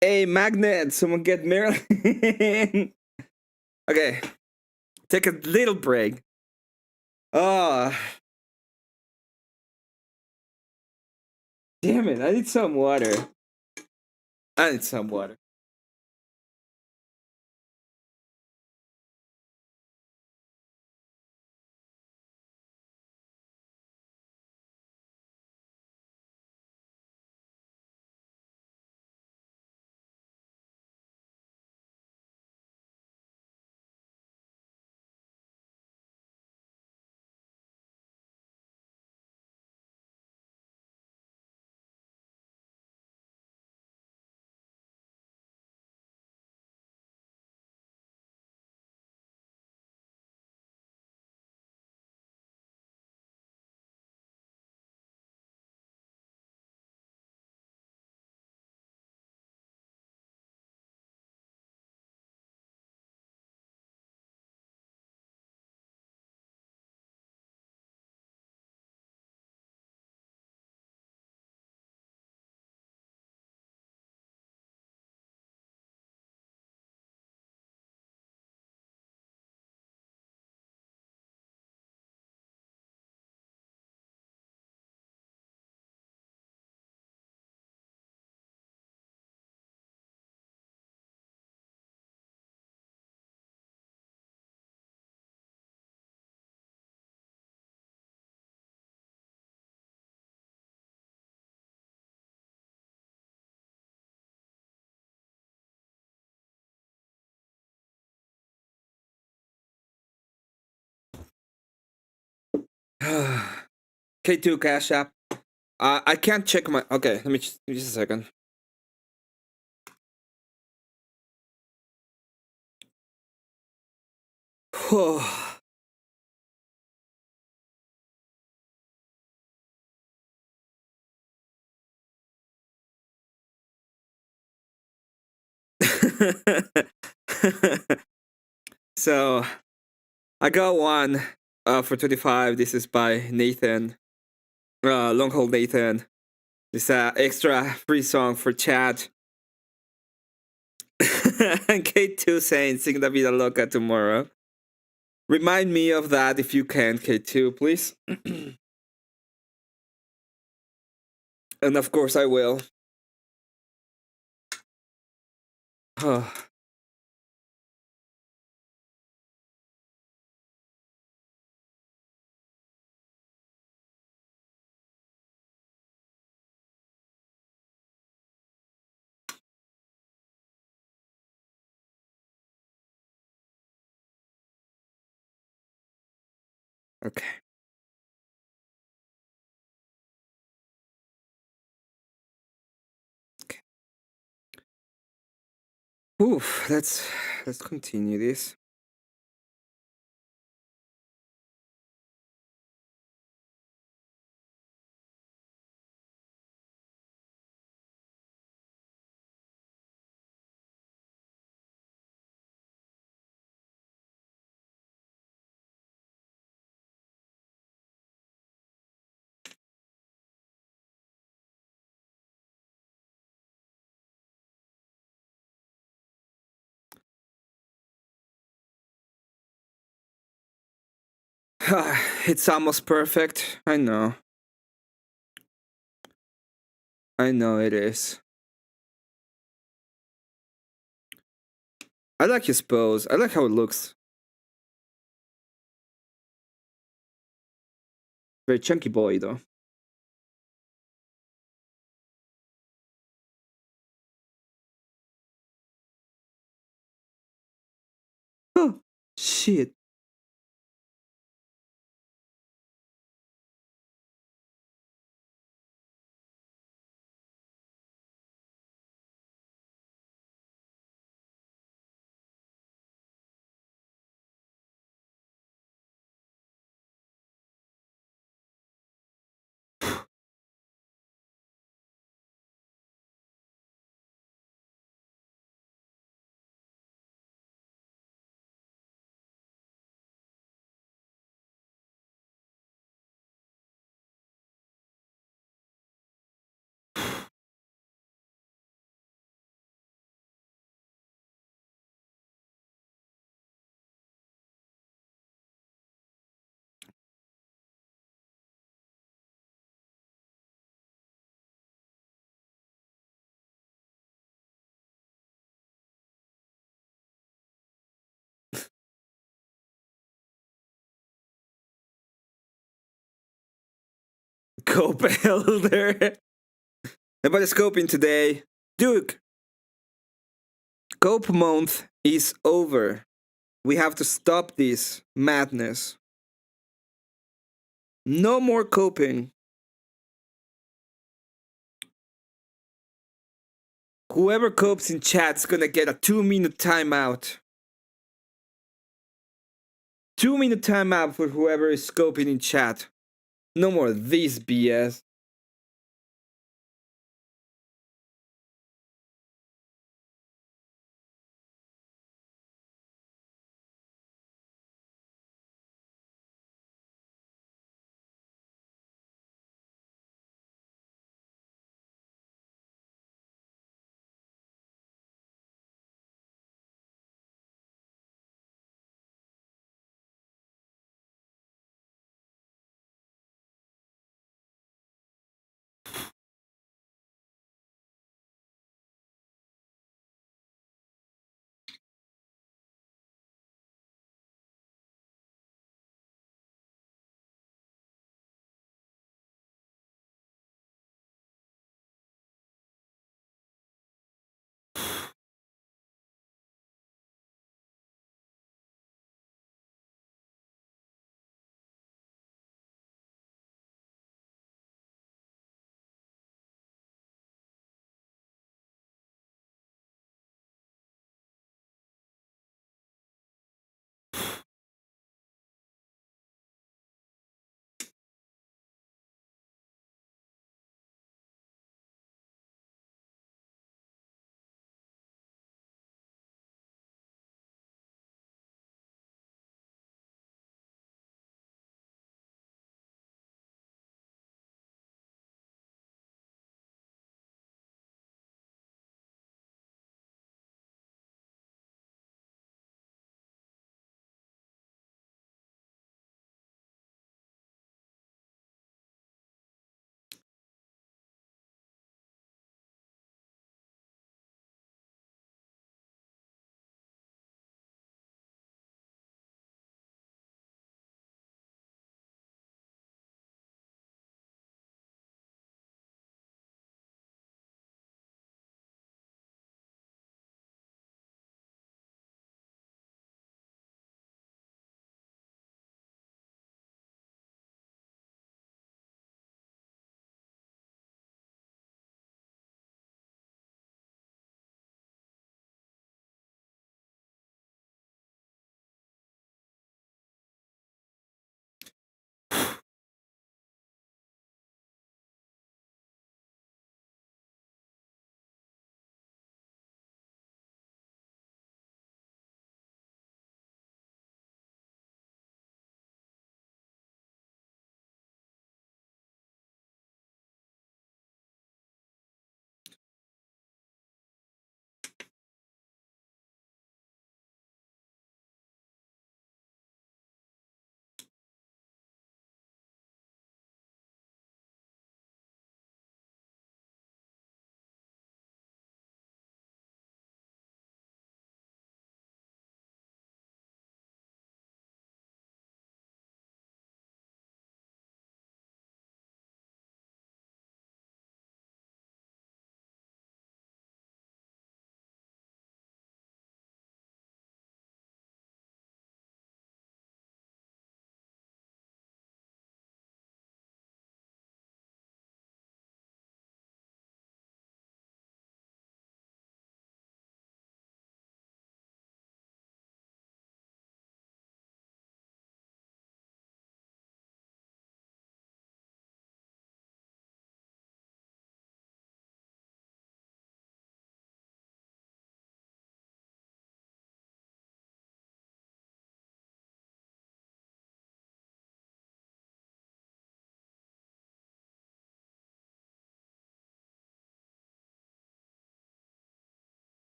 Hey, Magnet, someone get Marilyn. Okay, take a little break. Oh, damn it, I need some water. I need some water. K2 Cash App. I can't check my. Okay, let me just a second. So I got one for 25. This is by Nathan. Long Haul Nathan. This extra free song for chat. And K2 saying sing La Vida Loca tomorrow. Remind me of that if you can, K2, please. And of course I will. Okay. Oof, let's continue this. It's almost perfect. I know. I know it is. I like his pose. I like how it looks. Very chunky boy, though. Oh, shit. Cope Elder. Everybody scoping today. Duke, Cope month is over. We have to stop this madness. No more coping. Whoever copes in chat's gonna get a 2-minute timeout. 2-minute timeout for whoever is scoping in chat. No more of this BS.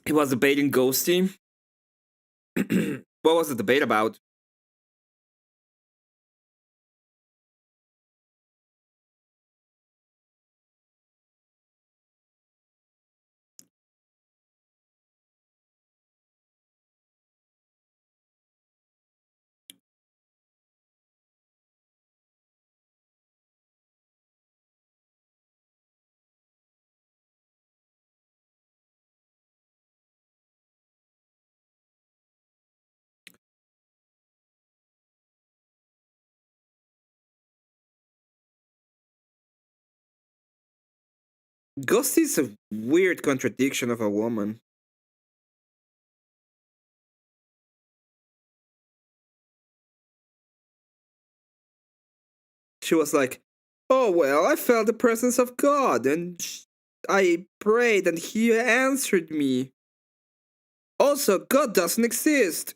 He was debating Ghosty. What was the debate about? Ghosty's a weird contradiction of a woman. She was like, "Oh well, I felt the presence of God, and I prayed, and He answered me. Also, God doesn't exist."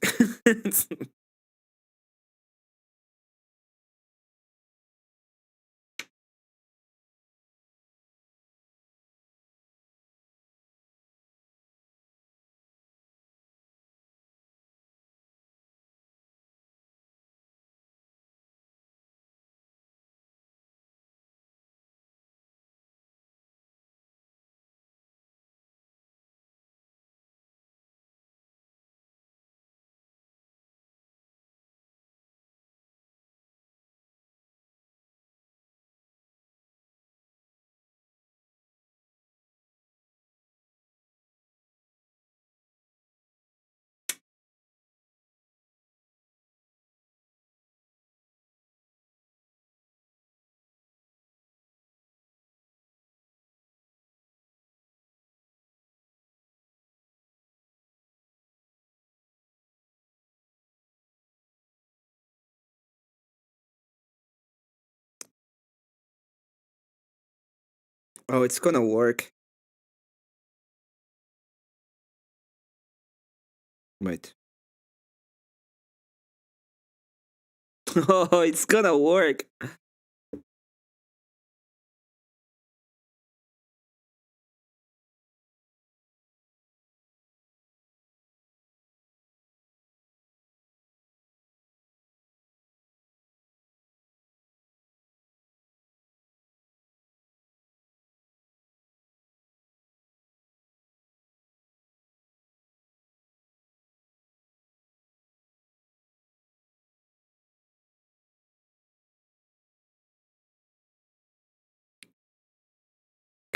Oh, it's gonna work. Wait. Oh, it's gonna work.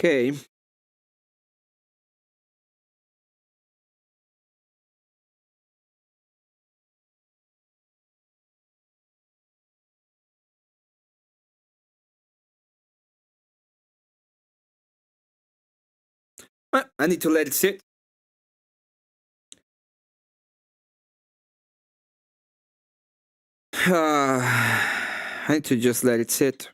Okay. I need to let it sit. I need to just let it sit.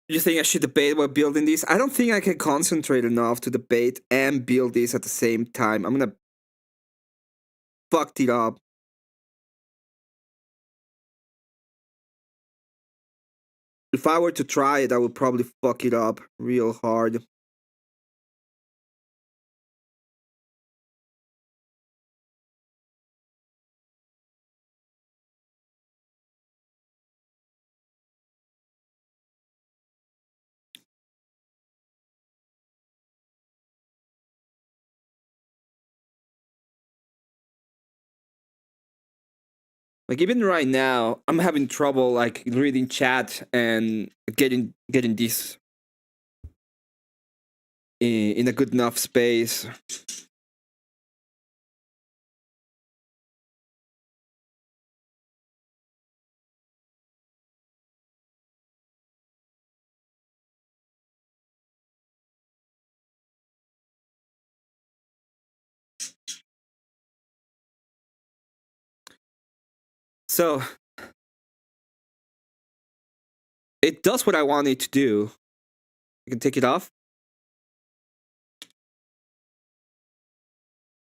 You think I should debate while building this? I don't think I can concentrate enough to debate and build this at the same time. I'm gonna fuck it up. If I were to try it, I would probably fuck it up real hard. Like even right now, I'm having trouble like reading chat and getting this in a good enough space. So it does what I want it to do. You can take it off.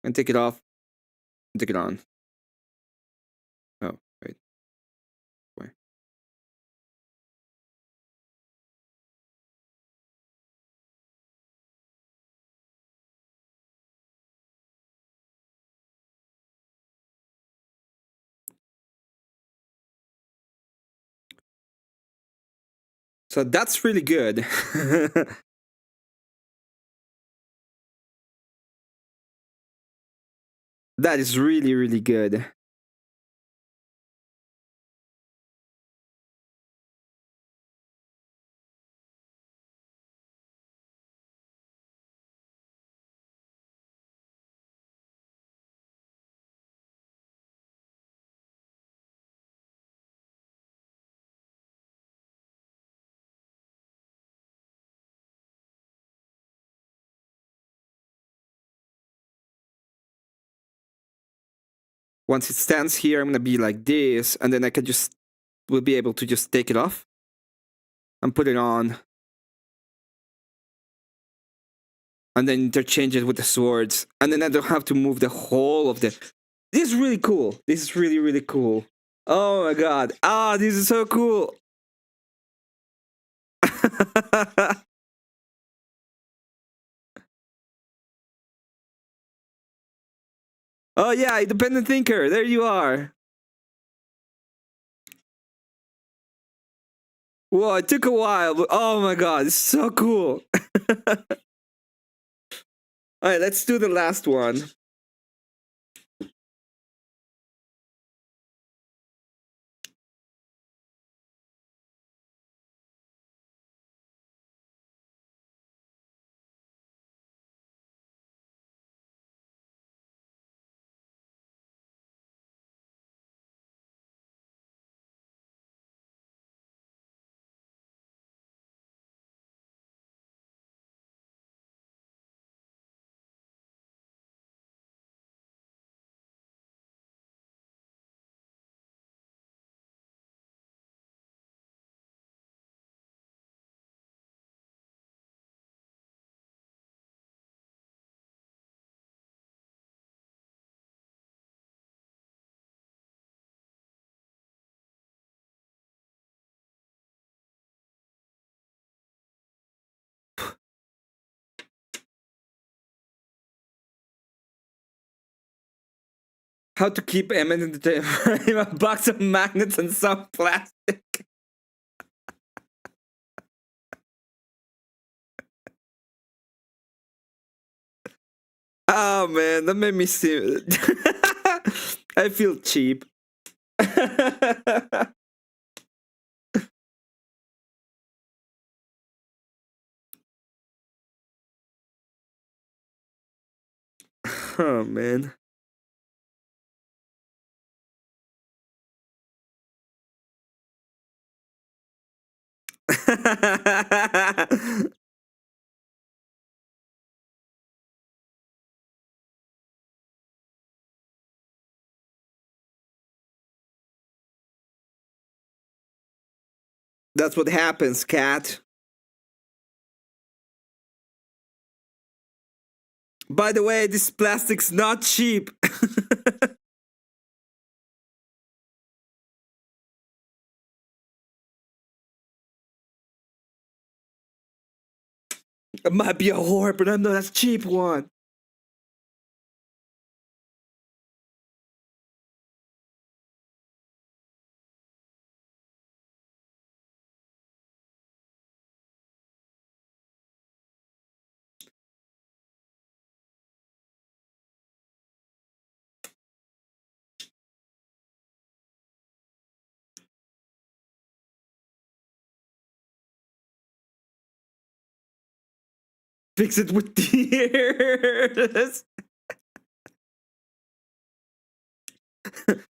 And take it off. And take it on. Oh, wait. Wait. So that's really good. That is really, really good. Once it stands here, I'm gonna be like this, and then I can just will be able to just take it off and put it on, and then interchange it with the swords, and then I don't have to move the whole of the. This is really cool. This is really, really cool. Oh my god! Ah, this is so cool. Oh yeah, independent thinker. There you are. Whoa, it took a while, but oh my god, it's so cool. Alright, let's do the last one. How to keep Emmett in the a box of magnets and some plastic. Oh man, that made me see. I feel cheap. Oh man. That's what happens, cat. By the way, this plastic's not cheap. It might be a whore, but I'm not a cheap one. Fix it with tears.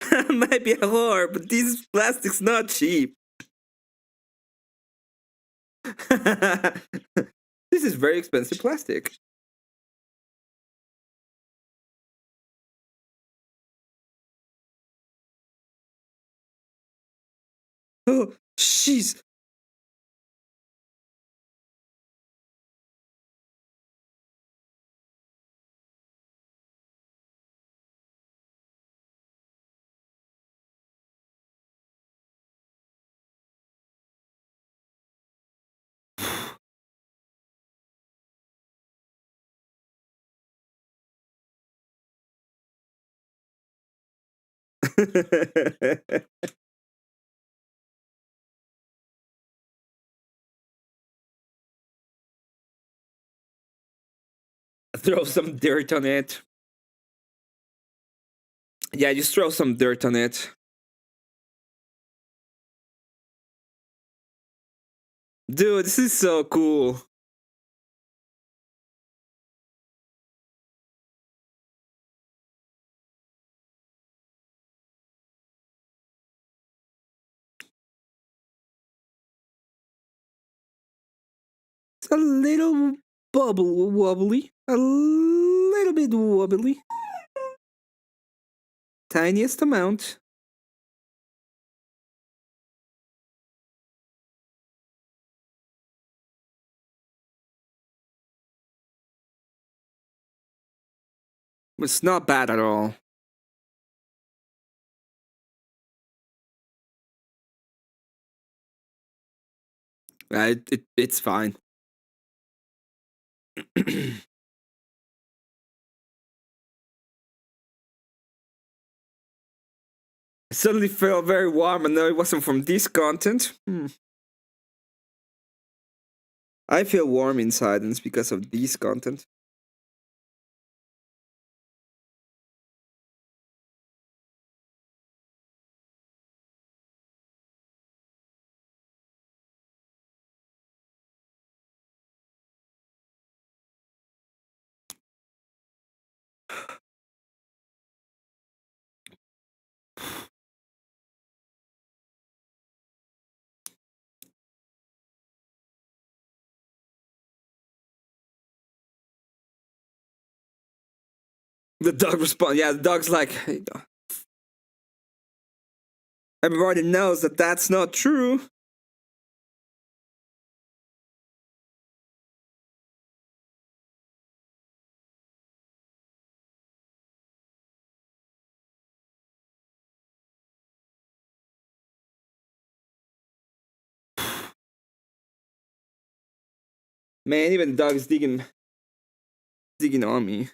I might be a whore, but this plastic's not cheap. This is very expensive plastic. Oh, jeez. Throw some dirt on it. Yeah, just throw some dirt on it. Dude, this is so cool. It's a little wobbly. A little bit wobbly. Tiniest amount. It's not bad at all. It's fine. I suddenly felt very warm and know it wasn't from this content. I feel warm inside and it's because of this content. The dog responds. Yeah, the dog's like, hey, everybody knows that that's not true. Man, even the dog is digging on me.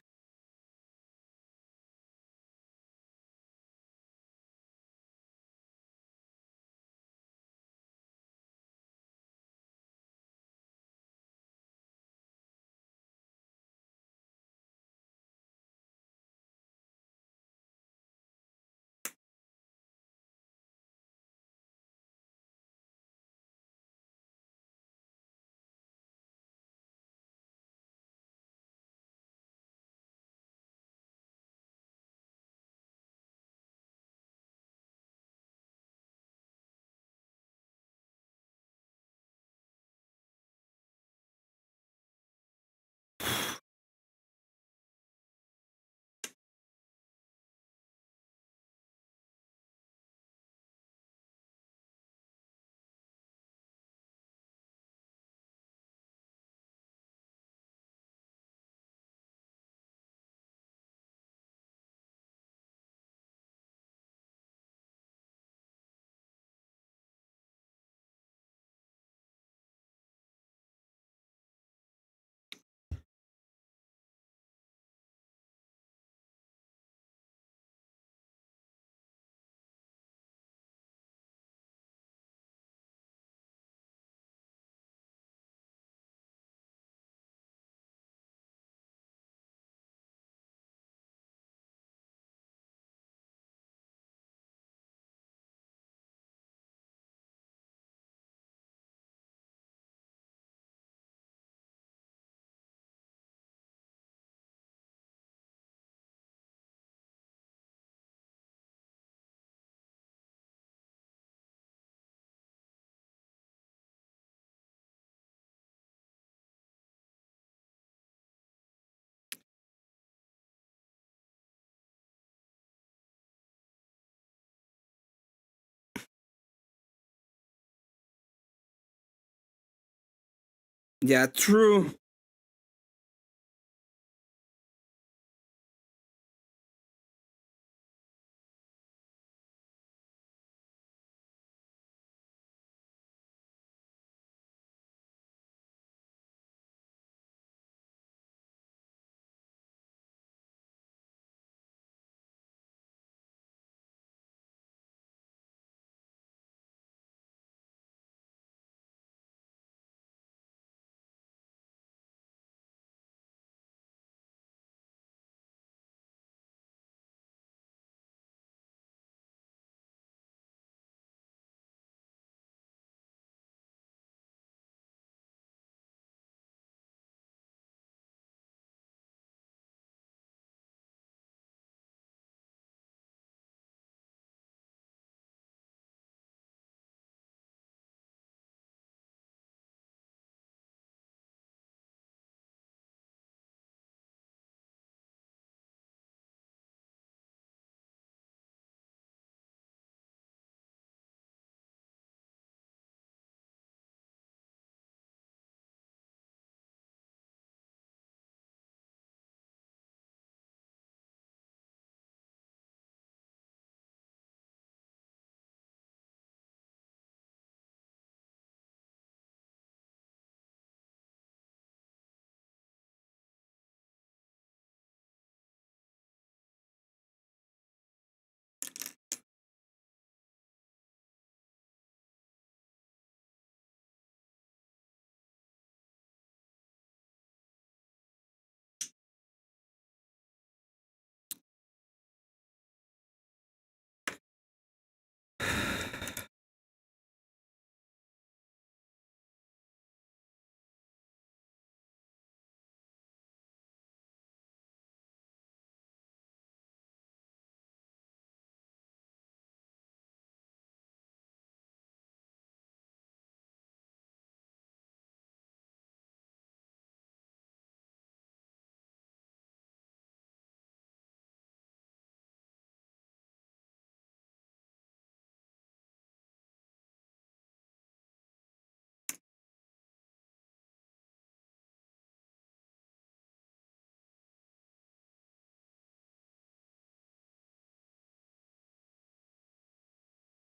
Yeah, true.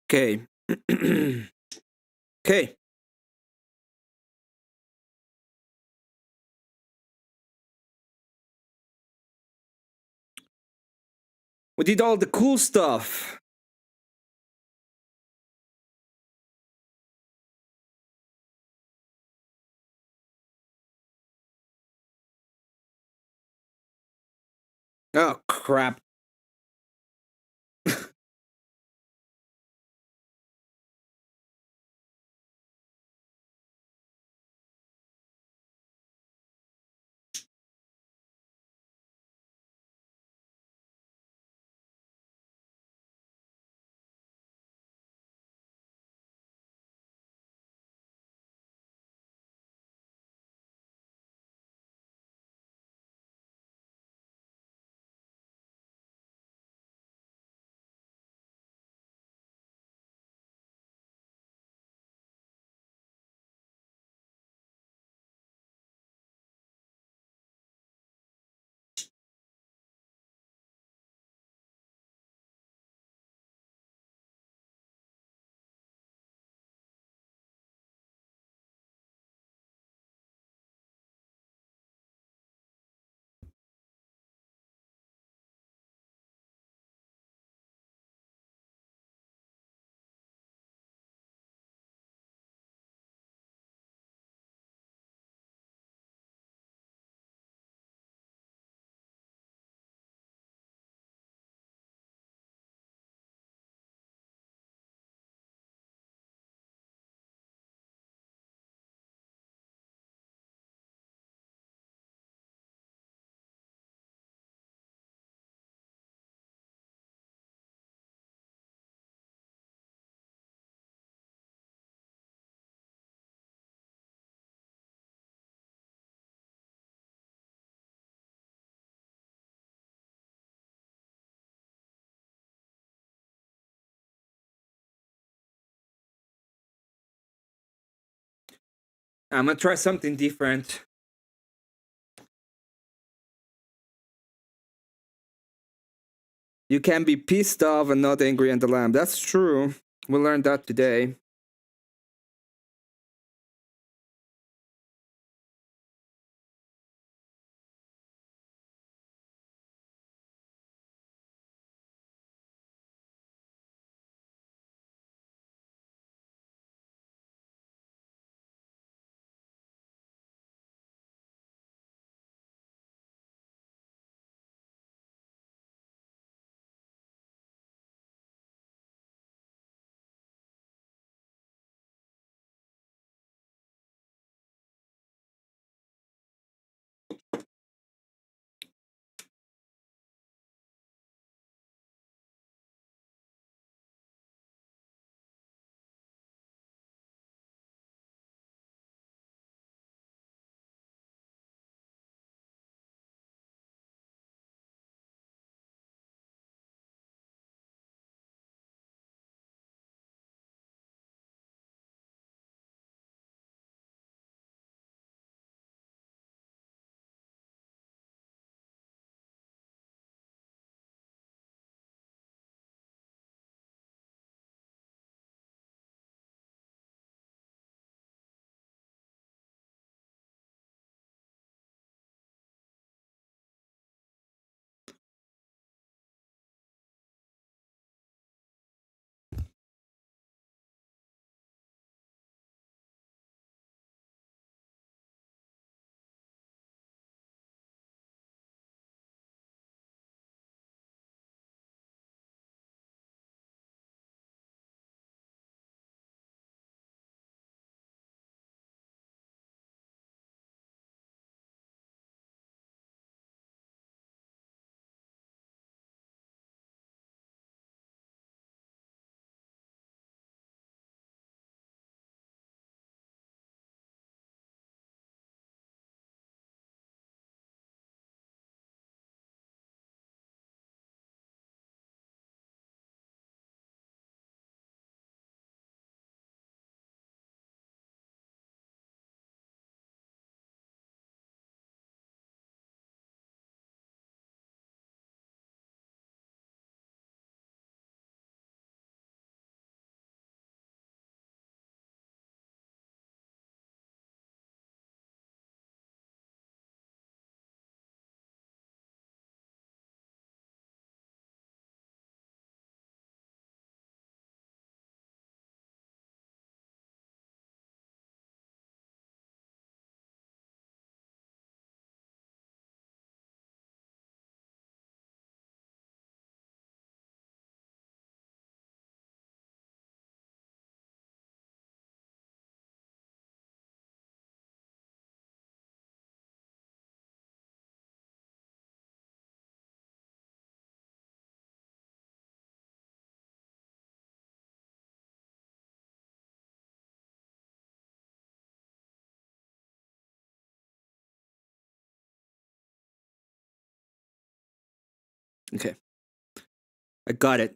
Okay. Okay. We did all the cool stuff. Oh, crap. I'm gonna try something different. You can be pissed off and not angry at the lamb. That's true. We learned that today. Okay, I got it.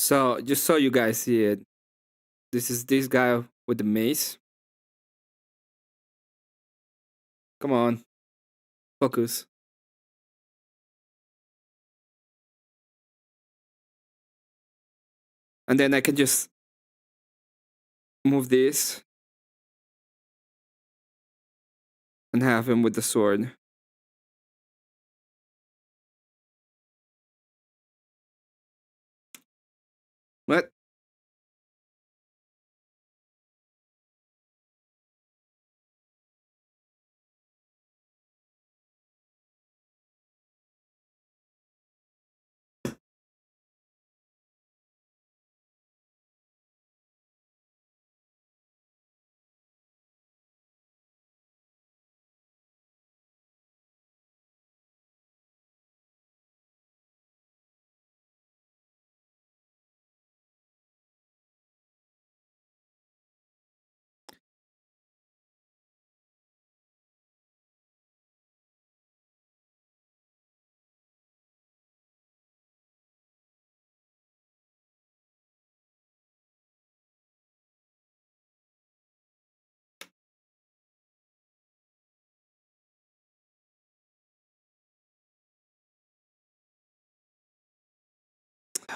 So just so you guys see it, this is this guy with the mace. Come on, focus. And then I can just move this and have him with the sword. What?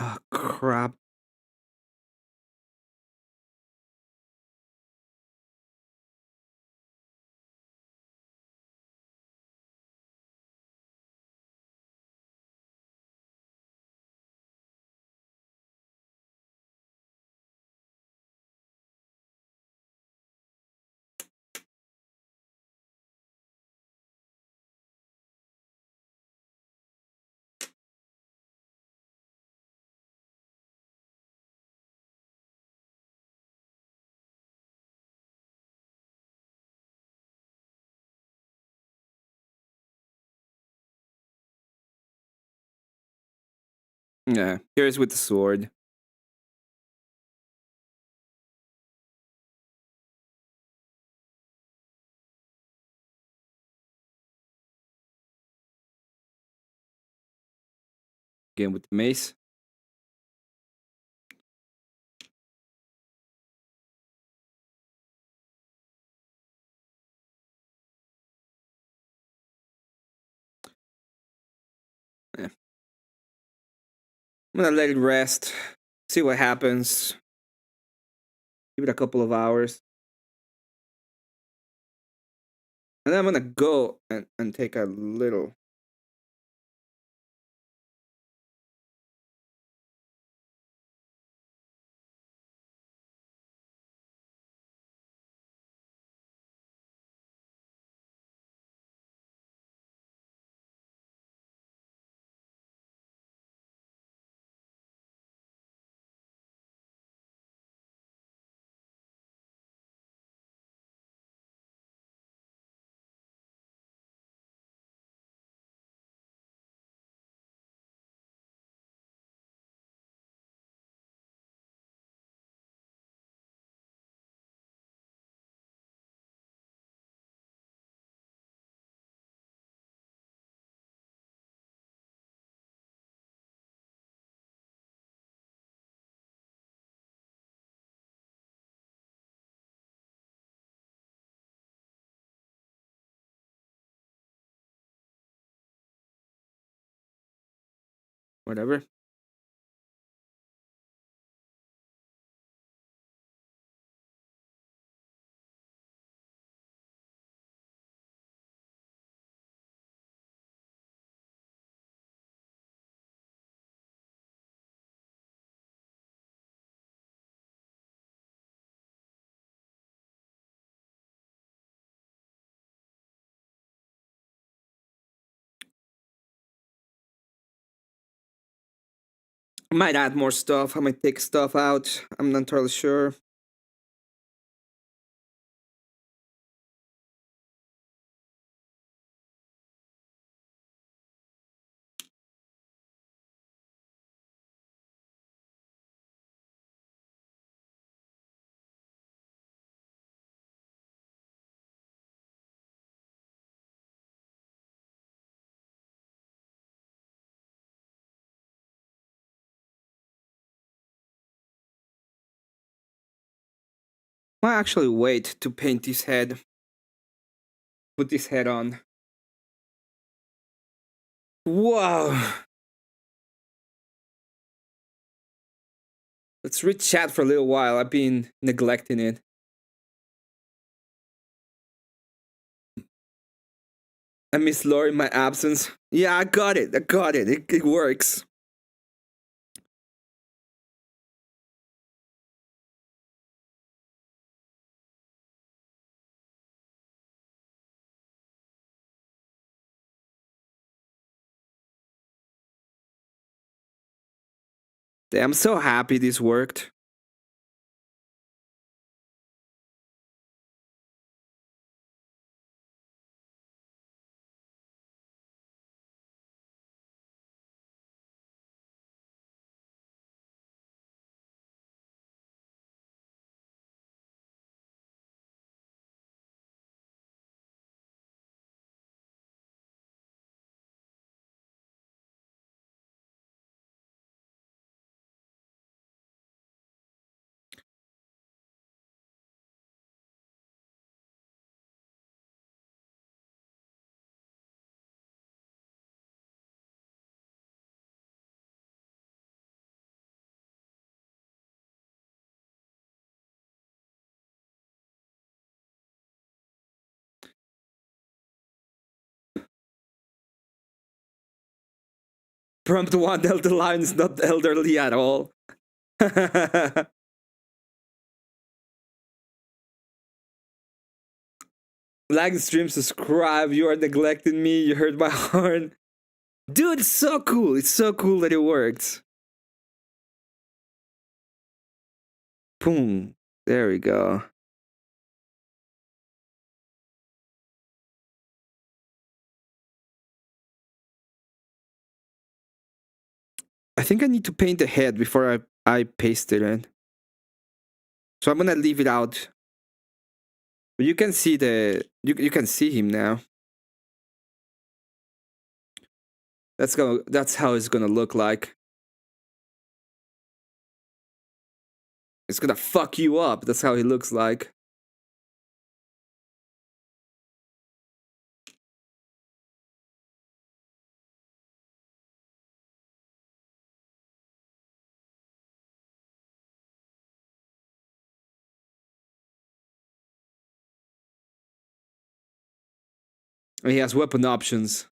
Oh, crap. Yeah, here's with the sword. Again with the mace. Yeah. I'm gonna let it rest. See what happens. Give it a couple of hours. And then I'm gonna go and take a little. Whatever. I might add more stuff. I might take stuff out. I'm not entirely sure. Might actually wait to paint this head. Put this head on. Wow. Let's read chat for a little while. I've been neglecting it. I miss Lori in my absence. Yeah, I got it. It works. Damn, I'm so happy this worked. Prompt 1, Delta Lion is not elderly at all. Like the stream, subscribe. You are neglecting me. You hurt my heart. Dude, it's so cool. It's so cool that it worked. Boom. There we go. I think I need to paint the head before I paste it in. So I'm gonna leave it out. But you can see you can see him now. That's how it's gonna look like. It's gonna fuck you up. That's how he looks like. And he has weapon options.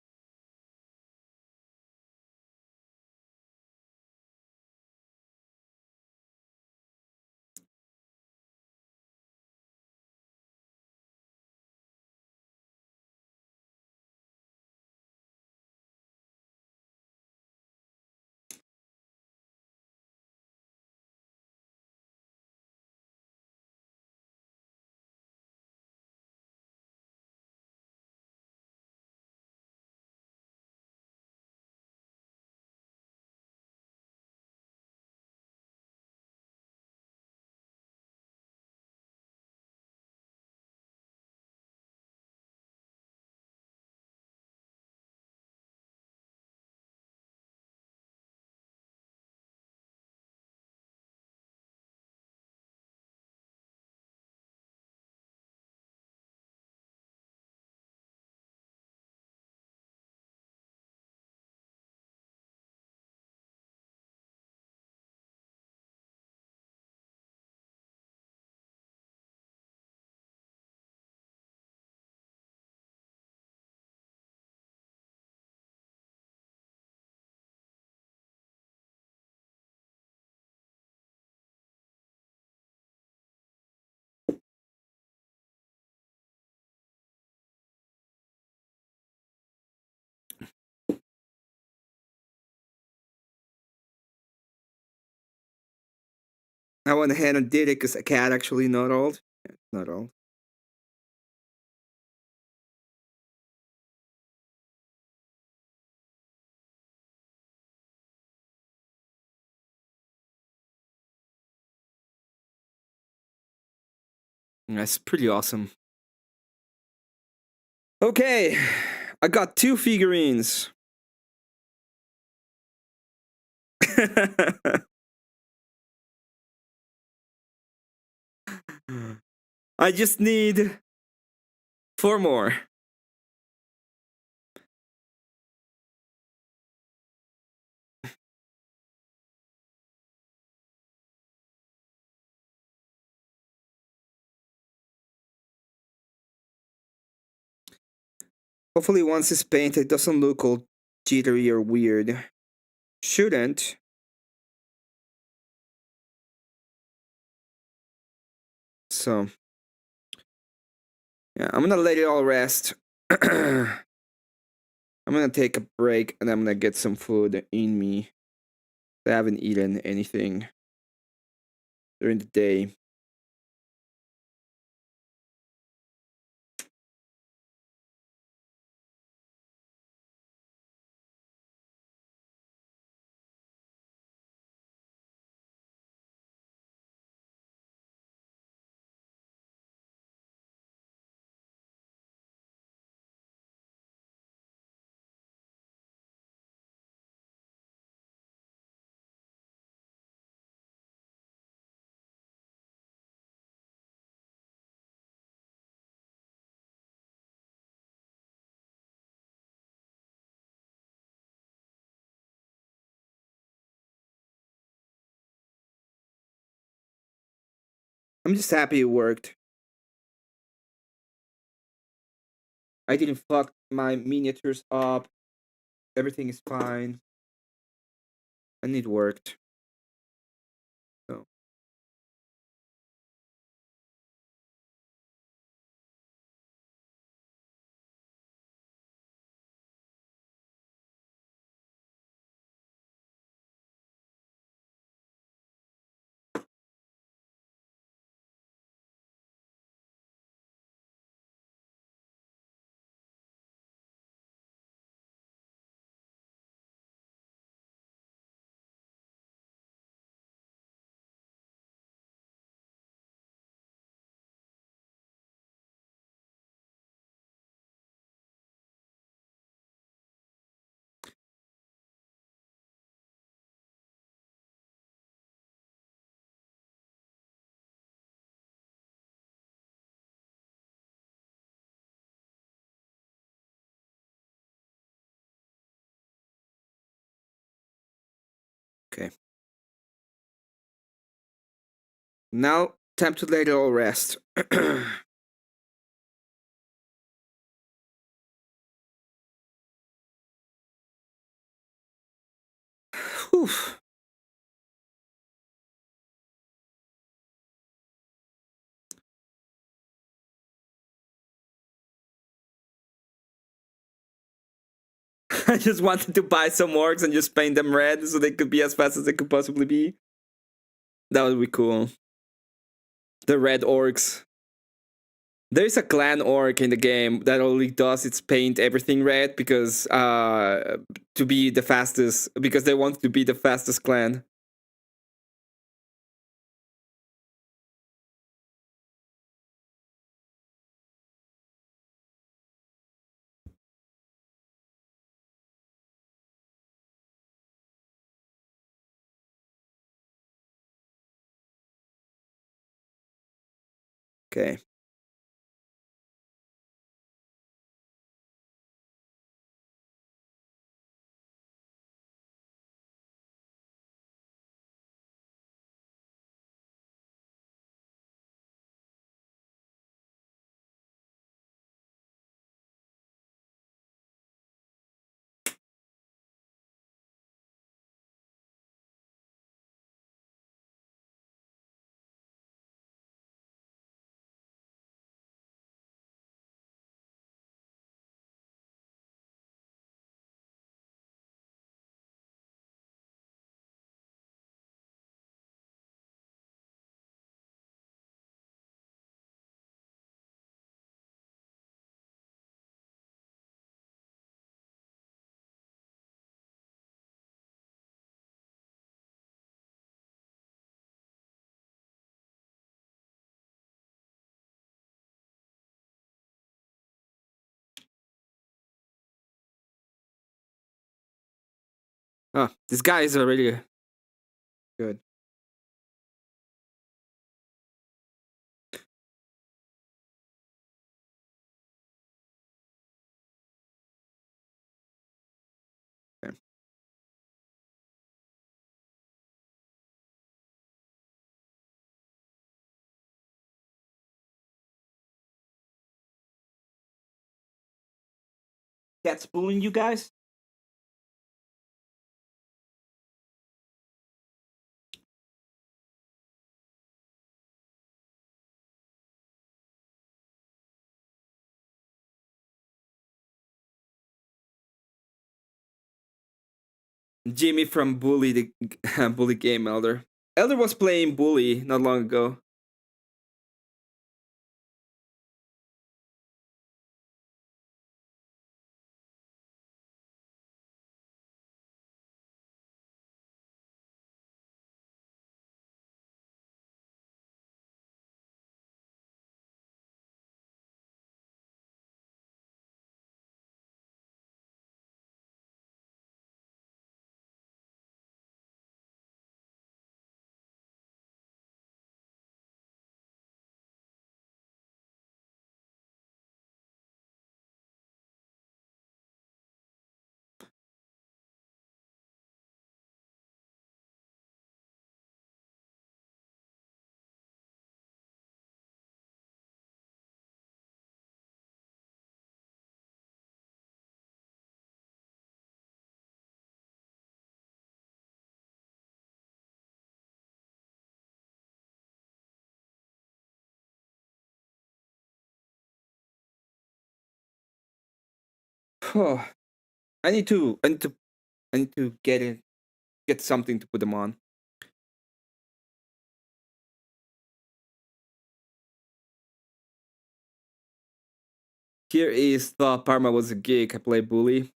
I went ahead and did it because a cat actually not old. Not old. That's pretty awesome. Okay, I got 2 figurines. I just need 4 more. Hopefully once it's painted, it doesn't look all jittery or weird. Shouldn't. So, yeah, I'm gonna let it all rest. I'm gonna take a break and I'm gonna get some food in me. I haven't eaten anything during the day. I'm just happy it worked. I didn't fuck my miniatures up. Everything is fine. And it worked. So. Okay. Now, time to let it all rest. Whew. I just wanted to buy some orcs and just paint them red so they could be as fast as they could possibly be. That would be cool. The red orcs. There's a clan orc in the game that only does its paint everything red because to be the fastest, because they want to be the fastest clan. Okay. Oh, this guy is already good. cats bullying you guys? Jimmy from Bully the Bully game Elder. Elder was playing Bully not long ago. Oh, I need to get something to put them on. Here is the Parma was a geek. I play Bully.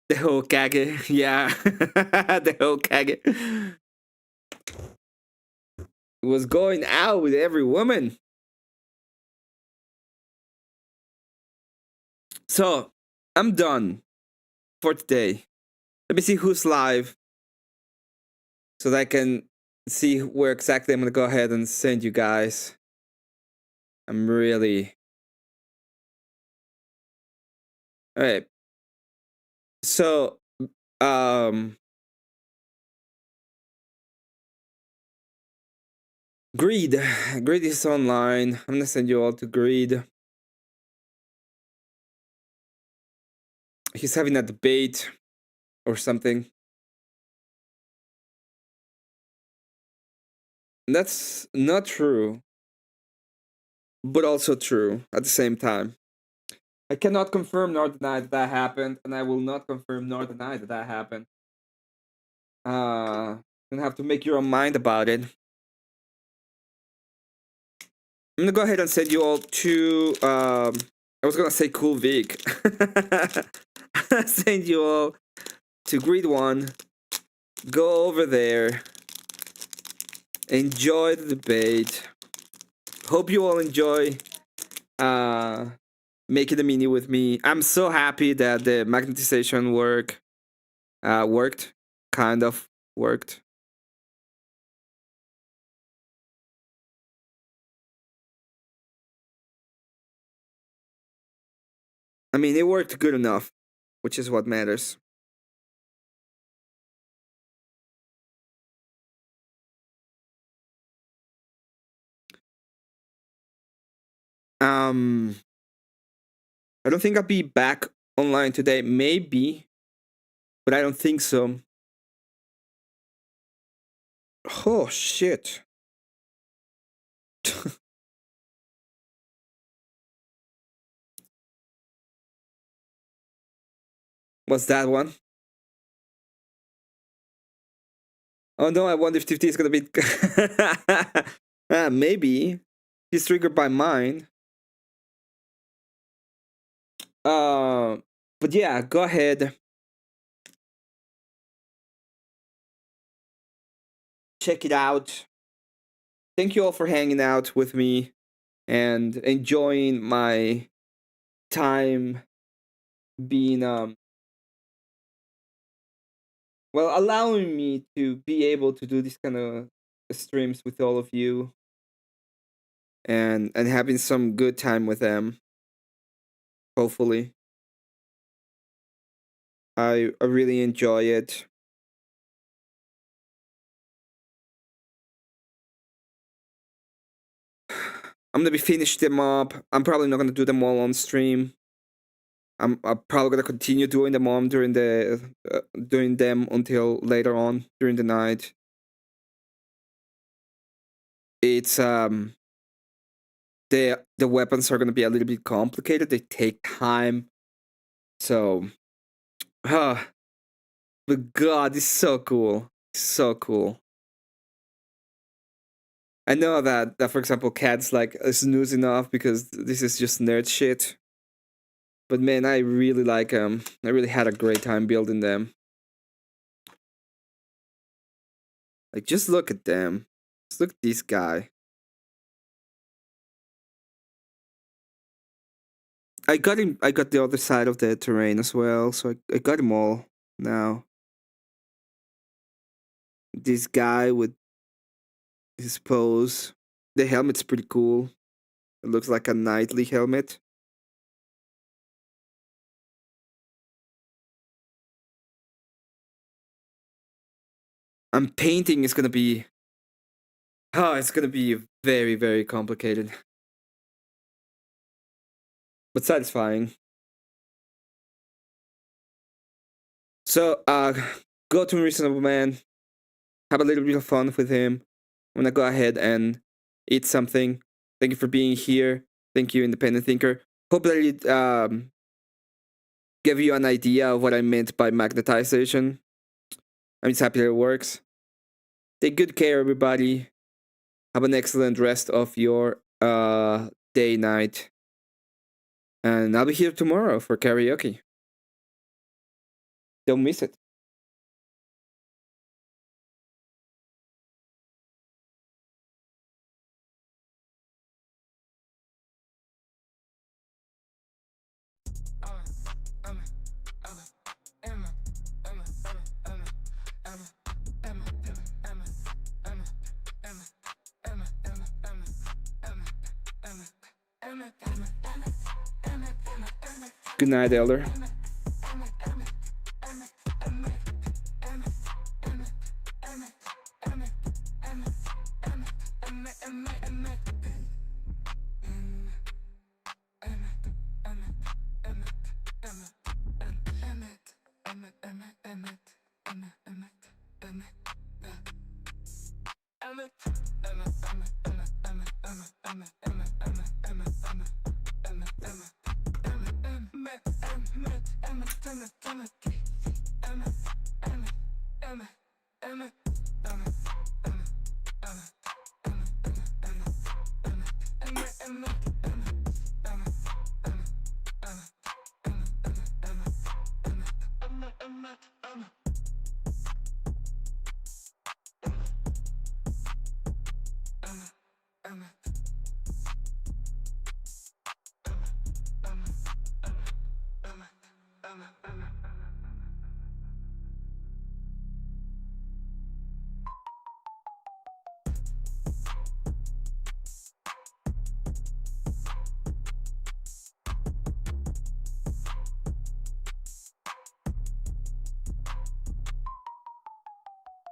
The Hokage, yeah, the Hokage was going out with every woman. So I'm done for today. Let me see who's live so that I can see where exactly I'm gonna go ahead and send you guys. I'm really all right. So, um, Greed, Greed is online. I'm gonna send you all to Greed. He's having a debate or something. That's not true, but also true at the same time. I cannot confirm nor deny that that happened, and I will not confirm nor deny that that happened. You have to make your own mind about it. I'm gonna go ahead and send you all to. I was gonna say Cool Vic. Send you all to Greed One. Go over there. Enjoy the debate. Hope you all enjoy making the mini with me. I'm so happy that the magnetization worked. Kind of worked. I mean, it worked good enough, which is what matters. Um, I don't think I'll be back online today. Maybe, but I don't think so. Oh shit! What's that one? Oh no! I wonder if TFT is gonna be. Maybe he's triggered by mine. Uh, but yeah, go ahead. Check it out. Thank you all for hanging out with me and enjoying my time being well, allowing me to be able to do this kind of streams with all of you and having some good time with them. Hopefully, I really enjoy it. I'm gonna be finished them up. I'm probably not gonna do them all on stream. I'm probably gonna continue doing them on during doing them until later on during the night. It's the weapons are gonna be a little bit complicated. They take time, so but God, it's so cool, so cool. I know that for example, Cat's like snoozing off because this is just nerd shit. But man, I really like them. I really had a great time building them. Like, just look at them. Just look at this guy. I got him. I got the other side of the terrain as well, so I got him all now. This guy with his pose. The helmet's pretty cool. It looks like a knightly helmet. Painting is gonna be... Oh, it's gonna be very, very complicated. But satisfying. So, go to Reasonable Man. Have a little bit of fun with him. I'm gonna go ahead and eat something. Thank you for being here. Thank you, Independent Thinker. Hope that it gave you an idea of what I meant by magnetization. I'm just happy that it works. Take good care, everybody. Have an excellent rest of your day, night. And I'll be here tomorrow for karaoke. Don't miss it. Good night, Elder. Emmet.